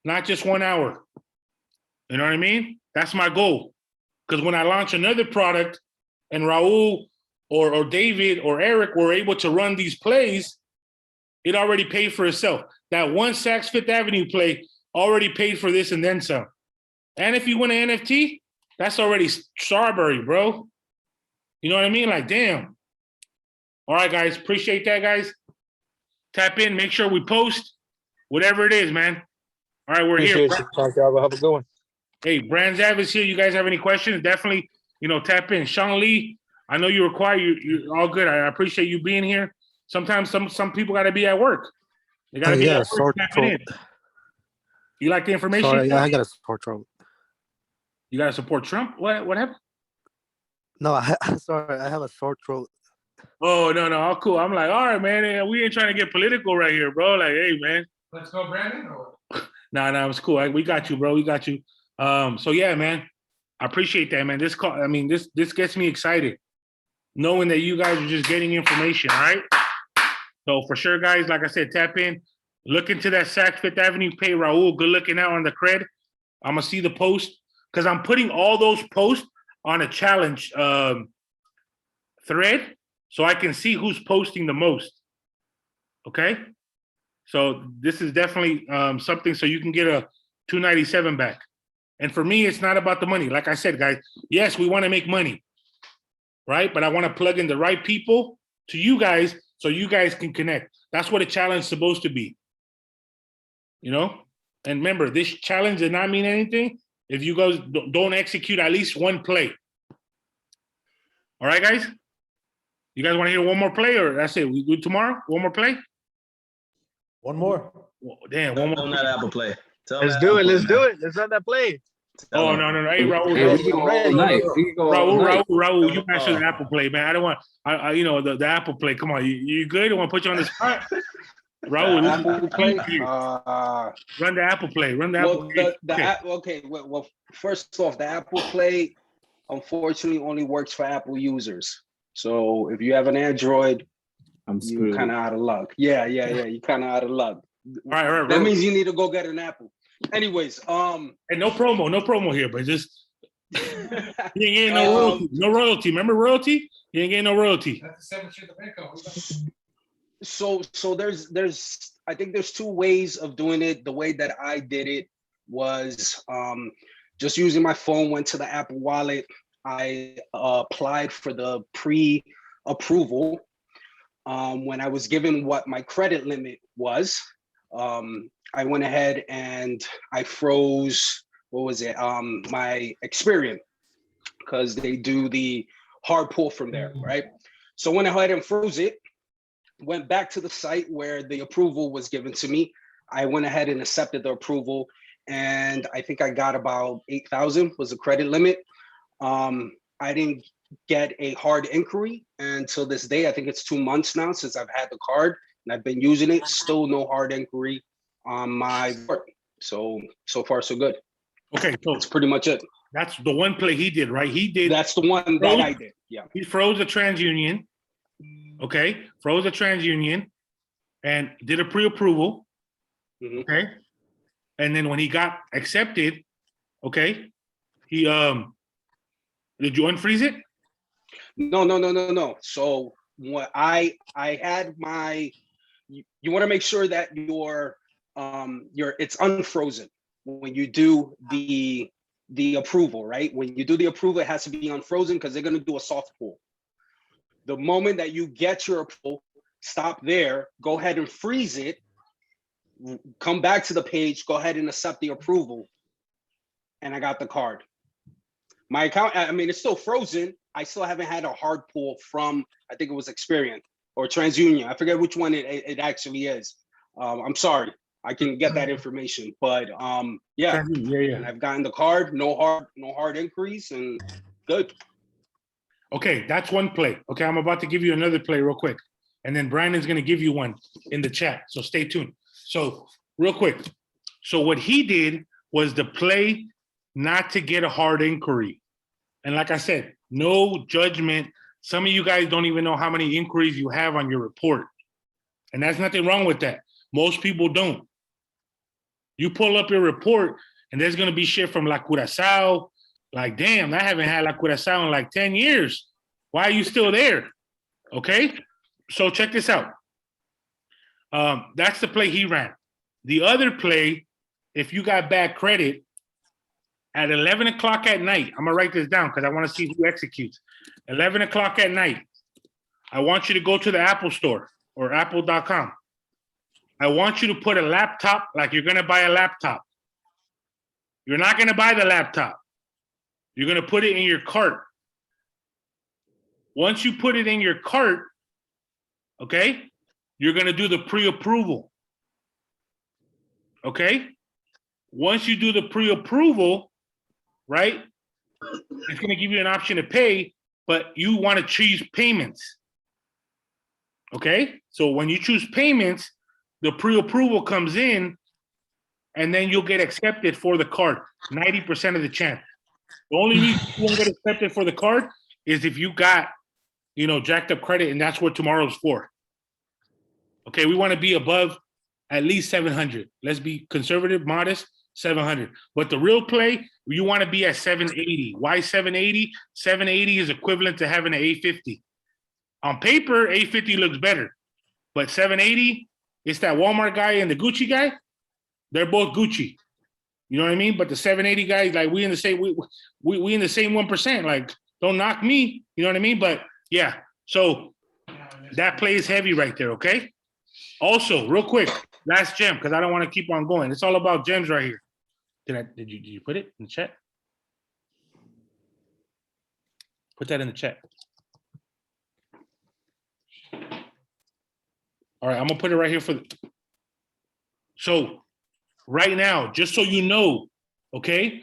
not just 1 hour. You know what I mean? That's my goal. Because when I launch another product and Raul or David or Eric were able to run these plays, it already paid for itself. That one Saks Fifth Avenue play already paid for this and then some. And if you win an NFT, that's already strawberry, bro. You know what I mean? Like, damn. All right, guys. Appreciate that, guys. Tap in. Make sure we post. Whatever it is, man. All right, we're here. Talk to y'all. Have a good one. Hey, Brand Zav is here. You guys have any questions? Definitely, you know, tap in. Sean Lee, I know you require you're all good. I appreciate you being here. Sometimes some people got to be at work. They got to be at work. Tapping in. You like the information? Sorry, yeah, I got to support Trump. You got to support Trump? What happened? No, sorry, I have a sore throat. Oh, no, all cool. I'm like, all right, man. We ain't trying to get political right here, bro. Like, hey, man. Let's go, Brandon. Or No, it's cool. We got you, bro. We got you. So yeah, man. I appreciate that, man. This call, I mean, this gets me excited, knowing that you guys are just getting information, all right? So for sure, guys, like I said, tap in, look into that Saks Fifth Avenue pay. Raul, good looking out on the cred. I'm gonna see the post because I'm putting all those posts on a challenge thread so I can see who's posting the most. Okay, so this is definitely something so you can get a 297 back. And for me, it's not about the money. Like I said, guys, yes, we want to make money, right? But I want to plug in the right people to you guys so you guys can connect. That's what a challenge is supposed to be, you know? And remember, this challenge does not mean anything if you guys don't execute at least one play. All right, guys? You guys want to hear one more play or that's it? We do tomorrow? One more play? One more. Well, damn, one more. Tell them that Apple play. let's do it. Let's do it. Let's run that play. Oh, no. Hey, Raul. Hey, we can go all night. We can go all night. Raul, you master the Apple play, man. I don't want, you know, the Apple play. Come on, you good? I want to put you on the spot. Raul, Apple play. Run the Apple play. Run the Apple play. Okay. Well, first off, the Apple play, unfortunately, only works for Apple users. So if you have an Android, you're kind of out of luck. Yeah. You're kind of out of luck. All right. That means you need to go get an Apple. Anyways, and no promo here, but just you ain't getting no royalty. Remember royalty? You ain't getting no royalty. That's the 7th year of income. So there's I think there's two ways of doing it. The way that I did it was just using my phone, went to the Apple Wallet. I applied for the pre-approval. When I was given what my credit limit was, I went ahead and I froze, what was it? My Experian, because they do the hard pull from there, right? So went ahead and froze it, went back to the site where the approval was given to me. I went ahead and accepted the approval, and I think I got about 8,000 was the credit limit. I didn't get a hard inquiry until this day. I think it's 2 months now since I've had the card and I've been using it. Still no hard inquiry on my work. So far so good. Okay, so that's pretty much it. That's the one play he did, right? He did. That's the one that I did. Yeah. He froze the TransUnion. Okay, froze the TransUnion, and did a pre-approval. Okay, and then when he got accepted, okay, he did you unfreeze it? No. So what I had my, you want to make sure that your it's unfrozen when you do the approval, right? When you do the approval, it has to be unfrozen because they're going to do a soft pull. The moment that you get your approval, stop there, go ahead and freeze it, come back to the page, go ahead and accept the approval, and I got the card. My account, I mean, it's still frozen. I still haven't had a hard pull from, I think it was Experian or TransUnion. I forget which one it actually is. I'm sorry, I can get that information, but yeah. And I've gotten the card, no hard inquiries, and good. Okay, that's one play. Okay, I'm about to give you another play real quick, and then Brandon's gonna give you one in the chat. So stay tuned. So real quick. So what he did was the play not to get a hard inquiry. And like I said, no judgment. Some of you guys don't even know how many inquiries you have on your report. And there's nothing wrong with that. Most people don't. You pull up your report and there's gonna be shit from La Curacao. Like, damn, I haven't had La Curacao in like 10 years. Why are you still there? Okay, so check this out. That's the play he ran. The other play, if you got bad credit, at 11 o'clock at night, I'm gonna write this down because I wanna see who executes. 11 o'clock at night, I want you to go to the Apple store or apple.com. I want you to put a laptop like you're gonna buy a laptop. You're not gonna buy the laptop. You're gonna put it in your cart. Once you put it in your cart, okay, you're gonna do the pre-approval. Okay? Once you do the pre-approval, right, it's gonna give you an option to pay, but you wanna choose payments. Okay? So when you choose payments, the pre-approval comes in, and then you'll get accepted for the card, 90% of the chance. The only reason you won't get accepted for the card is if you got, jacked up credit, and that's what tomorrow's for. Okay, we want to be above at least 700. Let's be conservative, modest, 700. But the real play, you want to be at 780. Why 780? 780 is equivalent to having an 850. On paper, 850 looks better, but 780, it's that Walmart guy and the Gucci guy. They're both Gucci. You know what I mean? But the 780 guys, like we in the same 1%. Like, don't knock me. You know what I mean? But yeah, so that play is heavy right there, okay? Also, real quick, last gem, because I don't want to keep on going. It's all about gems right here. Did you put it in the chat? Put that in the chat. All right, I'm gonna put it right here so right now, just so you know, okay,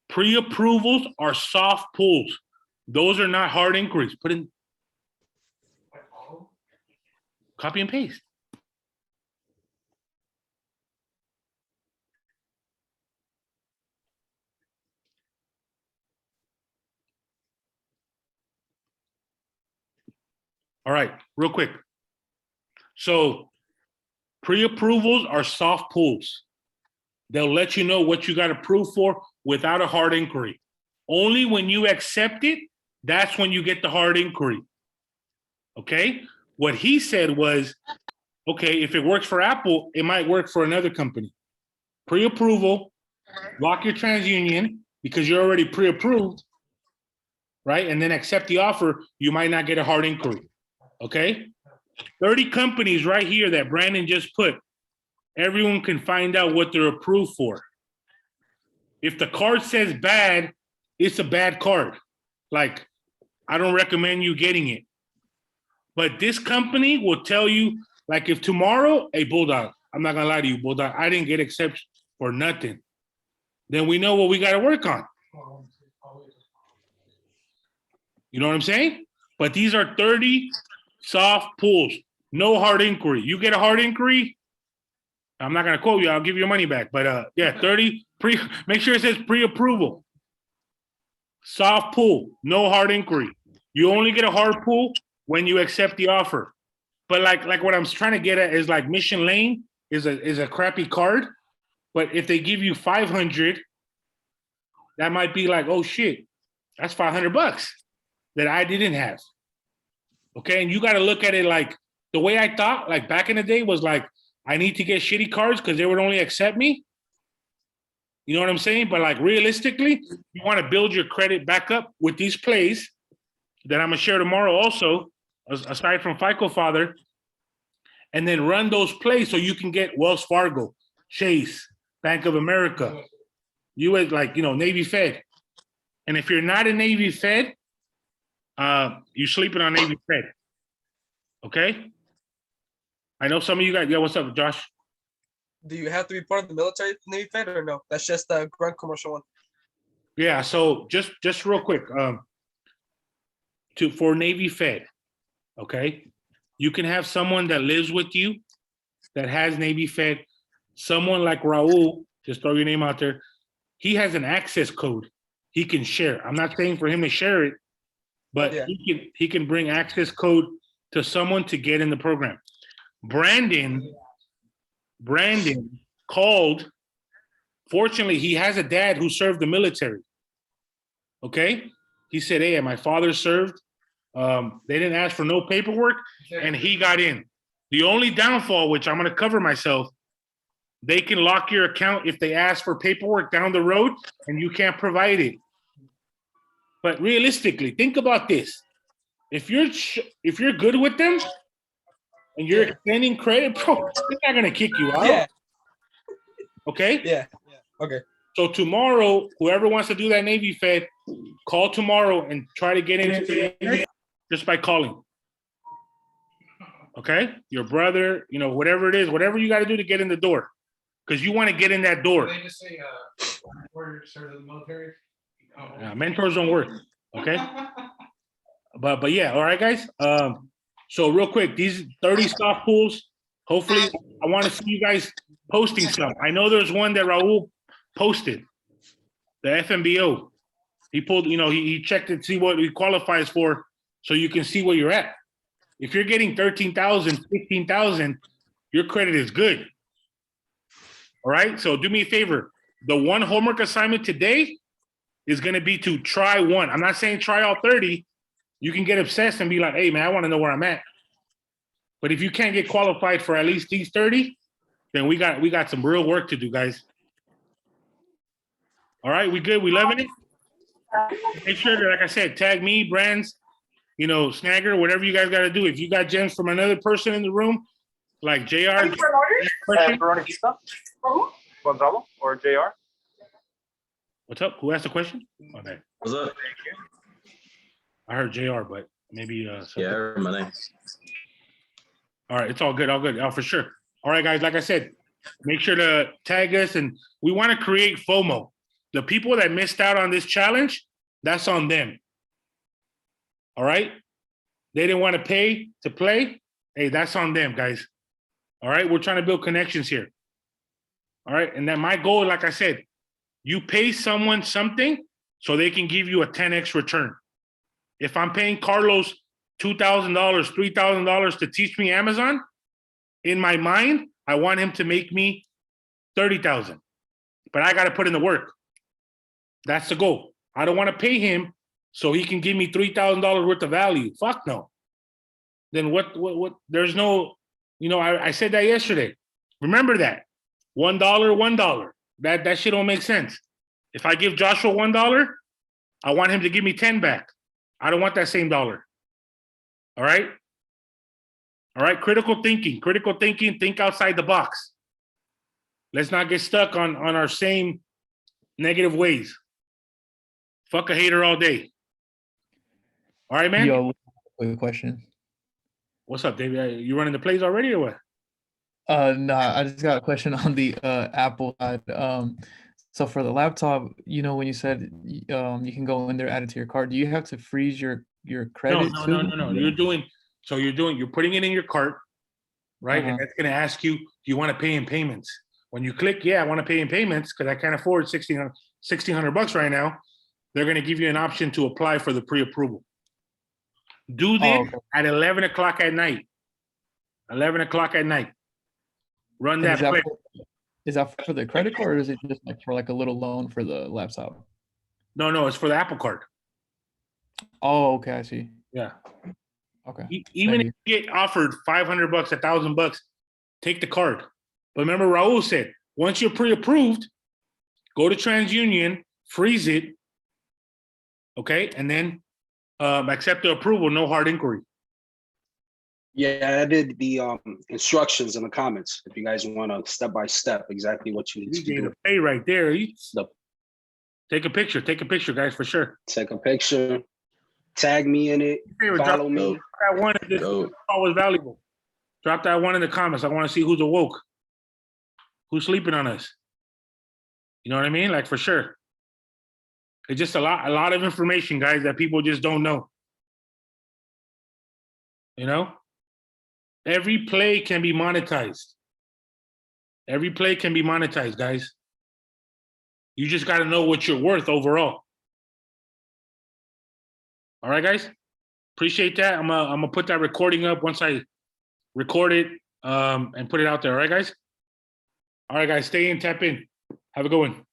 pre-approvals are soft pulls. Those are not hard inquiries. Put in, copy and paste. All right, real quick. So pre-approvals are soft pulls. They'll let you know what you got approved for without a hard inquiry. Only when you accept it, that's when you get the hard inquiry. Okay? What he said was, okay, if it works for Apple, it might work for another company. Pre-approval, lock your TransUnion because you're already pre-approved, right? And then accept the offer, you might not get a hard inquiry, okay? 30 companies right here that Brandon just put. Everyone can find out what they're approved for. If the card says bad, it's a bad card. Like, I don't recommend you getting it. But this company will tell you, like if tomorrow, hey, Bulldog, I'm not gonna lie to you, Bulldog, I didn't get accepted for nothing. Then we know what we gotta work on. You know what I'm saying? But these are 30 soft pulls, no hard inquiry. You get a hard inquiry, I'm not gonna quote you, I'll give you your money back. But yeah, 30 make sure it says pre-approval. Soft pull, no hard inquiry. You only get a hard pull when you accept the offer. But like what I'm trying to get at is like Mission Lane is a crappy card, but if they give you 500, that might be like, oh shit, that's $500 that I didn't have. Okay, and you got to look at it like the way I thought, like back in the day was like, I need to get shitty cards because they would only accept me. You know what I'm saying? But like realistically, you want to build your credit back up with these plays that I'm gonna share tomorrow also, aside from FICO Father, and then run those plays so you can get Wells Fargo, Chase, Bank of America, US, like, you know, Navy Fed. And if you're not a Navy Fed, you're sleeping on Navy Fed. Okay? I know some of you guys, yeah, what's up, Josh? Do you have to be part of the military Navy Fed or no? That's just the grunt commercial one. Yeah, so just real quick, for Navy Fed, okay? You can have someone that lives with you that has Navy Fed, someone like Raul, just throw your name out there, he has an access code he can share. I'm not saying for him to share it, but yeah, he can bring access code to someone to get in the program. Brandon called. Fortunately, he has a dad who served the military. Okay? He said, hey, my father served. They didn't ask for no paperwork, and he got in. The only downfall, which I'm going to cover myself, they can lock your account if they ask for paperwork down the road and you can't provide it. But realistically, think about this. If you're good with them and you're extending credit, bro, they're not going to kick you out. Yeah. Okay? Yeah. Okay. So tomorrow, whoever wants to do that Navy Fed, call tomorrow and try to get into it just by calling. Okay? Your brother, you know, whatever it is, whatever you got to do to get in the door. Because you want to get in that door. They just say, serve in the military. Mentors don't work. Okay? But yeah, all right, guys. So real quick, these 30 soft pools, hopefully, I want to see you guys posting some. I know there's one that Raul posted, the FMBO. He pulled, you know, he checked it to see what he qualifies for so you can see where you're at. If you're getting 13,000, 15,000, your credit is good. All right, so do me a favor. The one homework assignment today is going to be to try one. I'm not saying try all 30. You can get obsessed and be like, hey, man, I want to know where I'm at. But if you can't get qualified for at least these 30, then we got some real work to do, guys. All right, we good? We loving it? Make sure that, like I said, tag me, Brands, you know, Snagger, whatever you guys got to do. If you got gems from another person in the room, like JR. Gonzalo or JR? What's up? Who asked the question? Okay. What's up? I heard JR, but maybe yeah, I heard my name. All right, it's all good, for sure. All right, guys, like I said, make sure to tag us, and we want to create FOMO. The people that missed out on this challenge, that's on them. All right? They didn't want to pay to play. Hey, that's on them, guys. All right? We're trying to build connections here. All right? And then my goal, like I said, you pay someone something so they can give you a 10x return. If I'm paying Carlos $2,000, $3,000 to teach me Amazon, in my mind, I want him to make me $30,000. But I got to put in the work. That's the goal. I don't want to pay him so he can give me $3,000 worth of value. Fuck no. then what, there's no, I said that yesterday. Remember that. $1, $1. That shit don't make sense. If I give Joshua $1, I want him to give me 10 back. I don't want that same dollar. All right? All right, critical thinking, think outside the box. Let's not get stuck on our same negative ways. Fuck a hater all day. All right, man? Yo, quick question. What's up, David? You running the plays already or what? No, I just got a question on the Apple side. So for the laptop, when you said you can go in there, add it to your card, do you have to freeze your credit too? No. You're putting it in your cart, right? And that's gonna ask you, do you want to pay in payments? When you click, yeah, I want to pay in payments because I can't afford $1,600 right now. They're gonna give you an option to apply for the pre-approval. Do this at 11 o'clock at night. 11 o'clock at night. Run that play. Is that for the credit card, or is it just like for like a little loan for the laptop? No, it's for the Apple Card. Oh, okay, I see. Yeah. Okay. Even if you get offered $500, $1,000, take the card. But remember, Raul said, once you're pre-approved, go to TransUnion, freeze it, okay, and then accept the approval, no hard inquiry. Yeah, I did the instructions in the comments. If you guys want to step by step, exactly what you need to do. Hey, right there. Take a picture, guys, for sure. Take a picture. Tag me in it. Follow me. That one if this call was valuable. Drop that one in the comments. I want to see who's awoke. Who's sleeping on us? You know what I mean? Like, for sure. It's just a lot of information, guys, that people just don't know. Every play can be monetized. Every play can be monetized, guys. You just got to know what you're worth overall. All right, guys? Appreciate that. I'm gonna put that recording up once I record it and put it out there. All right, guys? All right, guys, stay in, tap in. Have a good one.